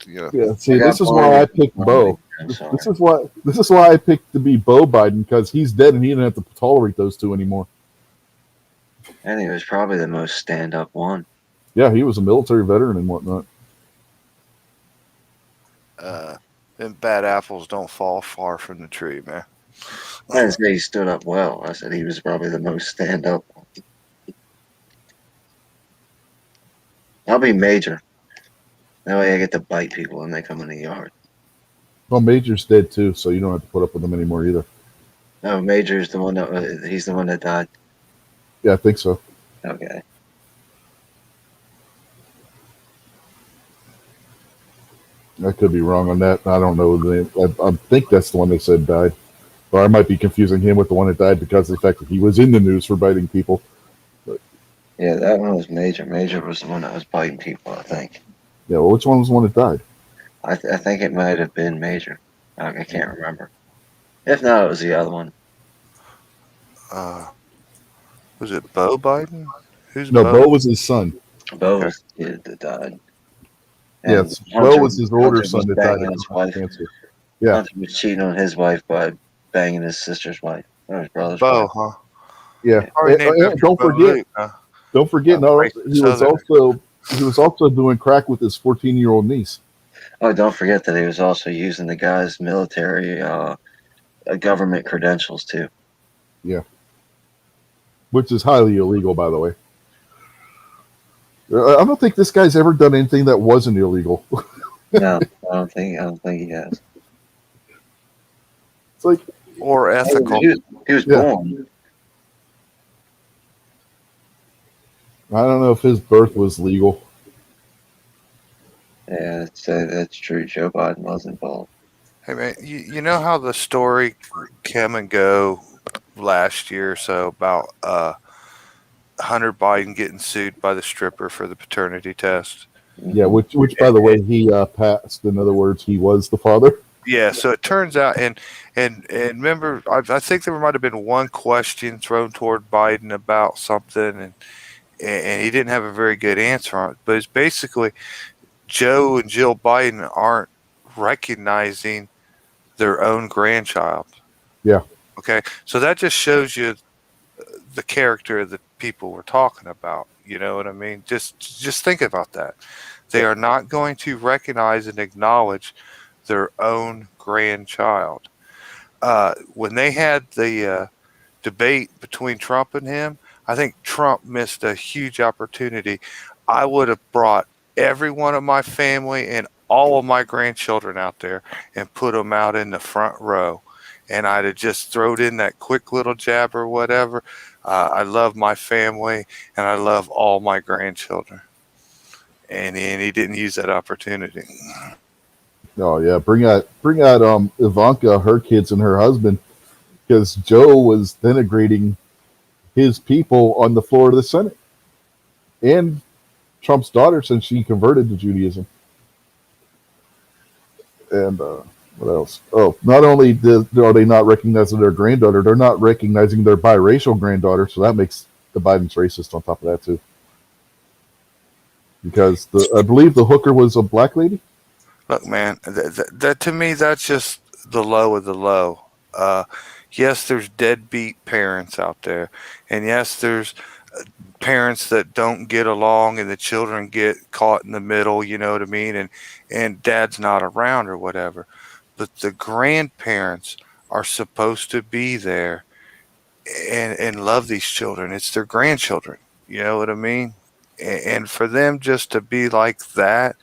Yeah, see, this is why I picked Bo. I'm sorry. this is why I picked to be Bo Biden, because he's dead and he didn't have to tolerate those two anymore. And he was probably the most stand-up one. Yeah, he was a military veteran and whatnot. Them bad apples don't fall far from the tree, man. I didn't say he stood up well. I said he was probably the most stand-up one. I'll be Major. That way I get to bite people when they come in the yard. Well, Major's dead too, so you don't have to put up with him anymore either. No, Major's the one that he's the one that died. Yeah, I think so. Okay. I could be wrong on that. I don't know the name. I think that's the one they said died. Or I might be confusing him with the one that died because of the fact that he was in the news for biting people. Yeah, that one was Major. Major was the one that was biting people, I think. Yeah, well, which one was the one that died? I think it might have been Major. I can't remember. If not, it was the other one. Was it Bo Biden? Who's No, Bo? Bo was his son. Bo Okay. was the kid that died. Yes, Hunter- Bo was his older Hunter son was that died banging of his wife. cancer. Yeah. Hunter was cheating on his wife by banging his sister's wife. Or his brother's Bo, wife. huh? Yeah. Probably named And after don't Bo forget, Luke, huh? don't forget. No, Racist he was Southern. also doing crack with his 14-year-old niece. Oh, don't forget that he was also using the guy's military government credentials too. Which is highly illegal, by the way. I don't think this guy's ever done anything that wasn't illegal. No, I don't think he has. It's like, Or ethical. He was Yeah. born. I don't know if his birth was legal. Yeah, that's true. Joe Biden was involved. Hey man, you know how the story came and go last year or so about Hunter Biden getting sued by the stripper for the paternity test? Yeah, which by the way, he passed. In other words, he was the father. Yeah, so it turns out, and remember, I think there might have been one question thrown toward Biden about something, and he didn't have a very good answer on it. But it's basically Joe and Jill Biden aren't recognizing their own grandchild. Yeah. Okay, so that just shows you the character of the people we're talking about. You know what I mean? Just think about that. They are not going to recognize and acknowledge their own grandchild. When they had the debate between Trump and him, I think Trump missed a huge opportunity. I would have brought every one of my family and all of my grandchildren out there and put them out in the front row. And I'd have just thrown in that quick little jab or whatever. I love my family and I love all my grandchildren. And he didn't use that opportunity. Oh yeah, bring out Ivanka, her kids, and her husband, because Joe was denigrating his people on the floor of the Senate, and Trump's daughter, since she converted to Judaism. And what else? Oh, not only are they not recognizing their granddaughter, they're not recognizing their biracial granddaughter, so that makes the Bidens racist on top of that too. Because I believe the hooker was a black lady. Look, man, that to me, that's just the low of the low. Yes, there's deadbeat parents out there, and yes, there's parents that don't get along, and the children get caught in the middle. You know what I mean? And dad's not around or whatever. But the grandparents are supposed to be there and love these children. It's their grandchildren. You know what I mean? And for them just to be like that,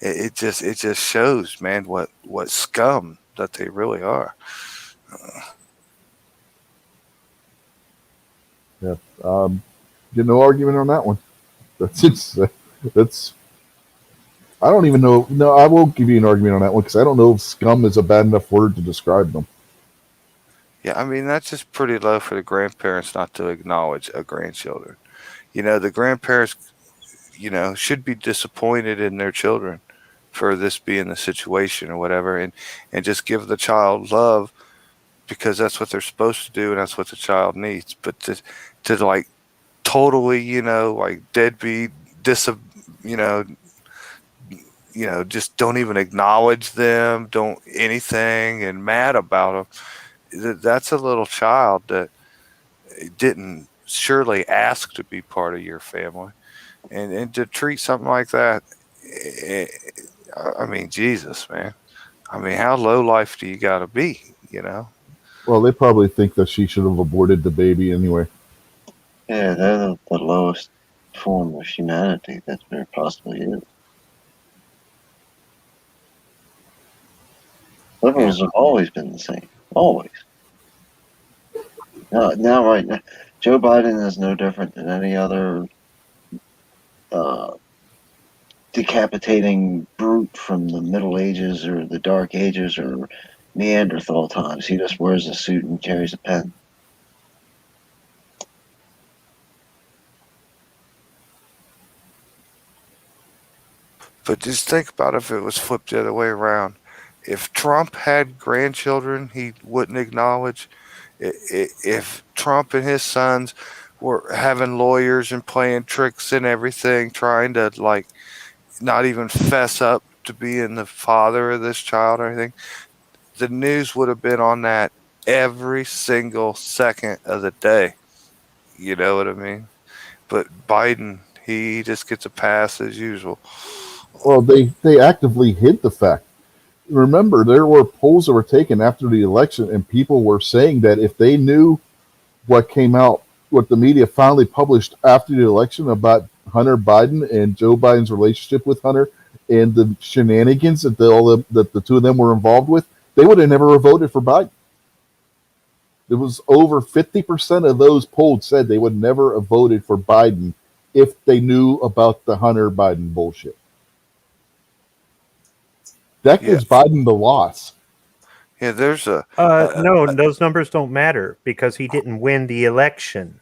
it just shows, man, what scum that they really are. Yeah. Get no argument on that one. That's. I don't even know. No, I won't give you an argument on that one because I don't know if scum is a bad enough word to describe them. Yeah, I mean that's just pretty low for the grandparents not to acknowledge a grandchildren. You know, the grandparents, should be disappointed in their children for this being the situation or whatever, and just give the child love because that's what they're supposed to do and that's what the child needs. But to like totally, like deadbeat, you know, just don't even acknowledge them, don't anything, and mad about them. That's a little child that didn't surely ask to be part of your family, and to treat something like that, eh, I mean, Jesus, man. I mean, how low life do you got to be? Well, they probably think that she should have aborted the baby anyway. Yeah, they're the lowest form of humanity that there possibly is. Liberals have always been the same. Always. Now, right now, Joe Biden is no different than any other uh, decapitating brute from the Middle Ages or the Dark Ages or Neanderthal times. He just wears a suit and carries a pen. But just think about if it was flipped the other way around. If Trump had grandchildren he wouldn't acknowledge, if Trump and his sons were having lawyers and playing tricks and everything, trying to like not even fess up to being the father of this child or anything, the news would have been on that every single second of the day. You know what I mean? But Biden, he just gets a pass as usual. Well, they actively hid the fact. Remember, there were polls that were taken after the election, and people were saying that if they knew what came out, what the media finally published after the election about Hunter Biden and Joe Biden's relationship with Hunter and the shenanigans that that the two of them were involved with, they would have never voted for Biden. It was over 50% of those polled said they would never have voted for Biden if they knew about the Hunter Biden bullshit. That gives Biden the loss. Yeah, there's a No, those numbers don't matter because he didn't win the election.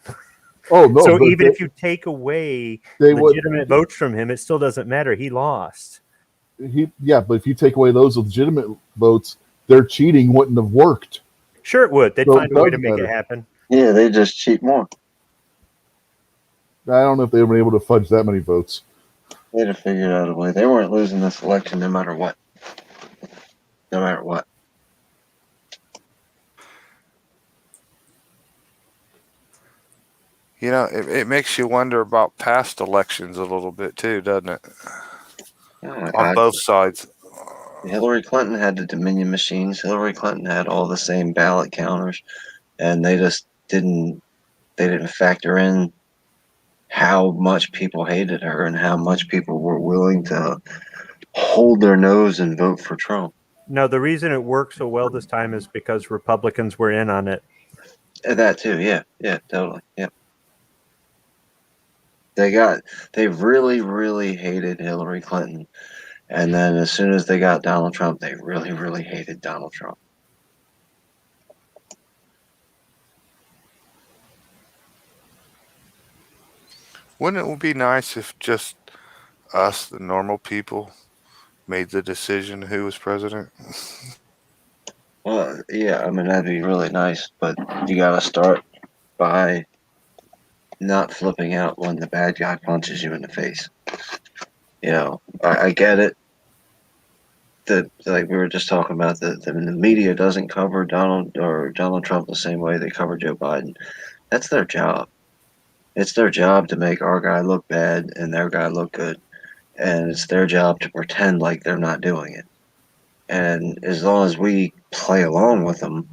Oh no! So even if you take away legitimate votes from him, it still doesn't matter. He lost. But if you take away those legitimate votes, their cheating wouldn't have worked. Sure, it would. They'd find a way to make it happen. Yeah, they just cheat more. I don't know if they were able to fudge that many votes. They'd have figured out a way. They weren't losing this election no matter what. No matter what. It makes you wonder about past elections a little bit too, doesn't it? On both sides. Hillary Clinton had the Dominion machines. Hillary Clinton had all the same ballot counters, and they just didn't factor in how much people hated her and how much people were willing to hold their nose and vote for Trump. No, the reason it worked so well this time is because Republicans were in on it. That too, yeah, totally, yeah. They really, really hated Hillary Clinton. And then as soon as they got Donald Trump, they really, really hated Donald Trump. Wouldn't it be nice if just us, the normal people, made the decision who was president? Well, yeah, I mean, that'd be really nice, but you gotta start by not flipping out when the bad guy punches you in the face. I get it. Like we were just talking about, the media doesn't cover Donald Trump the same way they cover Joe Biden. That's their job. It's their job to make our guy look bad and their guy look good. And it's their job to pretend like they're not doing it. And as long as we play along with them,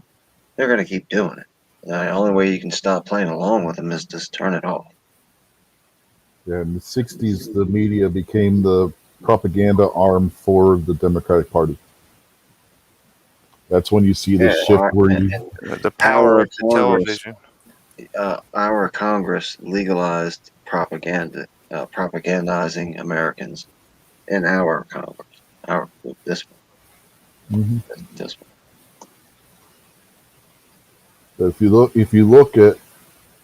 they're going to keep doing it. The only way you can stop playing along with them is just turn it off. Yeah, in the 60s, the media became the propaganda arm for the Democratic Party. That's when you see the shift where the power of the television. Our Congress legalized propaganda, propagandizing Americans in our Congress. This one. Mm-hmm. This one. But if you look at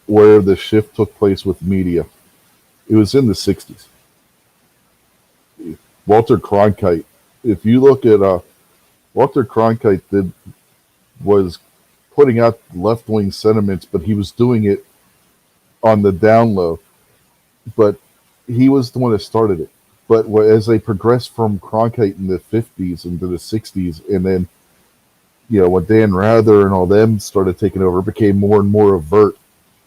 where the shift took place with media, it was in the 60s. Walter Cronkite. If you look at Walter Cronkite was putting out left-wing sentiments, but he was doing it on the down low. But he was the one that started it. But as they progressed from Cronkite in the 50s into the 60s, and then when Dan Rather and all them started taking over, it became more and more overt.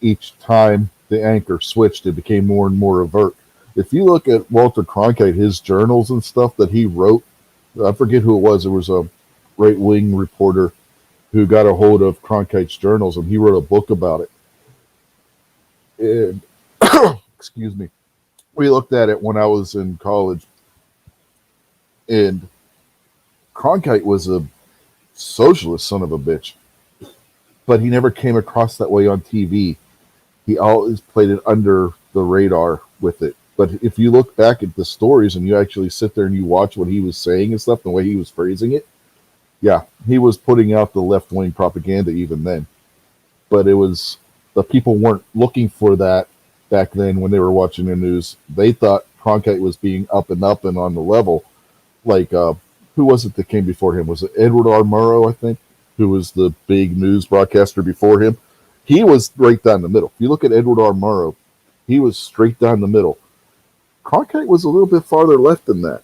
Each time the anchor switched, it became more and more overt. If you look at Walter Cronkite, his journals and stuff that he wrote, I forget who it was. It was a right wing reporter who got a hold of Cronkite's journals, and he wrote a book about it. And excuse me, we looked at it when I was in college, and Cronkite was a socialist son of a bitch, but he never came across that way on TV. He always played it under the radar with it. But if you look back at the stories and you actually sit there and you watch what he was saying and stuff, the way he was phrasing it, yeah, he was putting out the left wing propaganda even then. But it was the people weren't looking for that back then when they were watching the news. They thought Cronkite was being up and on the level. Like, who was it that came before him? Was it Edward R. Murrow, I think, who was the big news broadcaster before him? He was right down the middle. If you look at Edward R. Murrow, he was straight down the middle. Cronkite was a little bit farther left than that.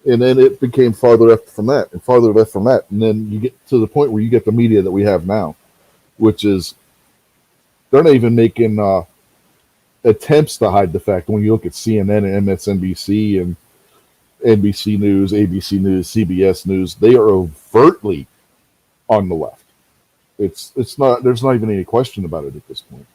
And then it became farther left from that and farther left from that. And then you get to the point where you get the media that we have now, which is they're not even making attempts to hide the fact. When you look at CNN and MSNBC and NBC News, ABC News, CBS News, they are overtly on the left. It's not. There's not even any question about it at this point.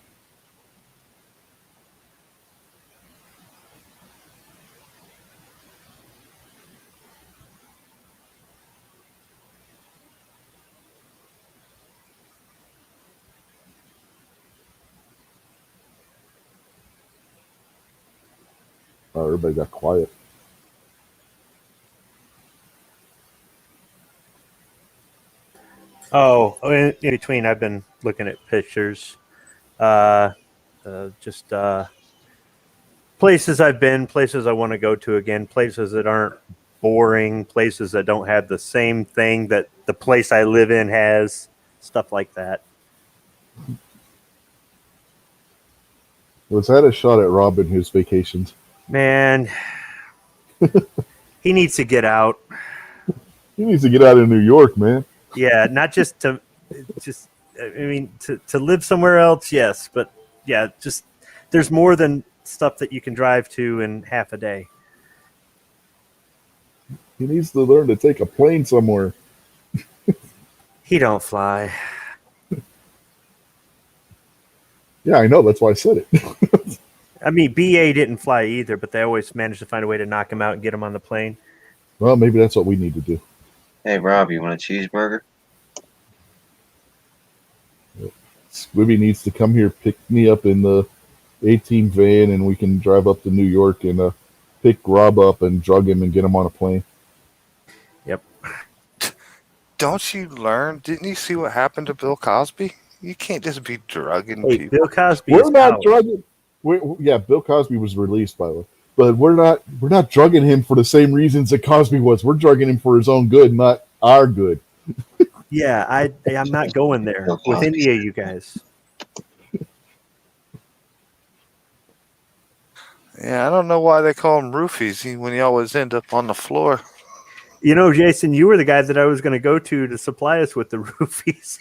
Everybody got quiet. Oh, in between, I've been looking at pictures. Just places I've been, places I want to go to again, places that aren't boring, places that don't have the same thing that the place I live in has, stuff like that. Was that a shot at Rob and his vacations? Man, he needs to get out. He needs to get out of New York, man. Yeah, not just to live somewhere else, yes, but yeah, just there's more than stuff that you can drive to in half a day. He needs to learn to take a plane somewhere. He don't fly. Yeah, I know. That's why I said it. I mean, BA didn't fly either, but they always managed to find a way to knock him out and get him on the plane. Well, maybe that's what we need to do. Hey, Rob, you want a cheeseburger? Squibby needs to come here, pick me up in the 18 van, and we can drive up to New York and pick Rob up and drug him and get him on a plane. Yep. Don't you learn? Didn't you see what happened to Bill Cosby? You can't just be drugging Hey, people. Bill Cosby We're is not out. drugging. Yeah, Bill Cosby was released, by the way. But we're not drugging him for the same reasons that Cosby was. We're drugging him for his own good, not our good. Yeah, I'm not going there with any of you guys. Yeah, I don't know why they call him roofies when he always end up on the floor. You know, Jason, you were the guy that I was going to go to supply us with the roofies.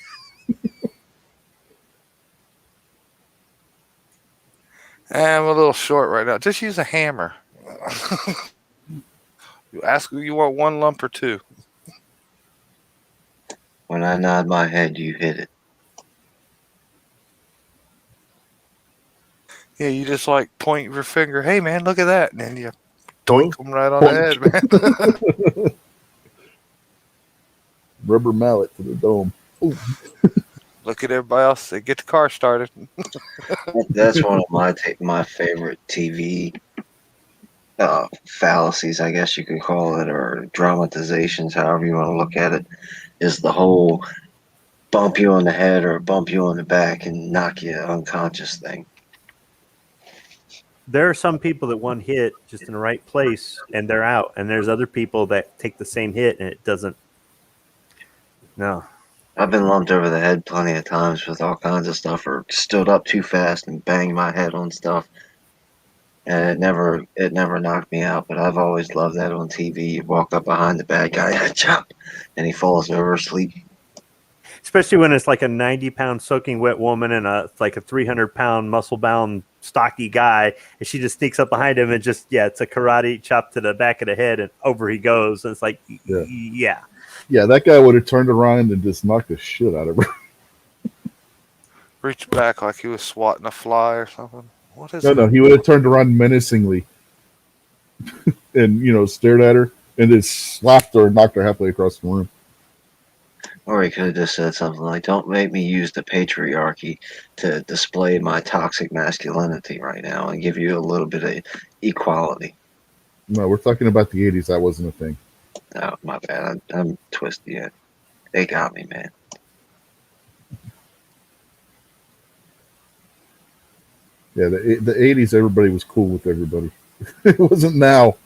I'm a little short right now. Just use a hammer. You ask who you want, one lump or two. When I nod my head, you hit it. Yeah, you just like point your finger. Hey, man, look at that. And then you doink them right on the head, man. Rubber mallet to the dome. Ooh. Look at everybody else. They get the car started. That's one of my favorite TV fallacies, I guess you could call it, or dramatizations, however you want to look at it, is the whole bump you on the head or bump you on the back and knock you unconscious thing. There are some people that one hit just in the right place and they're out. And there's other people that take the same hit and it doesn't. No. I've been lumped over the head plenty of times with all kinds of stuff, or stood up too fast and banged my head on stuff. and it never knocked me out. But I've always loved that on TV. You walk up behind the bad guy, chop, and he falls over asleep. Especially when it's like a 90-pound soaking wet woman and like a 300-pound muscle bound stocky guy, and she just sneaks up behind him and just it's a karate chop to the back of the head and over he goes. And it's like Yeah. yeah. Yeah, that guy would have turned around and just knocked the shit out of her. Reached back like he was swatting a fly or something. What is No, he would have turned around menacingly and stared at her and just slapped her and knocked her halfway across the room. Or he could have just said something like, "Don't make me use the patriarchy to display my toxic masculinity right now and give you a little bit of equality." No, we're talking about the 80s. That wasn't a thing. Oh, my bad. I'm twisted yet. They got me, man. Yeah, the 80s, everybody was cool with everybody. It wasn't now.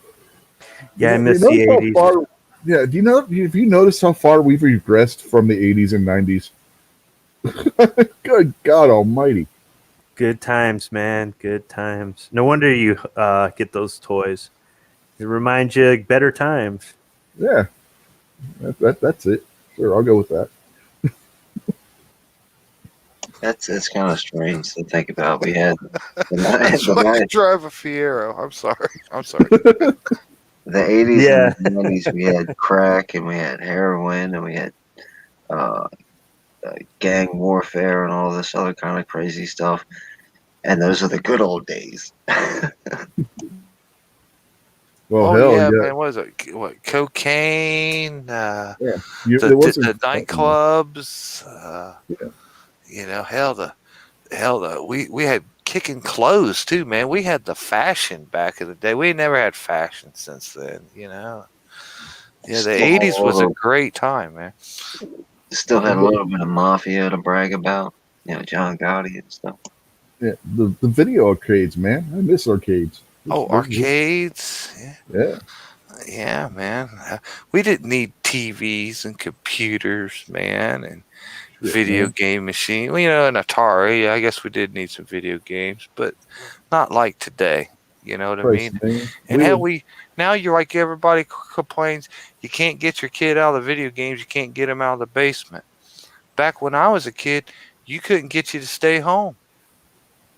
Yeah, I miss You the notice how 80s. far- yeah, have you noticed how far we've regressed from the 80s and 90s? Good God Almighty! Good times, man. Good times. No wonder you get those toys. It reminds you better times. Yeah, that's it. Sure, I'll go with that. It's kind of strange to think about. We had That's why you drive a Fiero. I'm sorry. the 80s Yeah. and the 90s. We had crack and we had heroin and we had uh, gang warfare and all this other kind of crazy stuff. And those are the good old days. Well, Oh hell yeah, yeah. man. What is it? What cocaine? Yeah. The There wasn't nightclubs. Yeah. We had kicking clothes too, man. We had the fashion back in the day. We never had fashion since then. Yeah, the '80s was a great time, man. Still had a little bit of mafia to brag about. John Gotti and stuff. Yeah, the video arcades, man. I miss arcades. Oh, arcades. Yeah. Yeah, man. We didn't need TVs and computers, man, and video game machine. Well, an Atari. I guess we did need some video games, but not like today. You know what I mean? Man. And now you're like everybody complains you can't get your kid out of the video games. You can't get them out of the basement. Back when I was a kid, you couldn't get you to stay home.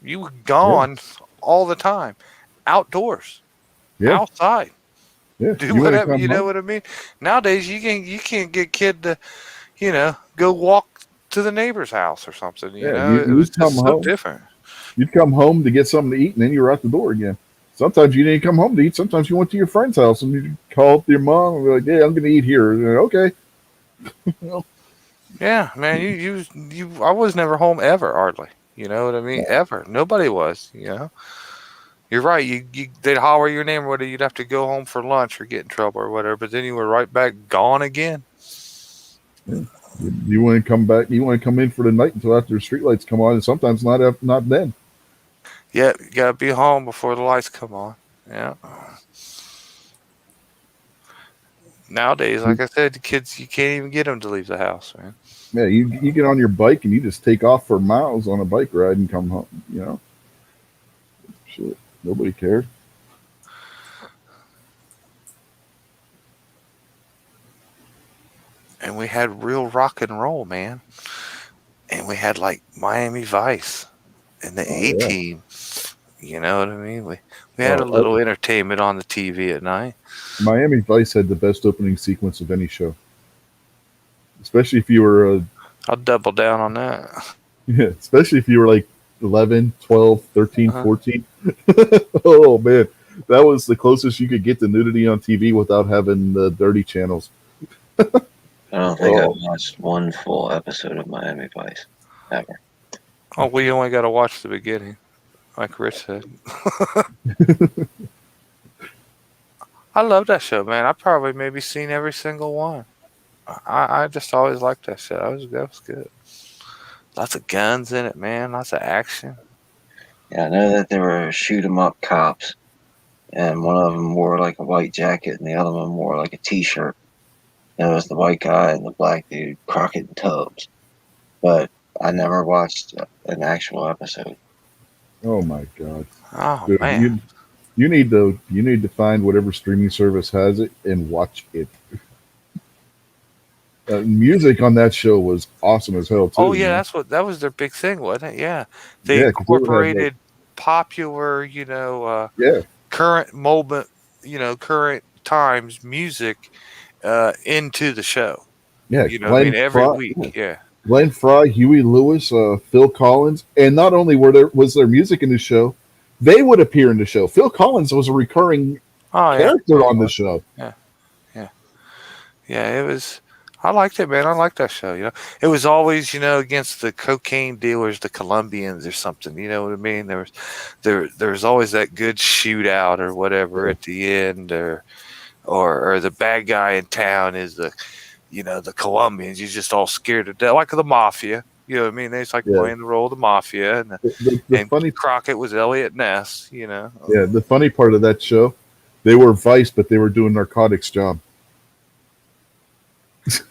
You were gone all the time, outdoors, outside. Yeah. Do whatever. You know what I mean? Nowadays, you can't get kid to, go walk to the neighbor's house or something. It was just so different. You'd come home to get something to eat, and then you were out the door again. Sometimes you didn't come home to eat. Sometimes you went to your friend's house, and you call up your mom and be like, "Yeah, I'm going to eat here." And okay. Yeah, man. I was never home ever, hardly. You know what I mean? Yeah. Ever. Nobody was. You're right. They'd holler your name, or whether you'd have to go home for lunch or get in trouble or whatever. But then you were right back gone again. Yeah. You want to come back? You want to come in for the night until after the streetlights come on, and sometimes not then. Yeah, you gotta be home before the lights come on. Yeah. Nowadays, like I said, the kids, you can't even get them to leave the house, man. Yeah, you get on your bike and you just take off for miles on a bike ride and come home. Shit, nobody cared. And we had real rock and roll, man. And we had like Miami Vice and the A-Team. You know what I mean? We had a little entertainment on the TV at night. Miami Vice had the best opening sequence of any show. Especially if you were... I'll double down on that. Yeah, especially if you were like 11, 12, 13, 14. Oh, man. That was the closest you could get to nudity on TV without having the dirty channels. I don't think I've watched one full episode of Miami Vice, ever. Oh, we only got to watch the beginning, like Rich said. I love that show, man. I probably maybe seen every single one. I just always liked that show. That was good. Lots of guns in it, man. Lots of action. Yeah, I know that there were shoot 'em up cops, and one of them wore like a white jacket, and the other one wore like a T-shirt. And it was the white guy and the black dude, Crockett and Tubbs. But I never watched an actual episode. Oh my God! Oh, dude, man. you need to find whatever streaming service has it and watch it. Music on that show was awesome as hell too. Oh yeah, Man. that was their big thing, wasn't it? Yeah, they Yeah, because they would have like incorporated popular, yeah, current moment, current times music into the show. yeah, I mean, every week. Yeah. Glenn Fry, Huey Lewis, Phil Collins, and not only was there music in the show, they would appear in the show. Phil Collins was a recurring Oh yeah. character on the show. Yeah. Yeah. Yeah. It was. I liked it, man. I liked that show. It was always, against the cocaine dealers, the Colombians, or something. You know what I mean? There was always that good shootout or whatever at the end, or the bad guy in town is the Colombians. You're just all scared to death, like the mafia. You know what I mean? They just like Yeah. playing the role of the mafia, and The funny, Crockett was Elliot Ness. yeah, the funny part of that show, they were Vice, but they were doing narcotics job.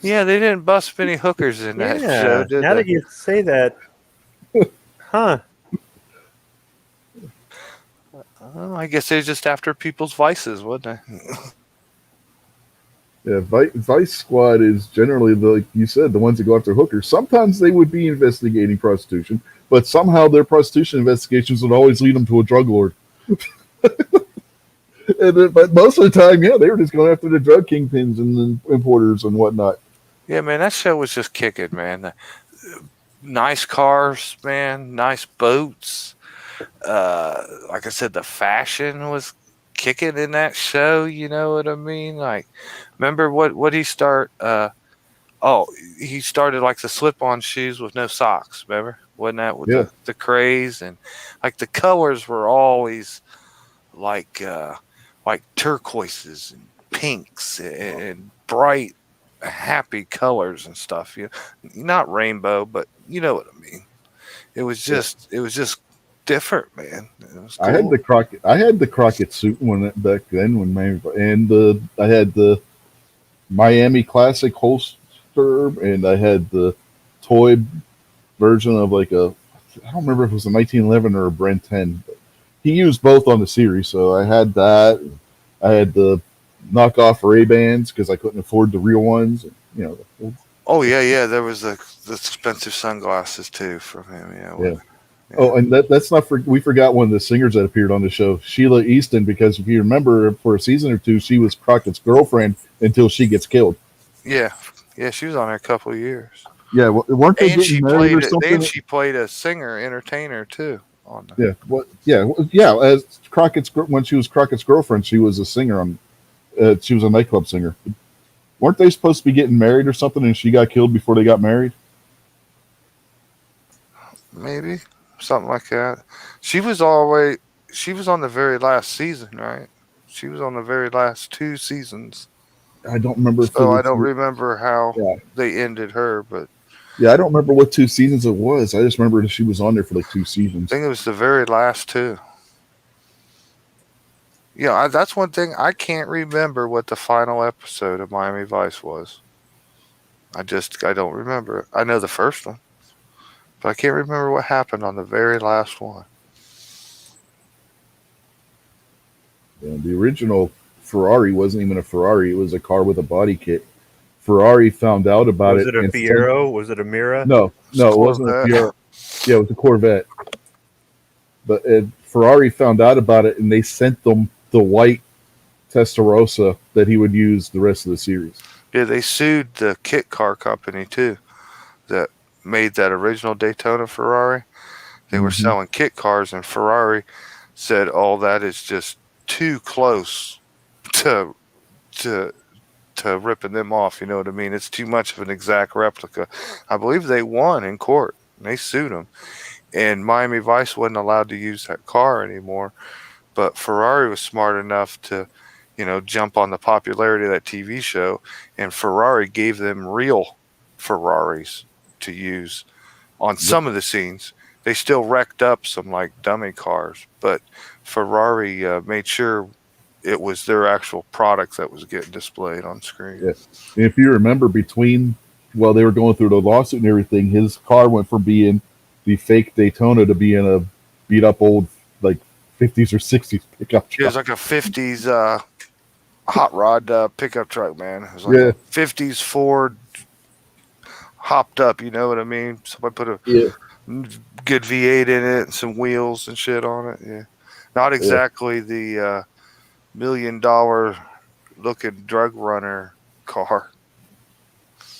Yeah, they didn't bust many hookers in that show, did now they? that you say that, huh? Oh, I guess they're just after people's vices, wasn't they? Yeah, Vice Squad is generally, like you said, the ones that go after hookers. Sometimes they would be investigating prostitution, but somehow their prostitution investigations would always lead them to a drug lord. But most of the time, yeah, they were just going after the drug kingpins and the importers and whatnot. Yeah, man, that show was just kicking, man. Nice cars, man. Nice boats. Like I said, the fashion was kicking in that show. You know what I mean? Like, remember what he start? He started like the slip-on shoes with no socks. Remember? Wasn't that with Yeah. the craze, and like the colors were always like turquoises and pinks and bright, happy colors and stuff. Not rainbow, but you know what I mean. It was just different, man. It was cool. I had the Crockett suit back then I had the Miami Classic holster, and I had the toy version of like I don't remember if it was a 1911 or a Brent 10. But he used both on the series, so I had that. I had the knockoff Ray-Bans because I couldn't afford the real ones. Oh yeah. There was the expensive sunglasses too from him. Yeah. Oh, and that's not we forgot one of the singers that appeared on the show, Sheila Easton, because if you remember, for a season or two, she was Crockett's girlfriend until she gets killed. Yeah, she was on there a couple of years. Yeah, weren't they getting married or something? And she played a singer, entertainer too. As when she was Crockett's girlfriend, she was a singer on. She was a nightclub singer. Weren't they supposed to be getting married or something, and she got killed before they got married? Maybe something like that. She was on the very last season, right? She was on the very last 2 seasons. I don't remember. So I don't remember how they ended her, but yeah, I don't remember what 2 seasons it was. I just remember that she was on there for like 2 seasons. I think it was the very last 2. Yeah, that's one thing I can't remember what the final episode of Miami Vice was. I don't remember it. I know the first one, but I can't remember what happened on the very last one. Yeah, the original Ferrari wasn't even a Ferrari; it was a car with a body kit. Ferrari found out about it. Was it a Fiero? Was it a Mira? No, it wasn't a Fiero. Yeah, it was a Corvette. But Ferrari found out about it, and they sent them the white Testarossa that he would use the rest of the series. Yeah, they sued the kit car company too that made that original Daytona Ferrari. They were selling kit cars, and Ferrari said, "Oh, that is just too close to ripping them off." You know what I mean? It's too much of an exact replica. I believe they won in court. They sued them, and Miami Vice wasn't allowed to use that car anymore. But Ferrari was smart enough to, jump on the popularity of that TV show, and Ferrari gave them real Ferraris to use on some of the scenes. They still wrecked up some like dummy cars, but Ferrari made sure it was their actual products that was getting displayed on screen. Yeah. And if you remember, while they were going through the lawsuit and everything, his car went from being the fake Daytona to being a beat up old like 50s or 60s pickup It was truck. like a 50s hot rod pickup truck, man. It was like Yeah. a 50s Ford hopped up, you know what I mean? Somebody put a Yeah. good V8 in it and some wheels and shit on it. Yeah. Not exactly the $1 million looking drug runner car.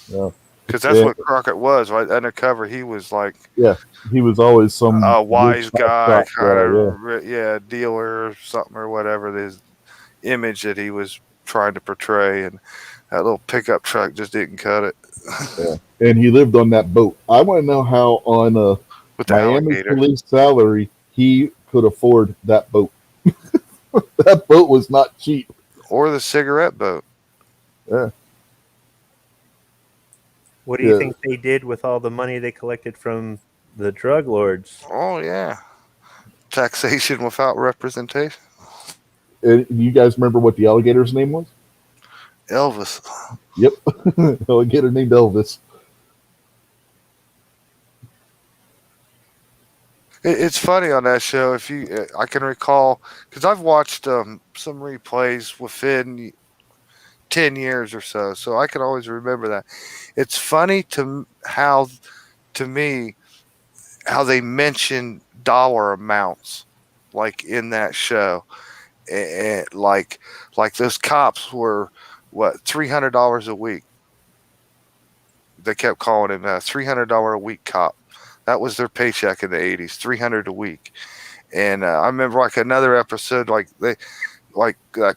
Yeah. Because that's Yeah. what Crockett was, right? Undercover, he was like Yeah. He was always some a wise rich guy, hotshot kind guy. of, yeah, dealer or something or whatever. His image that he was trying to portray, and that little pickup truck just didn't cut it. Yeah. And he lived on that boat. I want to know how on a With the Miami alligator. police salary he could afford that boat. That boat was not cheap. Or the cigarette boat. Yeah. What do you Yeah. think they did with all the money they collected from the drug lords? Oh, yeah. Taxation without representation. And you guys remember what the alligator's name was? Elvis. Yep. Alligator named Elvis. It's funny on that show. If you, I can recall, because I've watched some replays within 10 years or so I can always remember that. It's funny to me, how they mention dollar amounts, like in that show. And like those cops were, what, $300 a week. They kept calling him a $300 a week cop. That was their paycheck in the 80s, 300 a week. And I remember like another episode, like that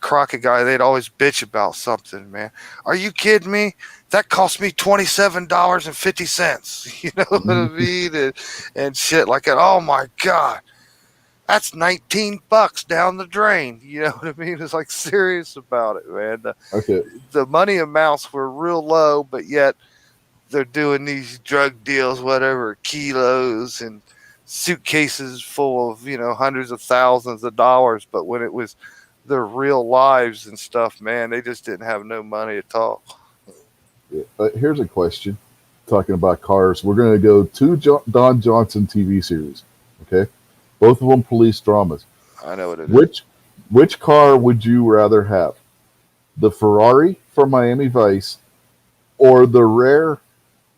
Crockett guy, they'd always bitch about something, man. Are you kidding me? That cost me $27.50. You know what I mean? And shit like that. Oh my God. That's $19 down the drain. You know what I mean? It's like serious about it, man. Okay. The money amounts were real low, but yet they're doing these drug deals, whatever, kilos and suitcases full of, hundreds of thousands of dollars. But when it was their real lives and stuff, man, they just didn't have no money at all. Yeah. Here's a question. Talking about cars, we're going to go two Don Johnson TV series. Okay, both of them police dramas. I know what it is. Which car would you rather have? The Ferrari from Miami Vice, or the rare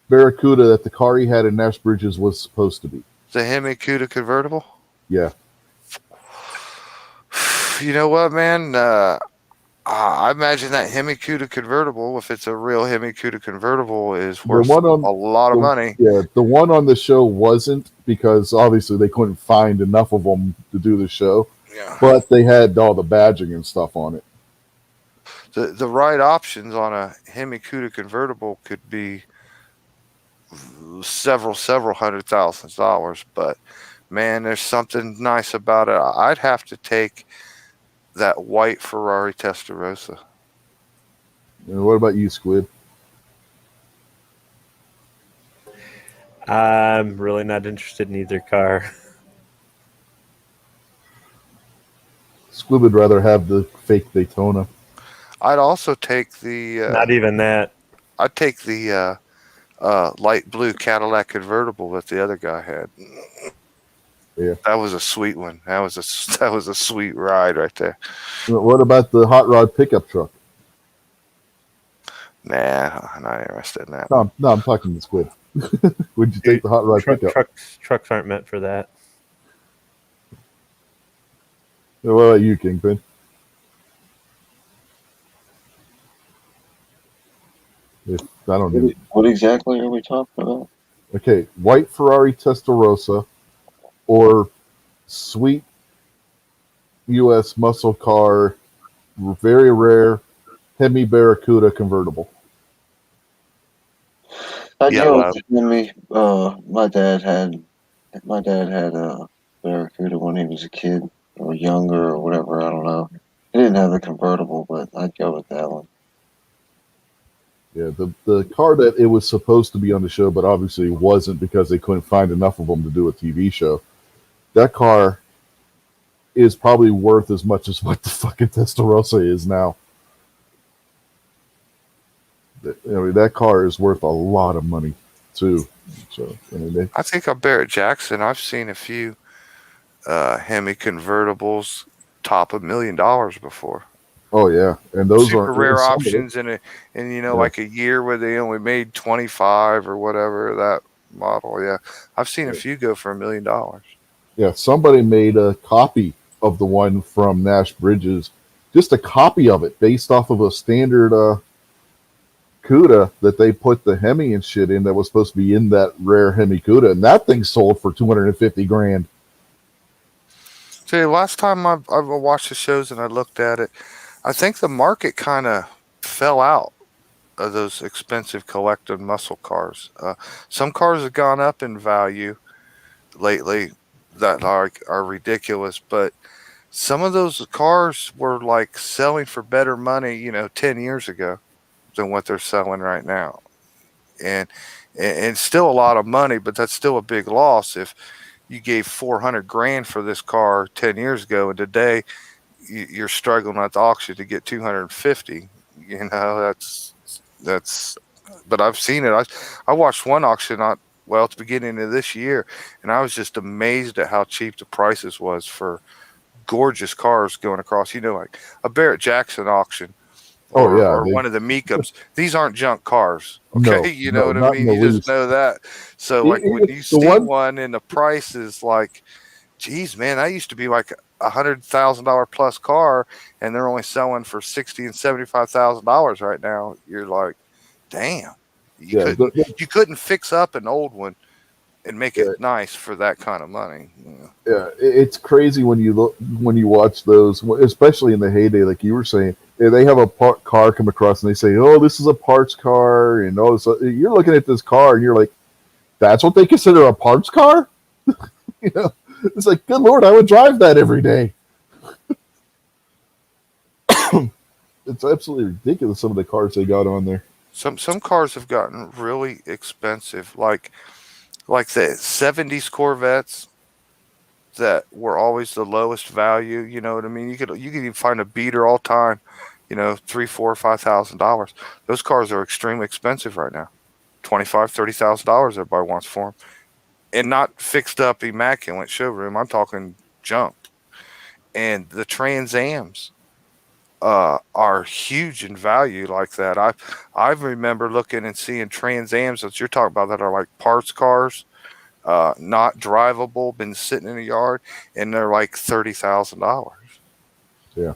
Barracuda that the car he had in Nash Bridges was supposed to be? The Hemi Cuda convertible. Yeah. You know what, man? I imagine that Hemi Cuda convertible, if it's a real Hemi Cuda convertible, is worth a lot of money. Yeah, the one on the show wasn't, because obviously they couldn't find enough of them to do the show. Yeah. But they had all the badging and stuff on it. The right options on a Hemi Cuda convertible could be several $100,000, but man, there's something nice about it. I'd have to take that white Ferrari Testarossa. And what about you, Squid? I'm really not interested in either car. Squid would rather have the fake Daytona. I'd also take the Not even that. I'd take the light blue Cadillac convertible that the other guy had. Yeah, that was a sweet one. That was a sweet ride right there. What about the hot rod pickup truck? Nah, I'm not interested in that. No, I'm talking to Squid. Would you take the hot rod pickup? Trucks aren't meant for that. What about you, Kingpin? I don't know. What exactly are we talking about? Okay, white Ferrari Testarossa or sweet U.S. muscle car, very rare Hemi Barracuda convertible. I Yeah, deal with me. My dad had a Barracuda when he was a kid or younger or whatever. I don't know. He didn't have a convertible, but I'd go with that one. Yeah, the car that it was supposed to be on the show, but obviously wasn't because they couldn't find enough of them to do a TV show. That car is probably worth as much as what the fucking Testarossa is now. I mean, that car is worth a lot of money too. So I think on Barrett Jackson, I've seen a few Hemi convertibles top $1 million before. Oh yeah, and those Super are and rare some of it. options in Yeah, like a year where they only made 25 or whatever that model. Yeah, I've seen a few go for $1 million. yeah. Somebody made a copy of the one from Nash Bridges, just a copy of it based off of a standard CUDA that they put the Hemi and shit in that was supposed to be in that rare Hemi CUDA, and that thing sold for 250 grand. See, last time I watched the shows and I looked at it, I think the market kind of fell out of those expensive collected muscle cars. Some cars have gone up in value lately that are ridiculous, but some of those cars were like selling for better money, 10 years ago than what they're selling right now. And and still a lot of money, but that's still a big loss if you gave 400 grand for this car 10 years ago and today you're struggling at the auction to get 250. That's but I've seen it. I watched one auction at the beginning of this year, and I was just amazed at how cheap the prices was for gorgeous cars going across. Like a Barrett Jackson auction Oh or yeah, or they one of the Meekums. These aren't junk cars. Okay, no, you know no, what I not in mean. the You just least. know that. So like when you The see one, one and the price is like, geez, man, that used to be like $100,000 plus car, and they're only selling for $60,000 and $75,000 right now. You're like, damn, you yeah, couldn't you couldn't fix up an old one and make it yeah, nice for that kind of money. Yeah. yeah. It's crazy when you look when you watch those, especially in the heyday, like you were saying. They have a car come across and they say, "Oh, this is a parts car," and all this. You're looking at this car and you're like, "That's what they consider a parts car?" You know, it's like, good lord, I would drive that every day. It's absolutely ridiculous some of the cars they got on there. Some cars have gotten really expensive, like the '70s Corvettes that were always the lowest value. You know what I mean? You could even find a beater all time, $3, 4, $5,000. Those cars are extremely expensive right now. 25, $30,000 everybody wants for them, and not fixed up immaculate showroom. I'm talking junk. And the Trans Ams are huge in value like that. I remember looking and seeing Trans Ams that you're talking about that are like parts cars, not drivable, been sitting in a yard, and they're like $30,000. Yeah,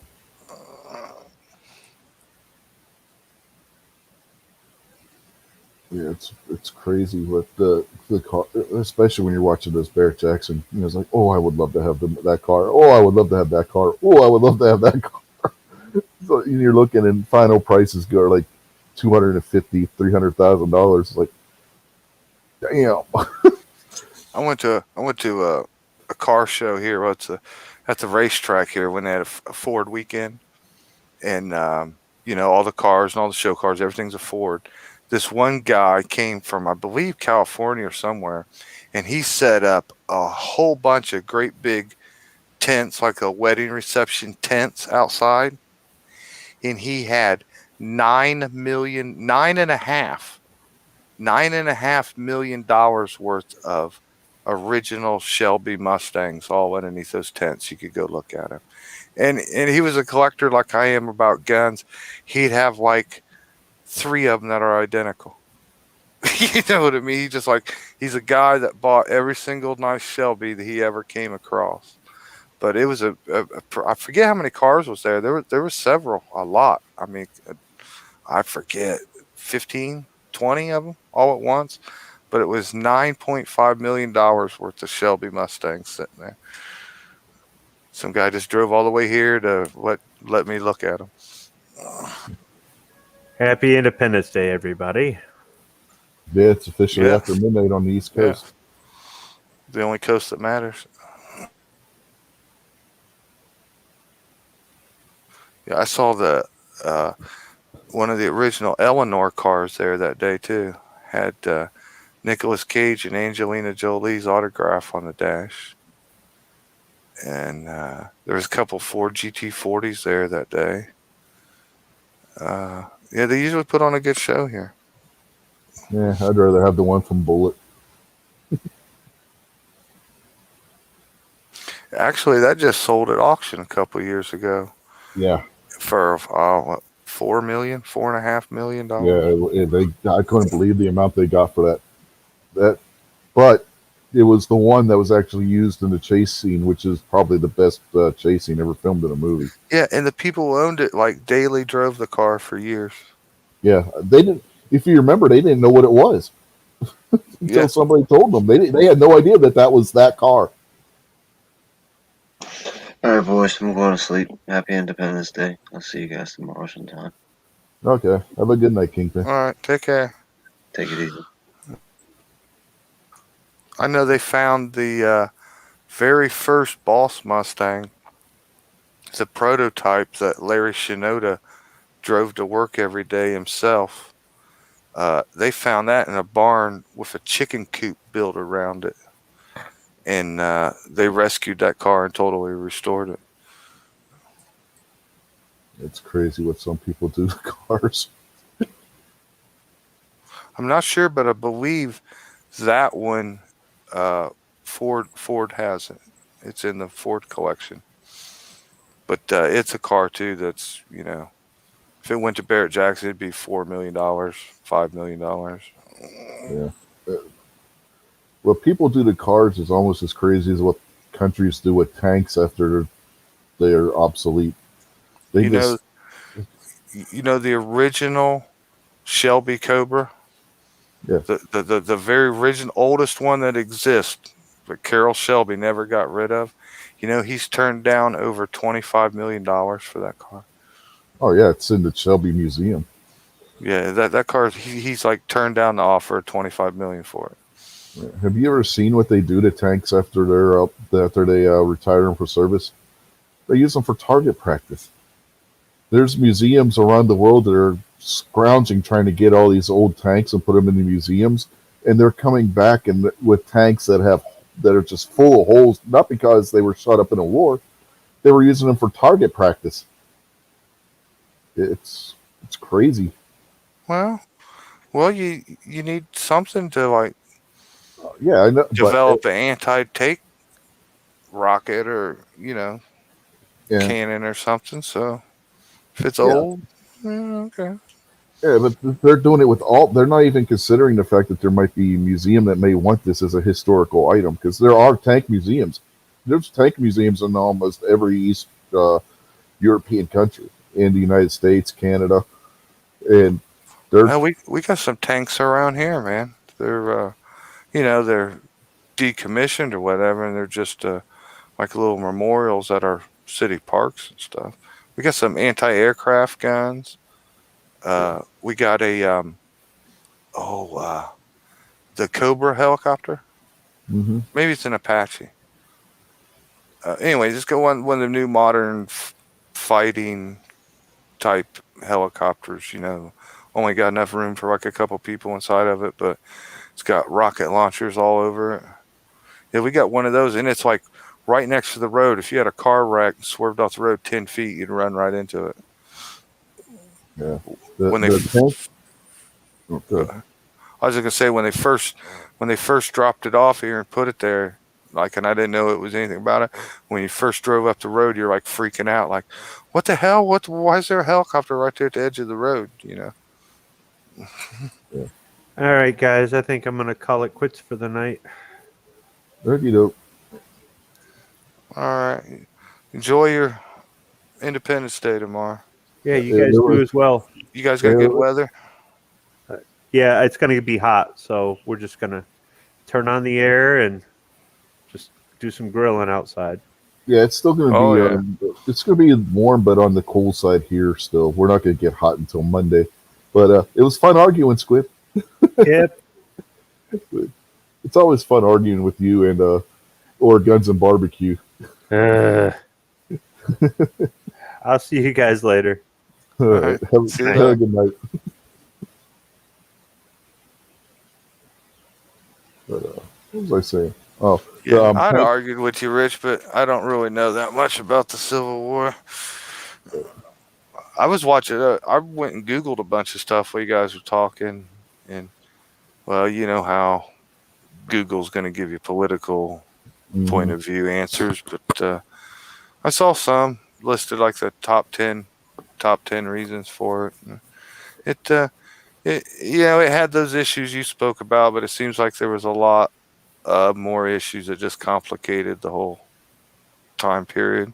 yeah, it's crazy with the car, especially when you're watching this Barrett Jackson. It's like, oh, I would love to have that car. Oh, I would love to have that car. Oh, I would love to have that car. So you're looking and final prices go like $250,000, $300,000. Like, damn. I went to a car show here. At the racetrack here when they had a Ford weekend, and all the cars and all the show cars, everything's a Ford. This one guy came from, I believe, California or somewhere, and he set up a whole bunch of great big tents, like a wedding reception tents outside, and he had 9 million, $9.5 million worth of original Shelby Mustangs all underneath those tents. You could go look at them. And he was a collector like I am about guns. He'd have like 3 of them that are identical. You know what I mean? He's a guy that bought every single nice Shelby that he ever came across. But it was I forget how many cars was there. There were several, a lot. I mean, I forget 15, 20 of them all at once. But it was $9.5 million worth of Shelby Mustangs sitting there. Some guy just drove all the way here to let me look at them. Happy Independence Day, everybody. Yeah, it's officially Yeah, after midnight on the East yeah. Coast. The only coast that matters. Yeah, I saw the one of the original Eleanor cars there that day too. Had Nicolas Cage and Angelina Jolie's autograph on the dash, and there was a couple Ford GT40s there that day. Yeah, they usually put on a good show here. Yeah, I'd rather have the one from Bullet. Actually, that just sold at auction a couple years ago Yeah, for what, $4.5 million. I couldn't believe the amount they got for that. That, but it was the one that was actually used in the chase scene, which is probably the best chase scene ever filmed in a movie. Yeah, and the people who owned it like daily drove the car for years. Yeah, they didn't. If you remember, they didn't know what it was until Yeah. somebody told them. They had no idea that was that car. All right, boys, I'm going to sleep. Happy Independence Day. I'll see you guys tomorrow sometime. Okay, have a good night, Kingpin. All right, take care. Take it easy. I know they found the very first Boss Mustang, the prototype that Larry Shinoda drove to work every day himself. They found that in a barn with a chicken coop built around it. And they rescued that car and totally restored it. It's crazy what some people do to cars. I'm not sure, but I believe that one Ford has it. It's in the Ford collection. But it's a car too that's, if it went to Barrett Jackson, it'd be $4 million, $5 million. Yeah. What people do to cars is almost as crazy as what countries do with tanks after they're obsolete. They You just know, the original Shelby Cobra, yeah. the very original oldest one that exists, that Carroll Shelby never got rid of. He's turned down over $25 million for that car. Oh yeah, it's in the Shelby Museum. Yeah, that car, he's like turned down the offer of $25 million for it. Yeah. Have you ever seen what they do to tanks after they retire them for service? They use them for target practice. There's museums around the world that are scrounging trying to get all these old tanks and put them in the museums, and they're coming back and with tanks that are just full of holes, not because they were shot up in a war. They were using them for target practice. It's crazy. Well, you need something to like Yeah, I know, but develop an anti-tank rocket or yeah, cannon or something. So if it's yeah, old, okay. yeah, but they're doing it with all. They're not even considering the fact that there might be a museum that may want this as a historical item because there are tank museums. There's tank museums in almost every East European country, in the United States, Canada, and they're Well, we got some tanks around here, man. They're they're decommissioned or whatever, and they're just like little memorials at our city parks and stuff. We got some anti-aircraft guns. We got the Cobra helicopter. mm-hmm, Maybe it's an Apache. Anyway, just got one of the new modern fighting type helicopters. Only got enough room for like a couple people inside of it, but it's got rocket launchers all over it. Yeah, we got one of those, and it's like right next to the road. If you had a car wreck and swerved off the road 10 feet, you'd run right into it. yeah. When they, The tank. Okay. I was gonna say when they first dropped it off here and put it there, like, and I didn't know it was anything about it. When you first drove up the road, you're like freaking out, like, what the hell? Why is there a helicopter right there at the edge of the road? Yeah. All right, guys. I think I'm going to call it quits for the night. Okie doke. All right, enjoy your Independence Day tomorrow. Yeah, you Yeah, guys there do was- as well. You guys got Yeah, good weather? Yeah, it's going to be hot, so we're just going to turn on the air and just do some grilling outside. Yeah, it's still going to Oh, be. yeah. It's going to be warm, but on the cool side here. Still, we're not going to get hot until Monday. But it was fun arguing, Squid. Yep. It's always fun arguing with you and or Guns and Barbecue. I'll see you guys later. All right, have, See you have a later. good night. But what was I saying? Oh, Yeah, um, I'd tank- argued with you, Rich, but I don't really know that much about the Civil War. I was watching. I went and Googled a bunch of stuff while you guys were talking, and well, you know how Google's going to give you political point of view answers, but I saw some listed like the top ten reasons for it. It had those issues you spoke about, but it seems like there was a lot more issues that just complicated the whole time period.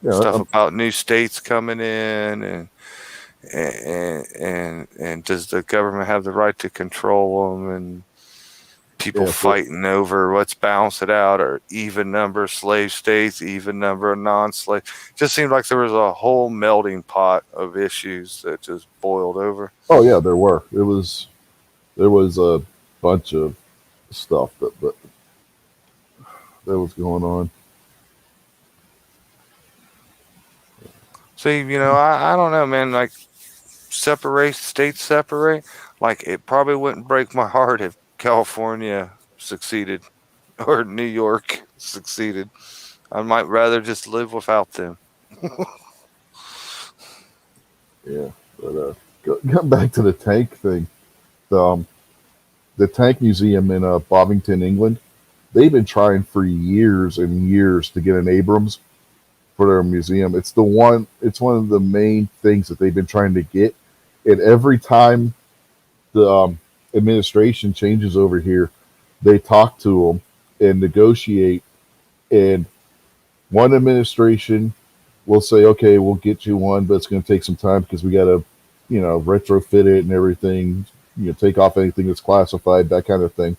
Yeah, Stuff about new states coming in, and does the government have the right to control them, and people fighting over what's balance it out, or even number of slave states, even number of non-slave. Just seemed like there was a whole melting pot of issues that just boiled over. Oh yeah, there was a bunch of stuff that was going on. See, I don't know, man. Like, states separate. Like, it probably wouldn't break my heart if California succeeded or New York succeeded. I might rather just live without them. Yeah, but going back to the tank thing, the tank museum in Bovington, England, they've been trying for years and years to get an Abrams for their museum. It's one of the main things that they've been trying to get. And every time the administration changes over here, they talk to them and negotiate. And one administration will say, okay, we'll get you one, but it's going to take some time because we got to, retrofit it and everything, take off anything that's classified, that kind of thing.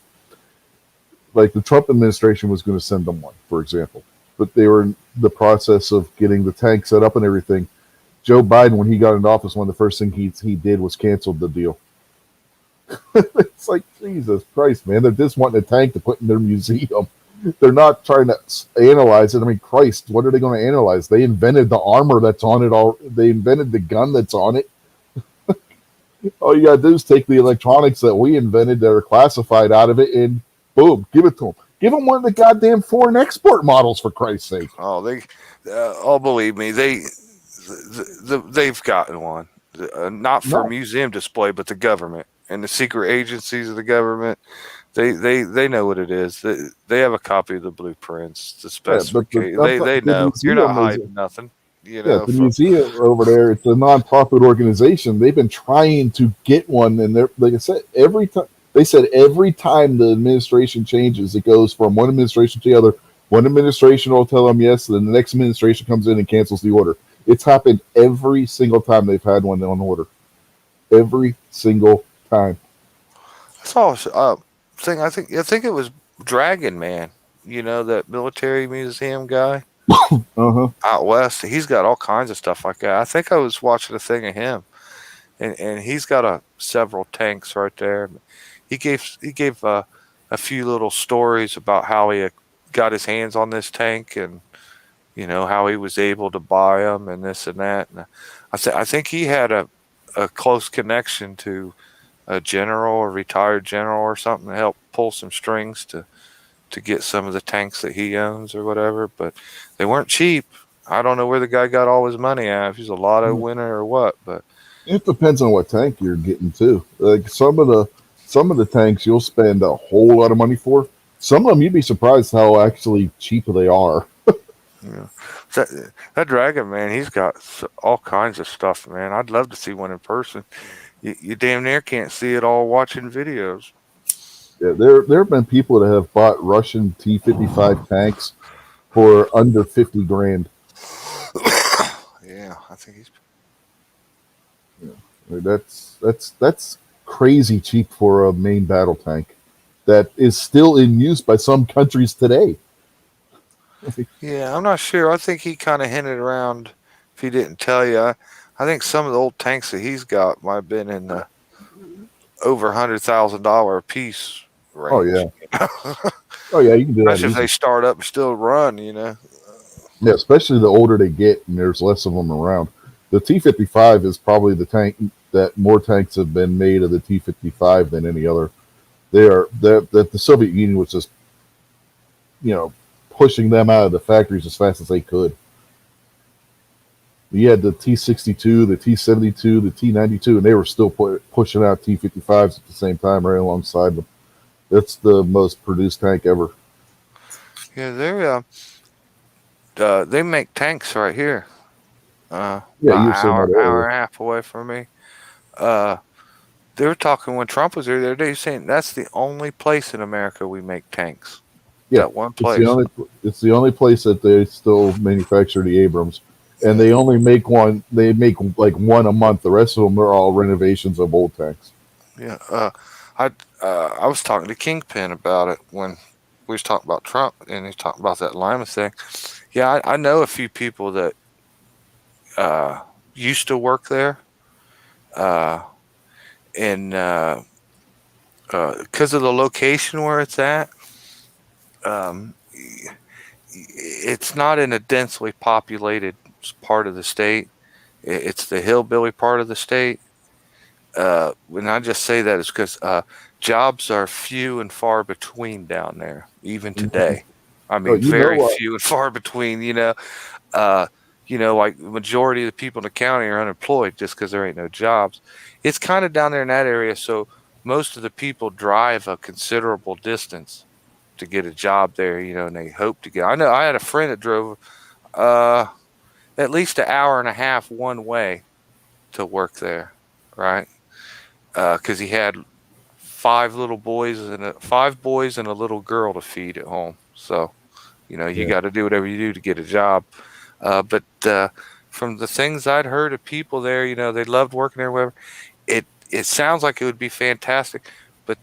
Like the Trump administration was going to send them one, for example, but they were in the process of getting the tank set up and everything. Joe Biden, when he got into office, one of the first things he did was canceled the deal. It's like, Jesus Christ, man. They're just wanting a tank to put in their museum. They're not trying to analyze it. I mean, Christ, what are they going to analyze? They invented the armor that's on it. They invented the gun that's on it. All you got to do is take the electronics that we invented that are classified out of it and boom, give it to them. Give them one of the goddamn foreign export models, for Christ's sake. Oh, believe me, they've gotten one. Not for museum display, but the government and the secret agencies of the government. They know what it is. They have a copy of the blueprints, the specifications. They know. You're not hiding nothing. The museum over there, it's a non-profit organization. They've been trying to get one, and they're, like I said, every time the administration changes, it goes from one administration to the other. One administration will tell them yes, then the next administration comes in and cancels the order. It's happened every single time they've had one on order. Every single time. I saw a thing. I think it was Dragon Man. That military museum guy out west. He's got all kinds of stuff like that. I think I was watching a thing of him, and he's got several tanks right there. He gave a few little stories about how he got his hands on this tank, and how he was able to buy them and this and that. And I think he had a close connection to a general, a retired general or something, to help pull some strings to get some of the tanks that he owns or whatever. But they weren't cheap. I don't know where the guy got all his money at, if he's a lotto winner or what. But it depends on what tank you're getting too. Like some of the tanks you'll spend a whole lot of money for. Some of them you'd be surprised how actually cheap they are. That Dragon Man, he's got all kinds of stuff, man. I'd love to see one in person. You damn near can't see it all watching videos. Yeah, there have been people that have bought Russian T-55 tanks for under $50,000. Yeah, I think he's. Yeah, that's crazy cheap for a main battle tank that is still in use by some countries today. Yeah, I'm not sure. I think he kind of hinted around. If he didn't tell you, I think some of the old tanks that he's got might have been in the over $100,000 a piece range. Oh yeah, oh yeah, you can do that. Especially if they start up and still run, Yeah, especially the older they get and there's less of them around. The T-55 is probably the tank that more tanks have been made of the T-55 than any other. The Soviet Union was just, pushing them out of the factories as fast as they could. You had the T-62, the T-72, the T-92, and they were still pushing out T-55s at the same time, right alongside them. That's the most produced tank ever. Yeah, they make tanks right here. Yeah, you About were saying that hour earlier. and a half away from me. Uh, they were talking when Trump was there the other day, saying that's the only place in America we make tanks. Yeah, That one it's the place. only it's the only place that they still manufacture the Abrams, and Yeah, they only make one. They make like one a month. The rest of them are all renovations of old tanks. yeah. I I was talking to Kingpin about it when we was talking about Trump, and he's talking about that Lima thing. Yeah, I know a few people that uh, used to work there, uh, and because of the location where it's at, um, it's not in a densely populated part of the state. It's the hillbilly part of the state. When I just say that is because jobs are few and far between down there, even today. I Oh, mean, you know very what? few and far between. Uh, like the majority of the people in the county are unemployed just because there ain't no jobs. It's kind of down there in that area, so most of the people drive a considerable distance to get a job there. And they hope to get. I know I had a friend that drove uh, at least an hour and a half one way to work there, right? Because he had five boys and a little girl to feed at home. So you Yeah, got to do whatever you do to get a job. But from the things I'd heard of people there, they loved working there. Whatever. It sounds like it would be fantastic, but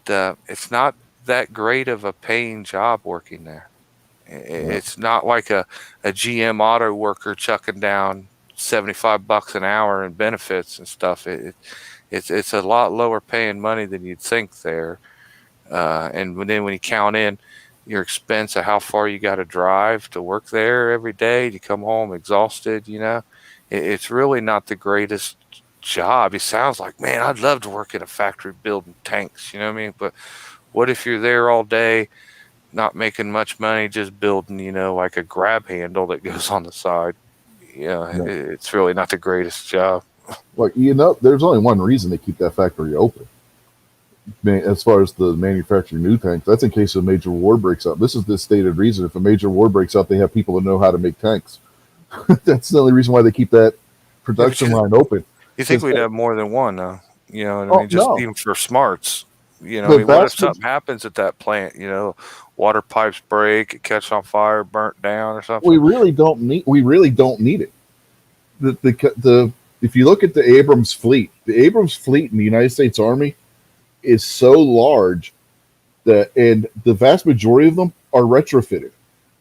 it's not that great of a paying job working there. yeah. It's not like a GM auto worker chucking down $75 an hour in benefits and stuff. It's a lot lower paying money than you'd think there. And then when you count in your expense of how far you got to drive to work there every day, you come home exhausted. It's really not the greatest job. It sounds like, man, I'd love to work in a factory building tanks. You know what I mean? But what if you're there all day, not making much money, just building, like a grab handle that goes on the side? Yeah. It's really not the greatest job. Like there's only one reason they keep that factory open. As far as the manufacturing new tanks, that's in case a major war breaks out. This is the stated reason. If a major war breaks out, they have people that know how to make tanks. That's the only reason why they keep that Yeah, but production line open. you think 'Cause we'd have more than one, though? You know what I oh mean? Just no, even for smarts. I the mean, what if vast something happens at that plant? Water pipes break, it catches on fire, burnt down, or something. we really don't need it. The if you look at the Abrams fleet in the United States Army is so large and the vast majority of them are retrofitted.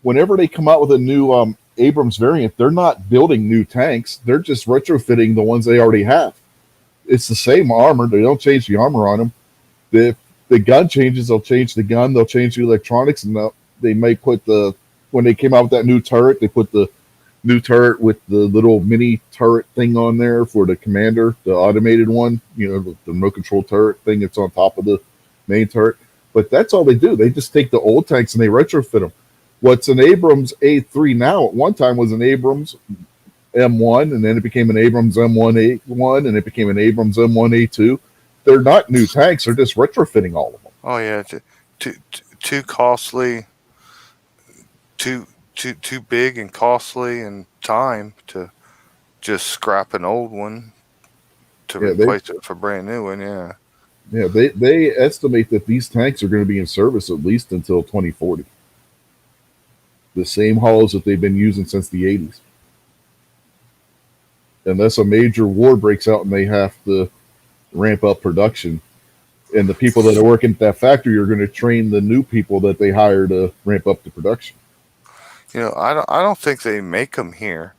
Whenever they come out with a new Abrams variant, they're not building new tanks; they're just retrofitting the ones they already have. It's the same armor; they don't change the armor on them. If the gun changes, they'll change the gun, they'll change the electronics, and they may put when they came out with that new turret, they put the new turret with the little mini turret thing on there for the commander, the automated one, the remote control turret thing that's on top of the main turret. But that's all they do. They just take the old tanks and they retrofit them. What's an Abrams A3 now at one time was an Abrams M1, and then it became an Abrams M1A1, and it became an Abrams M1A2. They're not new tanks; they're just retrofitting all of them. Oh yeah, too costly, too big and costly, and time to just scrap an old one to Yeah, they replace it for a brand new one. Yeah. they estimate that these tanks are going to be in service at least until 2040. The same hulls that they've been using since the 80s. Unless a major war breaks out and they have to ramp up production, and the people that are working at that factory are going to train the new people that they hire to ramp up the production. I don't think they make them here.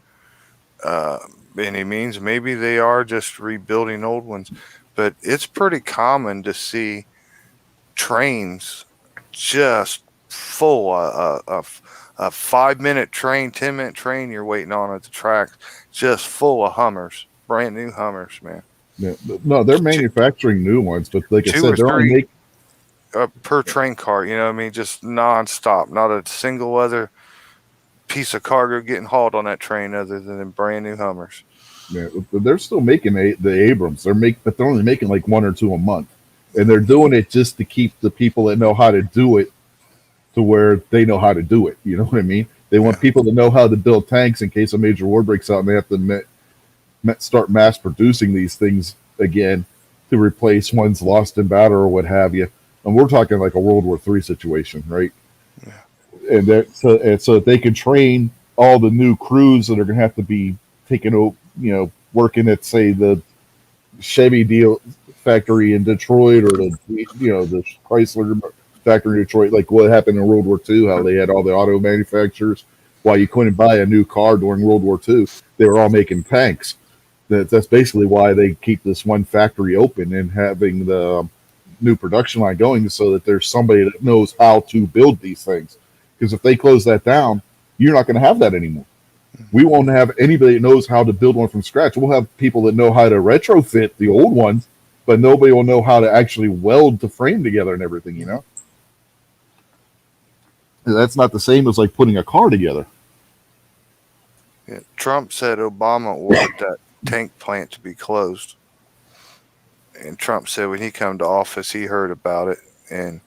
Uh, any means. Maybe they are just rebuilding old ones, but it's pretty common to see trains just full. A 5-minute train, 10-minute train you're waiting on at the track, just full of Hummers, brand new Hummers, man. Yeah, no, they're Two, manufacturing new ones, but like I two or said, they're only three making. per train car. You know what I mean? Just nonstop. Not a single other piece of cargo getting hauled on that train other than brand new Hummers. Yeah, but they're still making the Abrams. But they're only making like one or two a month, and they're doing it just to keep the people that know how to do it to where they know how to do it. You know what I mean? They want people to know how to build tanks in case a major war breaks out and they have to start mass producing these things again to replace ones lost in battle or what have you. And we're talking like a World War III situation, right? Yeah. And so they can train all the new crews that are going to have to be taking over, working at say the Chevy deal factory in Detroit or the Chrysler factory in Detroit, like what happened in World War II, how they had all the auto manufacturers. Why you couldn't buy a new car during World War II, they were all making tanks. That's basically why they keep this one factory open and having the new production line going, so that there's somebody that knows how to build these things. Because if they close that down, you're not going to have that anymore. We won't have anybody that knows how to build one from scratch. We'll have people that know how to retrofit the old ones, but nobody will know how to actually weld the frame together and everything, And that's not the same as like putting a car together. Yeah. Trump said Obama ordered that tank plant to be closed. And Trump said when he come to office, he heard about it and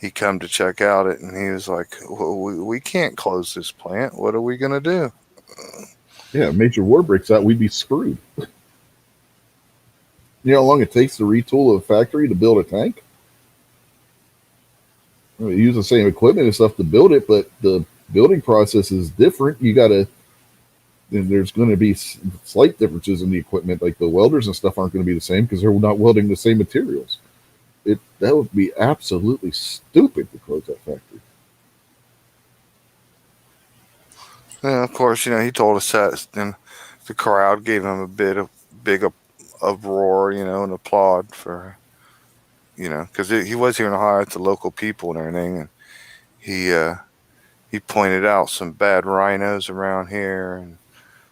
he come to check out it, and he was like, well, we can't close this plant. What are we going to do? Yeah, major war breaks out, we'd be screwed. You know how long it takes to retool a factory to build a tank? I mean, use the same equipment and stuff to build it, but the building process is different. And there's going to be slight differences in the equipment, like the welders and stuff aren't going to be the same because they're not welding the same materials. That would be absolutely stupid to close that factory. And of course, he told us that, and the crowd gave him a big uproar, and applaud for, because he was here in Ohio at the local people and everything, and he pointed out some bad rhinos around here and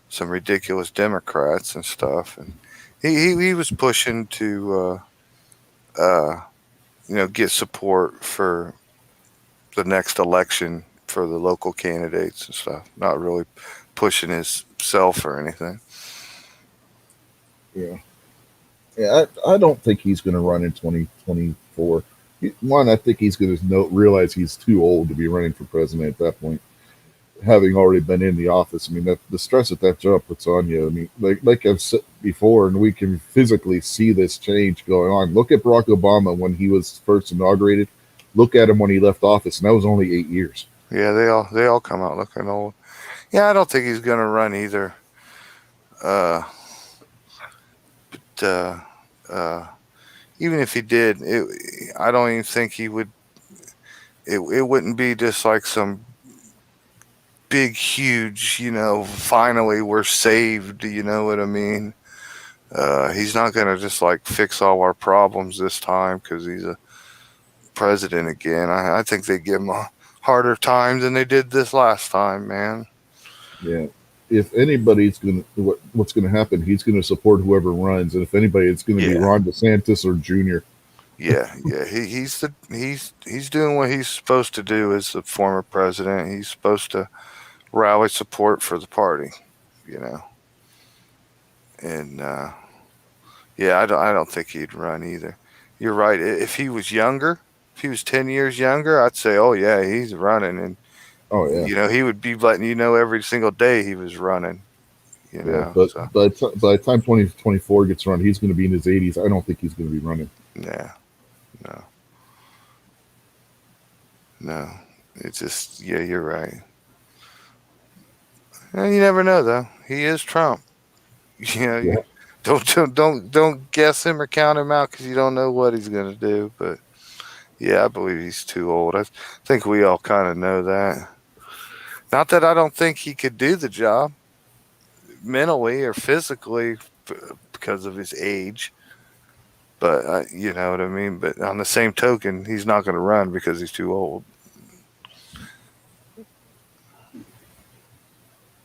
some ridiculous Democrats and stuff, and he was pushing to get support for the next election for the local candidates and stuff, not really pushing himself or anything. Yeah, I don't think he's going to run in 2024. One, I think he's going to realize he's too old to be running for president at that point, having already been in the office. I mean, the stress that job puts on you. I mean, like I've said before, and we can physically see this change going on. Look at Barack Obama when he was first inaugurated. Look at him when he left office, and that was only 8 years. Yeah, they all come out looking old. Yeah, I don't think he's going to run either. But even if he did, I don't even think he would. It wouldn't be just like some big, huge, finally we're saved. You know what I mean? He's not going to just like fix all our problems this time because he's a president again. I think they give him a harder time than they did this last time, man. Yeah. If anybody's what's going to happen, he's going to support whoever runs, and if anybody, it's going to be Ron DeSantis or Junior. Yeah. He's doing what he's supposed to do as the former president. He's supposed to rally support for the party, And I don't think he'd run either. You're right. If he was younger, if he was 10 years younger, I'd say, oh yeah, he's running, and oh yeah, he would be letting every single day he was running. But by the time 2024 gets around, he's going to be in his 80s. I don't think he's going to be running. Yeah, no. It's just you're right. And you never know though. He is Trump. Yeah. Don't guess him or count him out because you don't know what he's going to do. But yeah, I believe he's too old. I think we all kind of know that. Not that I don't think he could do the job mentally or physically because of his age, but you know what I mean. But on the same token, he's not going to run because he's too old.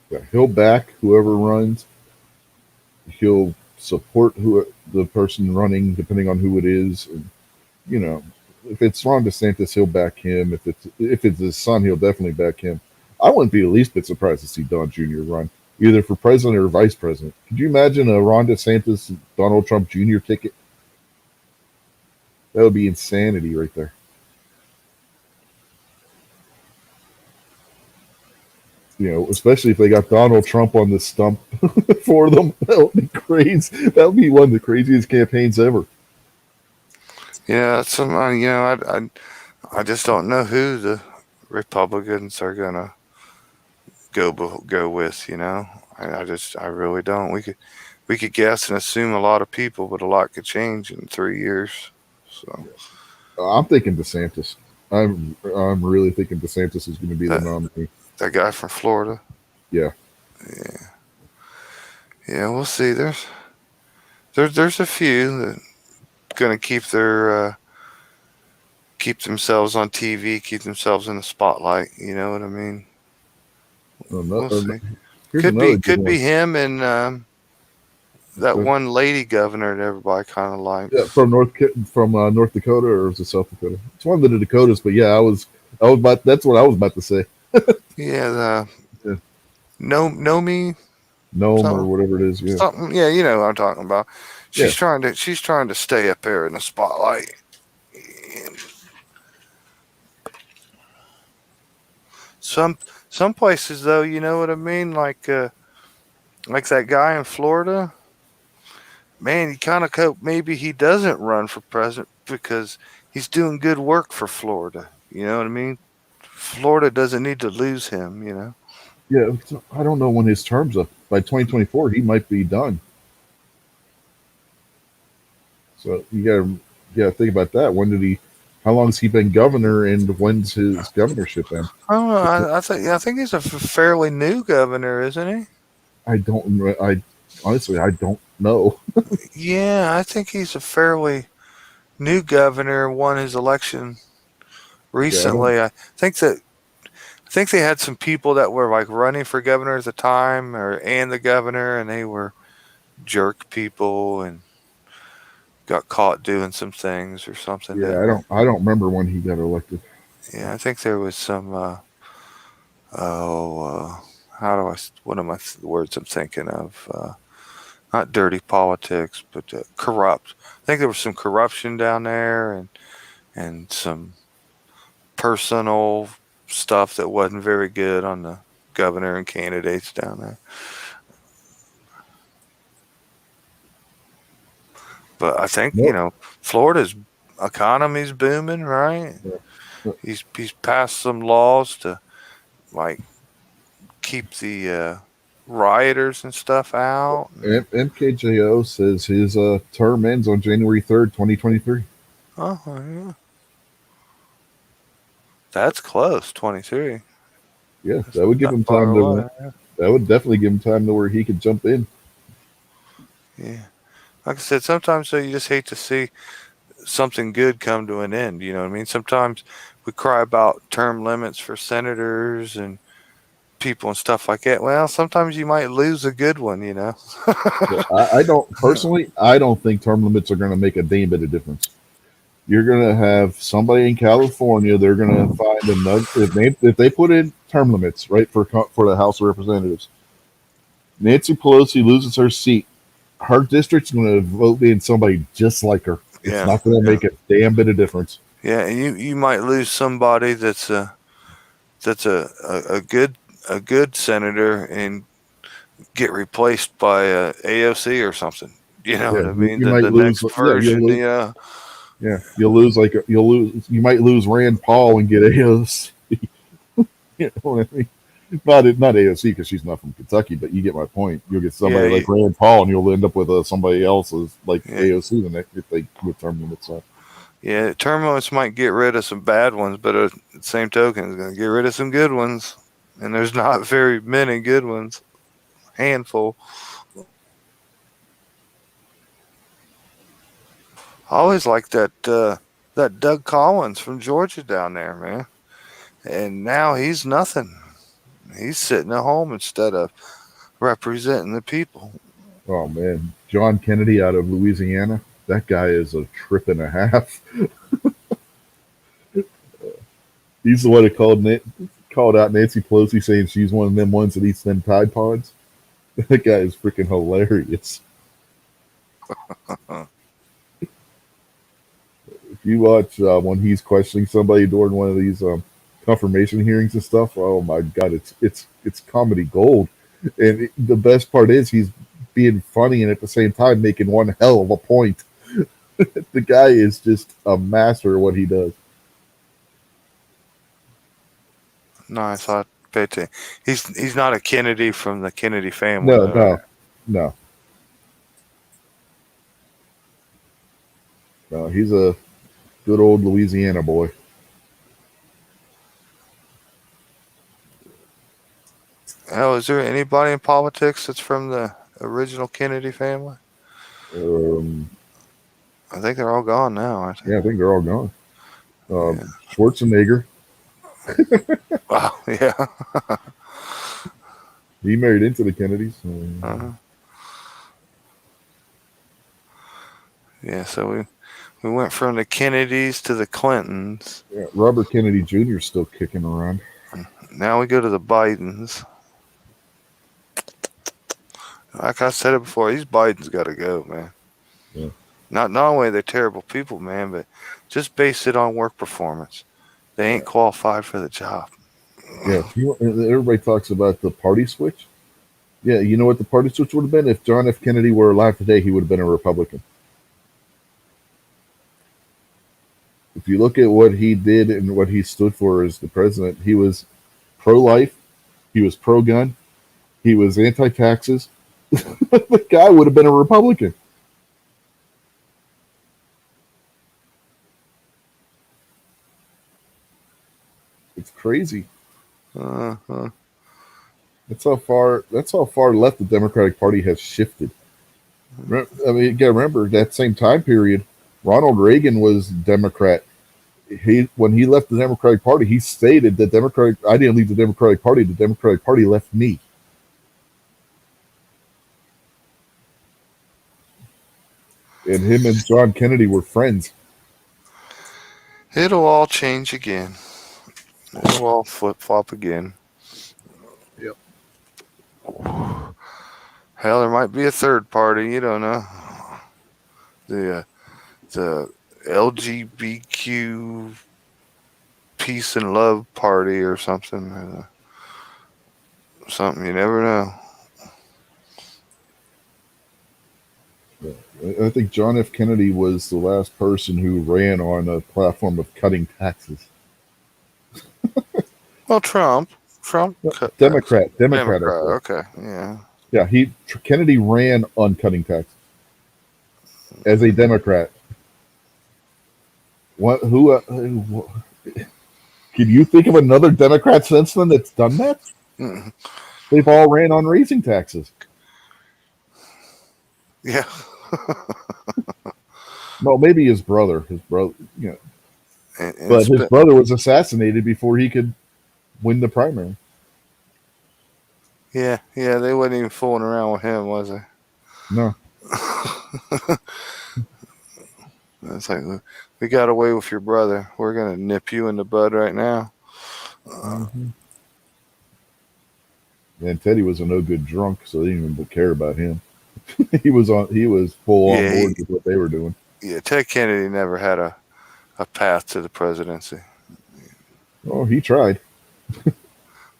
Yeah, he'll back whoever runs. He'll support the person running, depending on who it is. And, if it's Ron DeSantis, he'll back him. If it's his son, he'll definitely back him. I wouldn't be the least bit surprised to see Don Jr. run, either for president or vice president. Could you imagine a Ron DeSantis, Donald Trump Jr. ticket? That would be insanity right there. Especially if they got Donald Trump on the stump for them. That would be crazy. That would be one of the craziest campaigns ever. Yeah, I just don't know who the Republicans are gonna go with. I really don't. We could guess and assume a lot of people, but a lot could change in 3 years. So I'm thinking DeSantis. I'm really thinking DeSantis is going to be the that nominee. that guy from Florida. Yeah. Yeah, yeah. We'll see. There's a few that gonna keep themselves on TV, keep themselves in the spotlight. You know what I mean? We'll see. Here's Could another be good could one. be him and that one lady governor that everybody kind of Yeah, likes. from North Dakota, or was it South Dakota? It's one of the Dakotas, but yeah, I was about that's what I was about to say. Yeah, the Yeah. know me Nome or something whatever it is. Yeah. something. Yeah, you know what I'm talking about. Yeah. She's trying to stay up there in the spotlight. And some some places though, you know what I mean, like that guy in Florida. Man, you kind of hope maybe he doesn't run for president because he's doing good work for Florida. You know what I mean? Florida doesn't need to lose him. Yeah. I don't know when his term's up. By 2024, he might be done. So you gotta think about that. How long has he been governor, and when's his governorship end? I don't know. I think he's a fairly new governor, isn't I honestly, I don't know. he? Yeah, I think he's a fairly new governor. Won his election Yeah, I don't. recently. I think they had some people that were like running for governor at the time, and the governor, and they were jerk people and got caught doing some things or something. Yeah, Didn't they? I don't remember when he got elected. Yeah, I think there was some. Oh, how do I? What am the words I'm thinking of? Not dirty politics, but corrupt. I think there was some corruption down there, and some personal stuff that wasn't very good on the governor and candidates down there. But I think Nope. Florida's economy's booming, right? Yeah. He's passed some laws to like keep the rioters and stuff out. MKJO says his term ends on January 3rd, 2023. Oh, yeah. That's close. 23. Yeah, that would give Not him far time away. that would definitely give him time to where he could jump in. Yeah. Like I said, sometimes though, you just hate to see something good come to an end. You know what I mean? Sometimes we cry about term limits for senators and people and stuff like that. Well, sometimes you might lose a good one. Yeah, I don't personally. I don't think term limits are going to make a damn bit of difference. You're going to have somebody in California. They're going to find another if they put in term limits right for the House of Representatives. Nancy Pelosi loses her seat. Her district's going to vote in somebody just like her. It's Yeah. not going to make a damn bit of difference. Yeah, and you might lose somebody that's a good senator and get replaced by a AOC or something. You know what I mean? You The, might the lose. next version, Yeah, you'll lose. You might lose Rand Paul and get AOC. You know what I mean? Not AOC because she's not from Kentucky, but you get my point. You'll get somebody Yeah, like Rand Paul, and you'll end up with somebody else like Yeah. AOC the next if they with term limits. So. Yeah, term limits might get rid of some bad ones, but at the same token, it's going to get rid of some good ones. And there's not very many good ones. Handful. I always like that Doug Collins from Georgia down there, man. And now he's nothing. He's sitting at home instead of representing the people. Oh man, John Kennedy out of Louisiana. That guy is a trip and a half. He's the one that called out Nancy Pelosi saying she's one of them ones that eats them Tide Pods. That guy is freaking hilarious. If you watch when he's questioning somebody during one of these confirmation hearings and stuff. Oh my god, it's comedy gold. And the best part is he's being funny and at the same time making one hell of a point. The guy is just a master at what he does. Nice. I bet you. He's not a Kennedy from the Kennedy family, No, though. no, Right? no, no. He's a good old Louisiana boy. Hell, is there anybody in politics that's from the original Kennedy family? Um, I think they're all gone now. I think. yeah, I think they're all gone. Yeah. Schwarzenegger, Wow. Yeah. he married into the Kennedys. Uh-huh. Yeah. So we went from the Kennedys to the Clintons. Yeah, Robert Kennedy Jr. is still kicking around. Now we go to the Bidens. Like I said it before, these Bidens got to go, man. Yeah. Not only are they terrible people, man, but just base it on work performance. They ain't qualified for the job. Yeah, everybody talks about the party switch. Yeah, you know what the party switch would have been? If John F. Kennedy were alive today, he would have been a Republican. If you look at what he did and what he stood for as the president, he was pro-life, he was pro-gun, he was anti-taxes. The guy would have been a Republican. It's crazy. Uh-huh. That's how far left the Democratic Party has shifted. I mean, you got to remember that same time period, Ronald Reagan was Democrat. When he left the Democratic Party, he stated that I didn't leave the Democratic Party. The Democratic Party left me. And him and John Kennedy were friends. It'll all change again. It'll all flip flop again. Yep. Hell, there might be a third party. You don't know. The LGBTQ peace and love party or something. Something you never know. I think John F. Kennedy was the last person who ran on a platform of cutting taxes. Well, Trump Democrat. Okay, yeah. Yeah, Kennedy ran on cutting taxes as a Democrat. Can you think of another Democrat since then that's done that? Mm. They've all ran on raising taxes. Yeah. No, maybe his brother. You know, And but his brother was assassinated before he could win the primary. yeah, they wasn't even fooling around with him, was they? No. It's like, we got away with your brother. We're gonna nip you in the bud right now. Mm-hmm. And Teddy was a no good drunk, so they didn't even care about him. He was full on board with what they were doing. Yeah, Ted Kennedy never had a path to the presidency. Oh, he tried.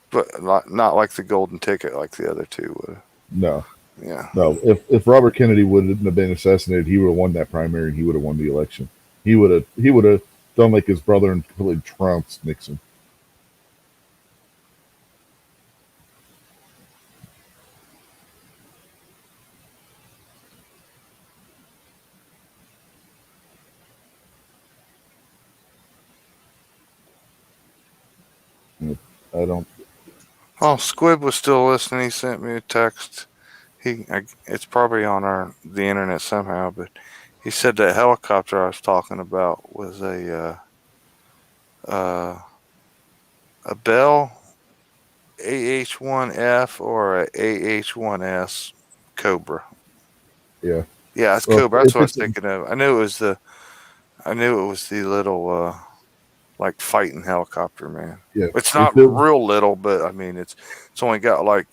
But not like the golden ticket like the other two would. No. Yeah. No. If Robert Kennedy wouldn't have been assassinated, he would have won that primary and he would have won the election. He would have done like his brother and completely trounced Nixon. I don't. Oh, Squib was still listening. He sent me a text. It's probably on the internet somehow, but he said that helicopter I was talking about was a Bell AH-1F or a AH-1S Cobra. Yeah. Yeah, it's Cobra. That's what I was thinking of. I knew it was the little like fighting helicopter, man. Yeah. It's not real little, but I mean it's only got like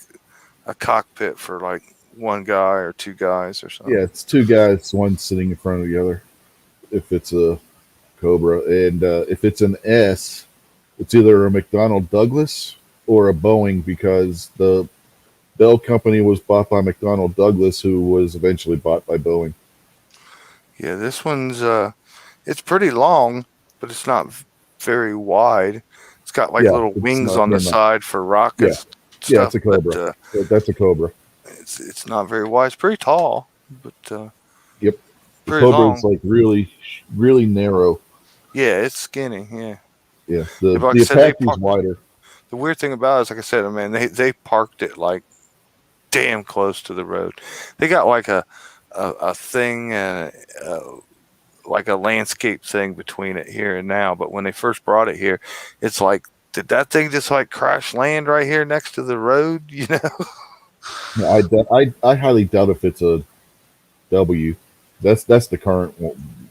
a cockpit for like one guy or two guys or something. Yeah, it's two guys, one sitting in front of the other. If it's a Cobra, and if it's an S, it's either a McDonnell Douglas or a Boeing because the Bell Company was bought by McDonnell Douglas, who was eventually bought by Boeing. Yeah, this one's it's pretty long, but it's not very wide. It's got like Yeah, little it's wings not. on the side for Yeah, rockets yeah, it's stuff, a Cobra. but That's a Cobra. it's not very wide. It's pretty tall, but Yep, the pretty Cobra is long. like really narrow. Yeah, it's skinny. Yeah. Yeah, Yeah, but like I the said, they Apache's wider. the weird thing about it is, like I said, man, they parked it like damn close to the road. They got like a thing, like a landscape thing between it here and now. But when they first brought it here, it's like, did that thing just like crash land right here next to the road? You know? Yeah, I highly doubt if it's a W. That's the current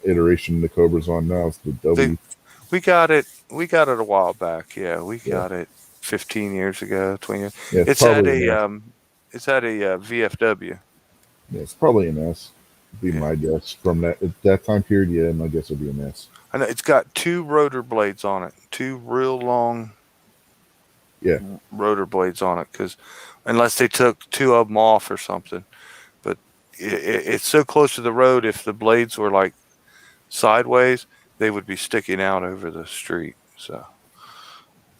iteration the Cobra's on now. It's the They W. we got it a while back. Yeah, we Yeah, got it 15 years ago, 20 years. yeah, it's It's at probably an a S. VFW. Yeah, it's probably an S. Be Yeah. my guess from that time period. Yeah, my guess would be an S. I know it's got two rotor blades on it, two real long Yeah, rotor blades on it, because unless they took two of them off or something. But it's so close to the road, if the blades were like sideways, they would be sticking out over the street. So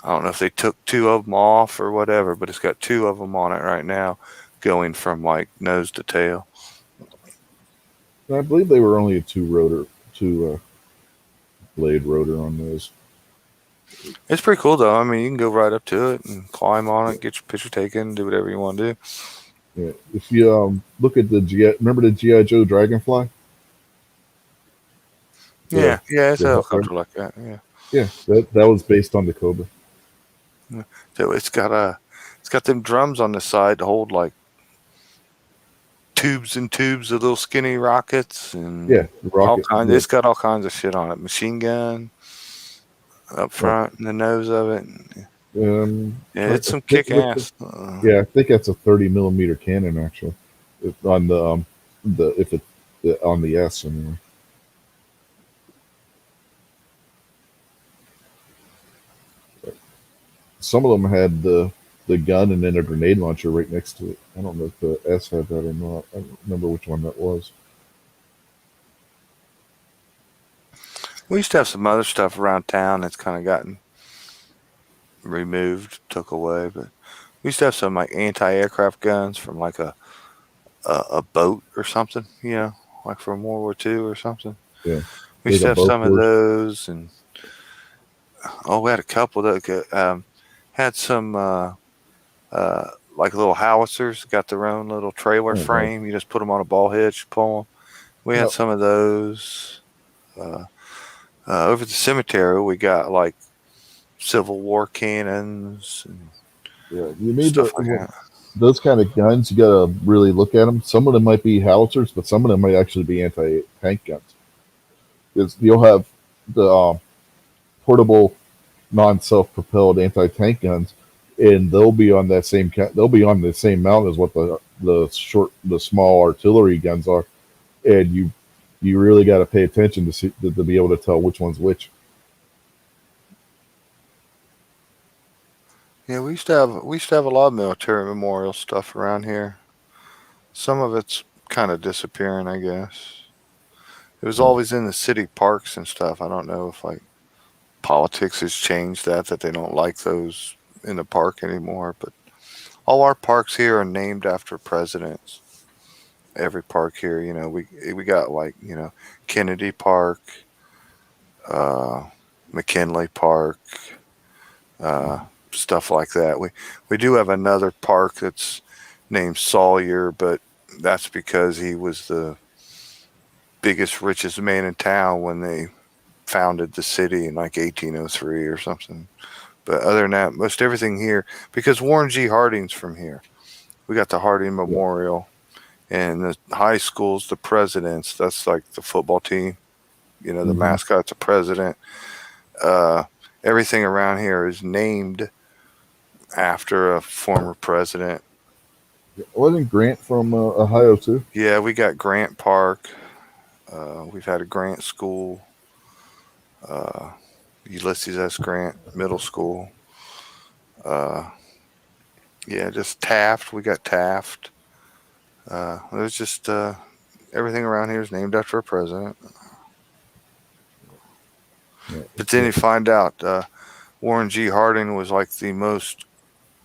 I don't know if they took two of them off or whatever, but it's got two of them on it right now, going from like nose to tail. I believe they were only a two blade rotor on those. It's pretty cool though. I mean, you can go right up to it and climb on it, get your picture taken, do whatever you want to do. Yeah, if you look at remember the GI Joe Dragonfly? Yeah, yeah, it's the a helicopter. helicopter like that. Yeah. Yeah, that was based on the Cobra. So it's got them drums on the side to hold like tubes and tubes of little skinny rockets and Yeah, the all rocket. kinds. Yeah, It's got all kinds of shit on it. Machine gun up front and the nose of it. Yeah, it's some kick ass. yeah, I think that's a 30 millimeter cannon actually. On the if it on the S anyway. Some of them had the gun and then a grenade launcher right next to it. I don't know if the S had that or not. I don't remember which one that was. We used to have some other stuff around town that's kind of gotten removed, took away, but we used to have some like anti-aircraft guns from like a boat or something, you know, like from World War II or something. Yeah, We used like to a have some of Bofors. those, and we had a couple that had some like little howitzers, got their own little trailer Oh, nice. frame. You just put them on a ball hitch, pull them. We had Yep. some of those. Over at the cemetery, we got like Civil War cannons and Yeah, you need stuff like that. those kind of guns. You gotta really look at them. Some of them might be howitzers, but some of them might actually be anti-tank guns. Because you'll have the portable, non-self-propelled anti-tank guns, and they'll be on that same they'll be on the same mount as what the small artillery guns are, and you really got to pay attention to be able to tell which one's which. Yeah, we used to have a lot of military memorial stuff around here. Some of it's kind of disappearing, I guess. It was always in the city parks and stuff. I don't know if like politics has changed that they don't like those in the park anymore. But all our parks here are named after presidents. Every park here, you know, we got like, you know, Kennedy Park, uh, McKinley Park, stuff like that. We do have another park that's named Sawyer, but that's because he was the biggest, richest man in town when they founded the city in like 1803 or something. But other than that, most everything here, because Warren G. Harding's from here. We got the Harding Yeah. Memorial, and the high schools, the presidents. That's like the football team. You know, the Mhm. mascot's a president. Uh, Everything around here is named after a former president. Wasn't Grant from Ohio too? Yeah, we got Grant Park. We've had a Grant School. Uh, Ulysses S. Grant Middle School. Yeah, just Taft. We got Taft. There's just everything around here is named after a president. Yeah, But then you find out Warren G. Harding was like the most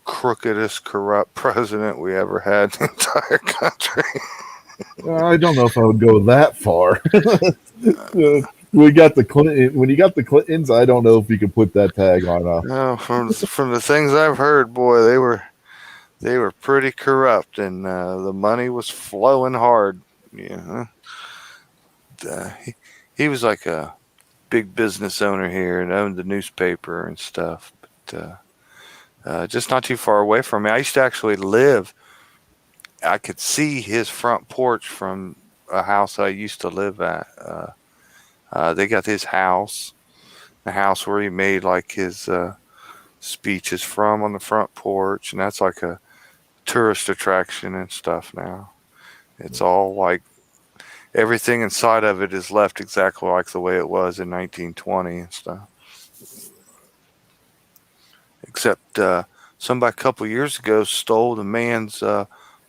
crookedest, corrupt president we ever had in the entire country. I don't know if I would go that far. We got the Clinton. When you got the Clintons, I don't know if you could put that tag on. No, from the things I've heard, boy, they were pretty corrupt, and the money was flowing hard. Yeah, he was like a big business owner here and owned the newspaper and stuff. But just not too far away from me, I used to actually live. I could see his front porch from a house I used to live at. They got his house, the house where he made like his speeches from on the front porch, and that's like a tourist attraction and stuff now. It's all like everything inside of it is left exactly like the way it was in 1920 and stuff. Except somebody a couple years ago stole the man's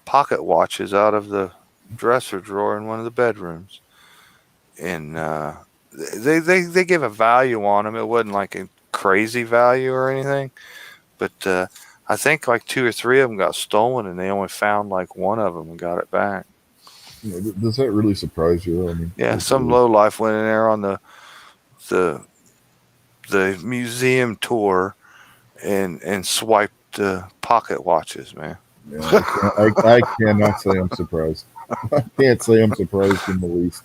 pocket watches out of the dresser drawer in one of the bedrooms, and they gave a value on them. It wasn't like a crazy value or anything, but I think like 2 or 3 of them got stolen, and they only found like one of them and got it back. Does that really surprise you? I mean, Yeah, some low life went in there on the museum tour and swiped pocket watches, man. Yeah, I cannot say I'm surprised. I can't say I'm surprised in the least.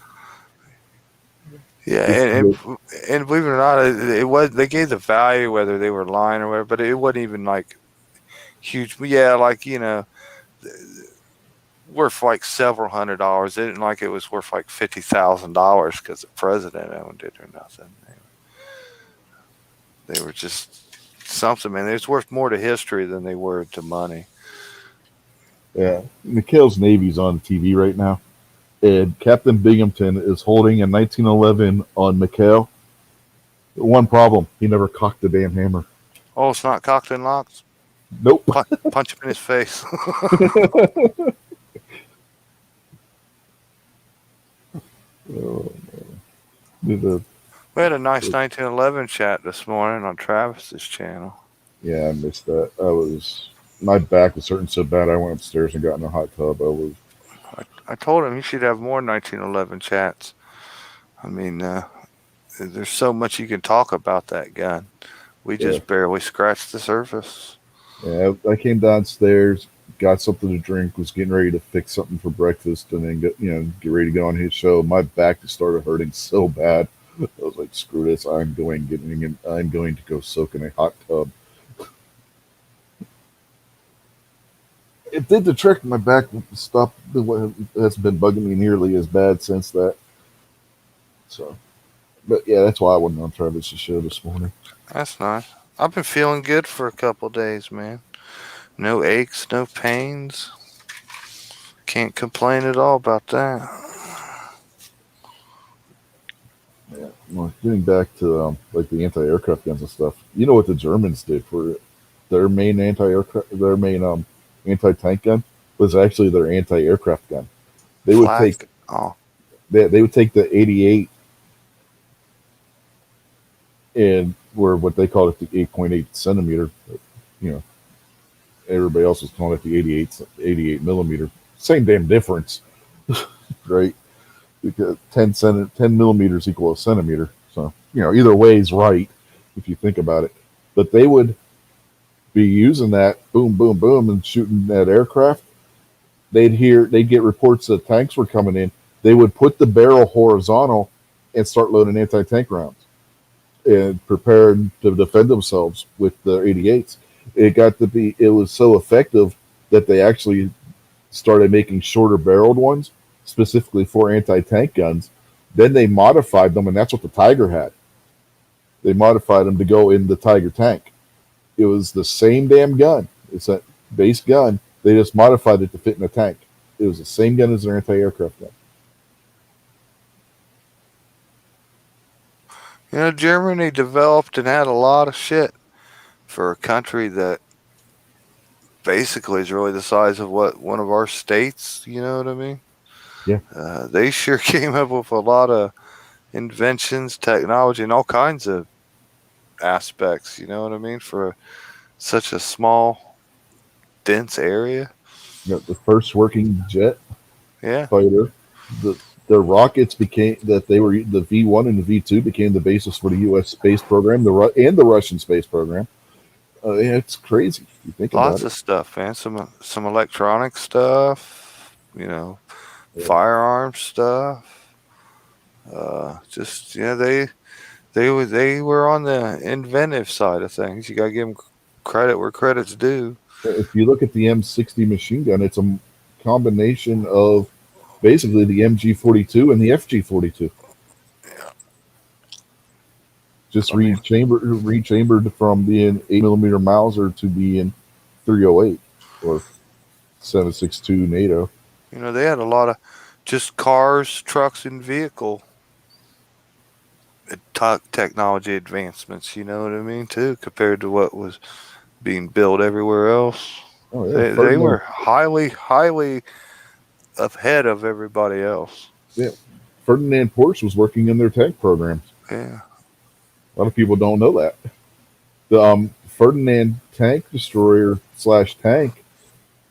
Yeah, and believe it or not, it was they gave the value whether they were lying or whatever, but it wasn't even like huge. Yeah, like worth like several $100s. It didn't like it was worth like $50,000 because the president owned it or nothing. They were just something, man. It's worth more to history than they were to money. Yeah, McHale's Navy's on TV right now, and Captain Binghamton is holding a 1911 on McHale. One problem: he never cocked the damn hammer. Oh, it's not cocked and locked? Nope. Punch him in his face. Oh, We had a nice 1911 chat this morning on Travis's channel. yeah, I missed that. My back was hurting so bad I went upstairs and got in a hot tub. I told him he should have more 1911 chats. I mean, there's so much you can talk about that gun. We just barely scratched the surface. Yeah, I came downstairs, got something to drink, was getting ready to fix something for breakfast, and then get ready to go on his show. My back just started hurting so bad. I was like, "Screw this! I'm going to go soak in a hot tub." It did the trick. My back stopped. It hasn't been bugging me nearly as bad since that. So, but yeah, that's why I wasn't on Travis's show this morning. That's nice. I've been feeling good for a couple of days, man. No aches, no pains. Can't complain at all about that. Yeah. Well, getting back to like the anti-aircraft guns and stuff. You know what the Germans did for their main anti-tank gun was actually their anti-aircraft gun. They would take they would take the 88 and were what they call it the 8.8 centimeter. Everybody else was calling it the 88 millimeter. Same damn difference, right? Because 10 millimeters equal a centimeter. So either way is right if you think about it. But they would be using that boom, boom, boom, and shooting that aircraft. They'd get reports that tanks were coming in. They would put the barrel horizontal and start loading anti-tank rounds and prepare to defend themselves with the 88s. It was so effective that they actually started making shorter barreled ones specifically for anti-tank guns. Then they modified them, and that's what the Tiger had. They modified them to go in the Tiger tank. It was the same damn gun. It's a base gun. They just modified it to fit in a tank. It was the same gun as their anti-aircraft gun. You know, Germany developed and had a lot of shit for a country that basically is really the size of what one of our states. You know what I mean? Yeah. They sure came up with a lot of inventions, technology, and all kinds of aspects. You know what I mean? For such a small, dense area. You know, the first working jet Yeah. fighter. The rockets became that they were the V1 and the V2 became the basis for the U.S. space program, and the Russian space program. Yeah, it's crazy. You think about Lots it. of stuff, man. Some electronic stuff. You know, Yeah. firearm stuff. Just yeah, they were on the inventive side of things. You gotta give them credit where credit's due. If you look at the M60 machine gun, it's a combination of basically the MG42 and the FG42, just I mean, rechambered from being 8 millimeter Mauser to being 308 or 7.62 NATO. you know, they had a lot of just cars, trucks, and vehicle technology advancements. You know what I mean, too, compared to what was being built everywhere else. Oh yeah, They were highly ahead of everybody else. Yeah, Ferdinand Porsche was working in their tank programs. Yeah. A lot of people don't know that. The Ferdinand tank destroyer slash tank,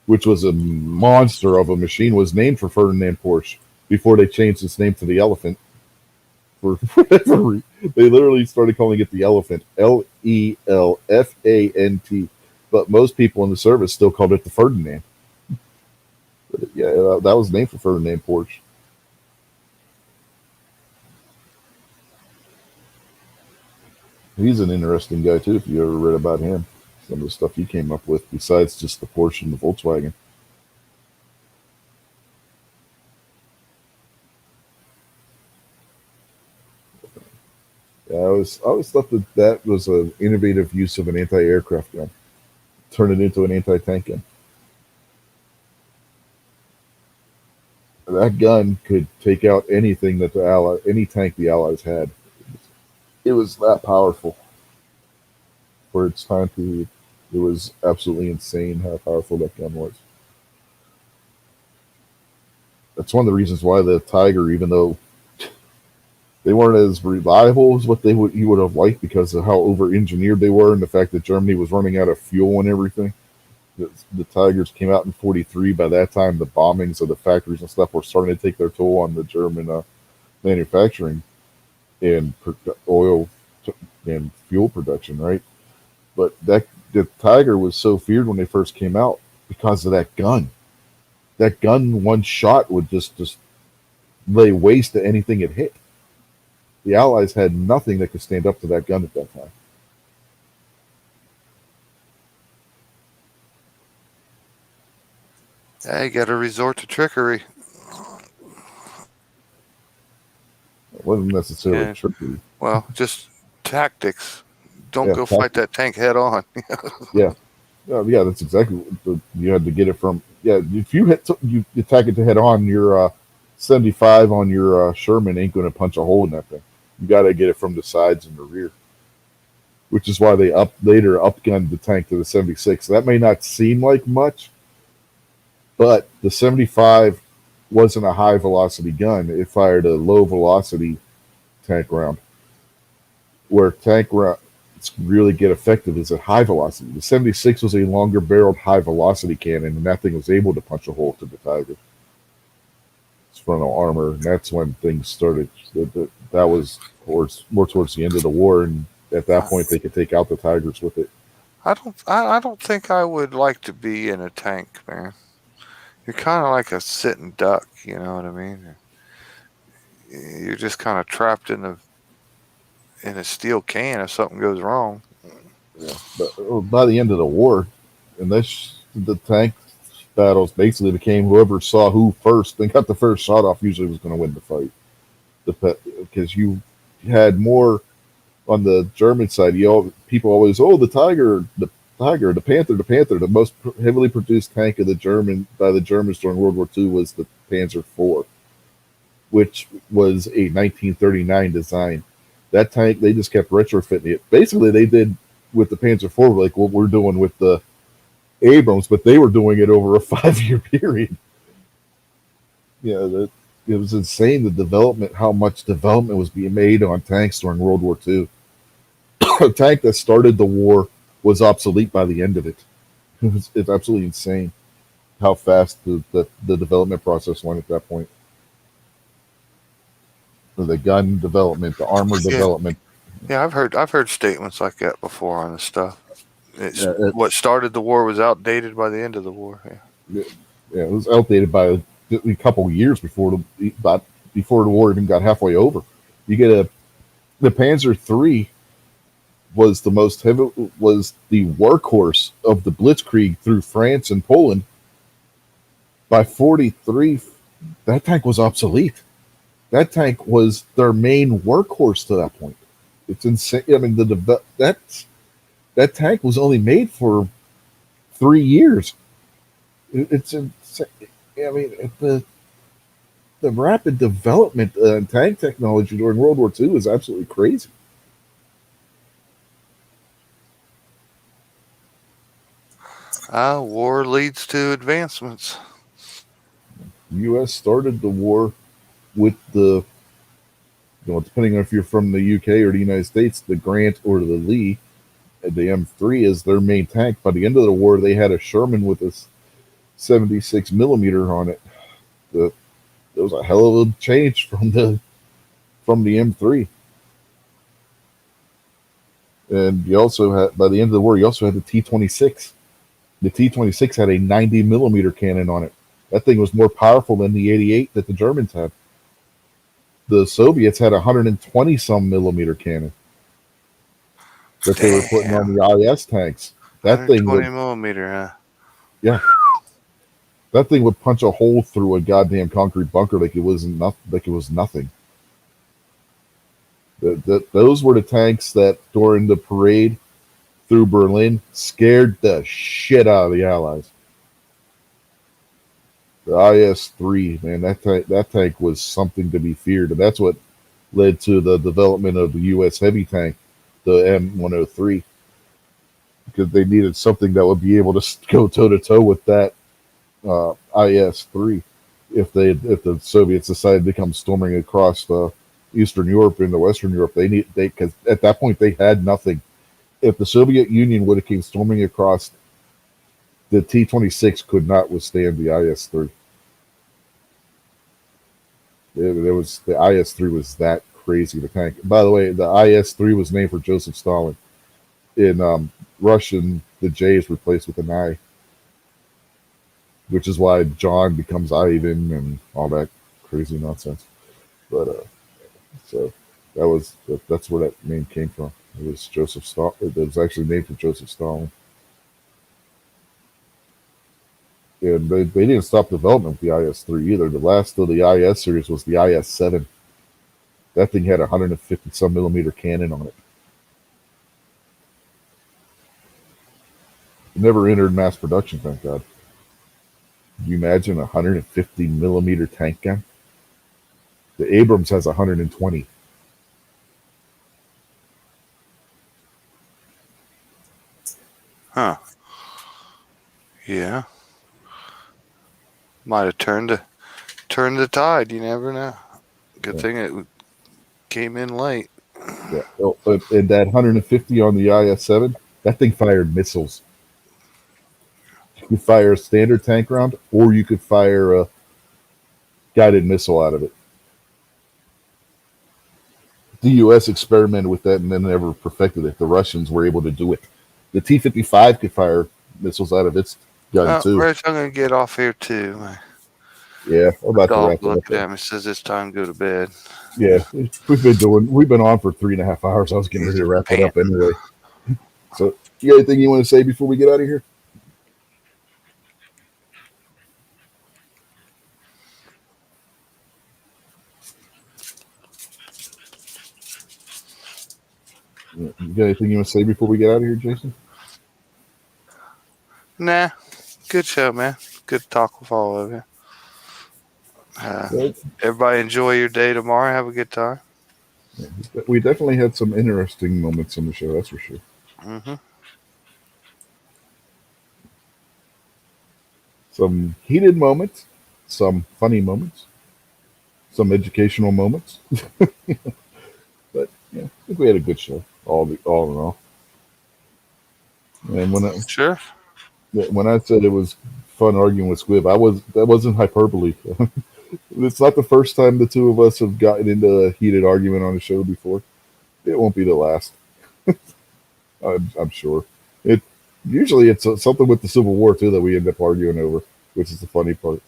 which was a monster of a machine, was named for Ferdinand Porsche before they changed its name to the Elephant. For whatever reason, they literally started calling it the Elephant, Lelfant. But most people in the service still called it the Ferdinand. But yeah, that was named for Ferdinand Porsche. He's an interesting guy too. If you ever read about him, some of the stuff he came up with, besides just the Porsche and the Volkswagen. Yeah, I always thought that was an innovative use of an anti-aircraft gun, turn it into an anti-tank gun. That gun could take out anything that any tank the Allies had. It was that powerful for its time period. It was absolutely insane how powerful that gun was. That's one of the reasons why the Tiger, even though they weren't as reliable as what you would have liked because of how over-engineered they were and the fact that Germany was running out of fuel and everything. The Tigers came out in '43. By that time, the bombings of the factories and stuff were starting to take their toll on the German manufacturing and oil and fuel production, right? But the Tiger was so feared when they first came out because of that gun. That gun, one shot would just lay waste to anything it hit. The Allies had nothing that could stand up to that gun at that time. Yeah, you got to resort to trickery. It wasn't necessarily Yeah. trickery. Well, just tactics. Don't Yeah, go fight that tank head on. Yeah, that's exactly what you had to get it from. Yeah, if you you attack it to head on, your 75 on your Sherman ain't going to punch a hole in that thing. You got to get it from the sides and the rear, which is why they later upgunned the tank to the 76. That may not seem like much, but the 75 wasn't a high velocity gun. It fired a low velocity tank round, where tank round really get effective is at high velocity. The 76 was a longer barreled high velocity cannon, and that thing was able to punch a hole to the Tiger. It's frontal armor, and that's when things started. That was more towards the end of the war, and at that point they could take out the Tigers with it. I don't think I would like to be in a tank, man. You're kind of like a sitting duck, you know what I mean? You're just kind of trapped in a steel can if something goes wrong. Yeah. But by the end of the war, and the tank battles basically became whoever saw who first and got the first shot off usually was going to win the fight. Because you had more on the German side. People always, the Tiger, the Panther, the most heavily produced tank of by the Germans during World War II was the Panzer IV, which was a 1939 design. That tank, they just kept retrofitting it. Basically, they did with the Panzer IV, like what we're doing with the Abrams, but they were doing it over a 5-year period. It was insane the development, how much development was being made on tanks during World War II. A tank that started the war was obsolete by the end of it. It's absolutely insane how fast the development process went at that point. The gun development, the armor development. Yeah, I've heard statements like that before on this stuff. It's It what started the war was outdated by the end of the war. Yeah. it was outdated by a couple of years before the war even got halfway over. You get the Panzer III was the workhorse of the Blitzkrieg through France and Poland. By 43, that tank was obsolete. That tank was their main workhorse to that point. It's insane. I mean, that tank was only made for 3 years. It's insane. I mean, the rapid development in tank technology during World War II is absolutely crazy. War leads to advancements. The U.S. started the war with depending on if you're from the UK or the United States, the Grant or the Lee. The M3 is their main tank. By the end of the war, they had a Sherman with a 76 millimeter on it. There was a hell of a change from the M3. And you also had, by the end of the war, you also had the T-26. The T-26 had a 90 millimeter cannon on it. That thing was more powerful than the 88 that the Germans had. The Soviets had a 120 some millimeter cannon that they were putting on the IS tanks. That thing 120 millimeter, huh? Yeah, that thing would punch a hole through a goddamn concrete bunker like it was nothing. Those were the tanks that during the parade through Berlin scared the shit out of the Allies. The IS-3, man, that tank was something to be feared, and that's what led to the development of the U.S. heavy tank, the M103, because they needed something that would be able to go toe to toe with that IS-3. If the Soviets decided to come storming across Eastern Europe into Western Europe, because at that point they had nothing. If the Soviet Union would have came storming across, the T-26 could not withstand the IS-3. The IS-3 was that crazy of a tank. By the way, the IS-3 was named for Joseph Stalin. In Russian, the J is replaced with an I, which is why John becomes Ivan and all that crazy nonsense. But so that's where that name came from. It was Joseph Stalin. It was actually named for Joseph Stalin. And they didn't stop development with the IS-3 either. The last of the IS series was the IS-7. That thing had a 150 some millimeter cannon on it. It never entered mass production, thank God. Can you imagine a 150 millimeter tank gun? The Abrams has 120. Huh. Yeah. Might have turned the tide. You never know. Good thing it came in late. Yeah. And that 150 on the IS-7, that thing fired missiles. You could fire a standard tank round, or you could fire a guided missile out of it. The U.S. experimented with that and then never perfected it. The Russians were able to do it. The T-55 could fire missiles out of its gun too. Rich, I'm gonna get off here too. Yeah, I'm about to wrap it up. Looking at me says it's time to go to bed. Yeah, we've been on for 3.5 hours. I was getting ready to wrap it up anyway. So, you got anything you want to say before we get out of here? You got anything you want to say before we get out of here, Jason? Nah, good show, man. Good talk with all of you. Everybody enjoy your day tomorrow. Have a good time. But we definitely had some interesting moments on the show, that's for sure. Hmm. Some heated moments, some funny moments, some educational moments. But yeah, I think we had a good show, all in all. And Sure. when I said it was fun arguing with Squib, that wasn't hyperbole. It's not the first time the two of us have gotten into a heated argument on the show before. It won't be the last. I'm sure. It usually it's something with the Civil War too that we end up arguing over, which is the funny part.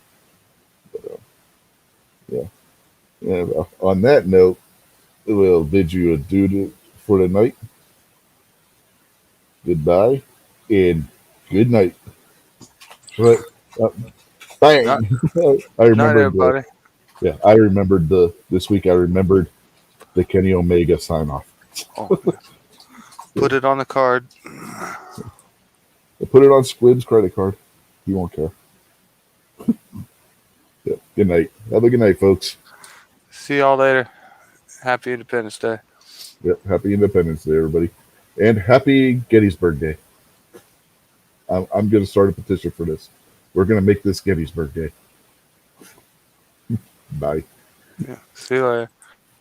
But, yeah. Yeah. On that note, we'll bid you adieu for the night. Goodbye and good night. But uh, Night, bang! I night, remembered the everybody. yeah. I remembered this week. I remembered the Kenny Omega sign off. Oh, put it on the card. I put it on Squid's credit card. He won't care. Yeah. Good night. Have a good night, folks. See y'all later. Happy Independence Day. Yep. Happy Independence Day, everybody, and happy Gettysburg Day. I'm going to start a petition for this. We're going to make this Gettysburg Day. Bye. Yeah. See you later.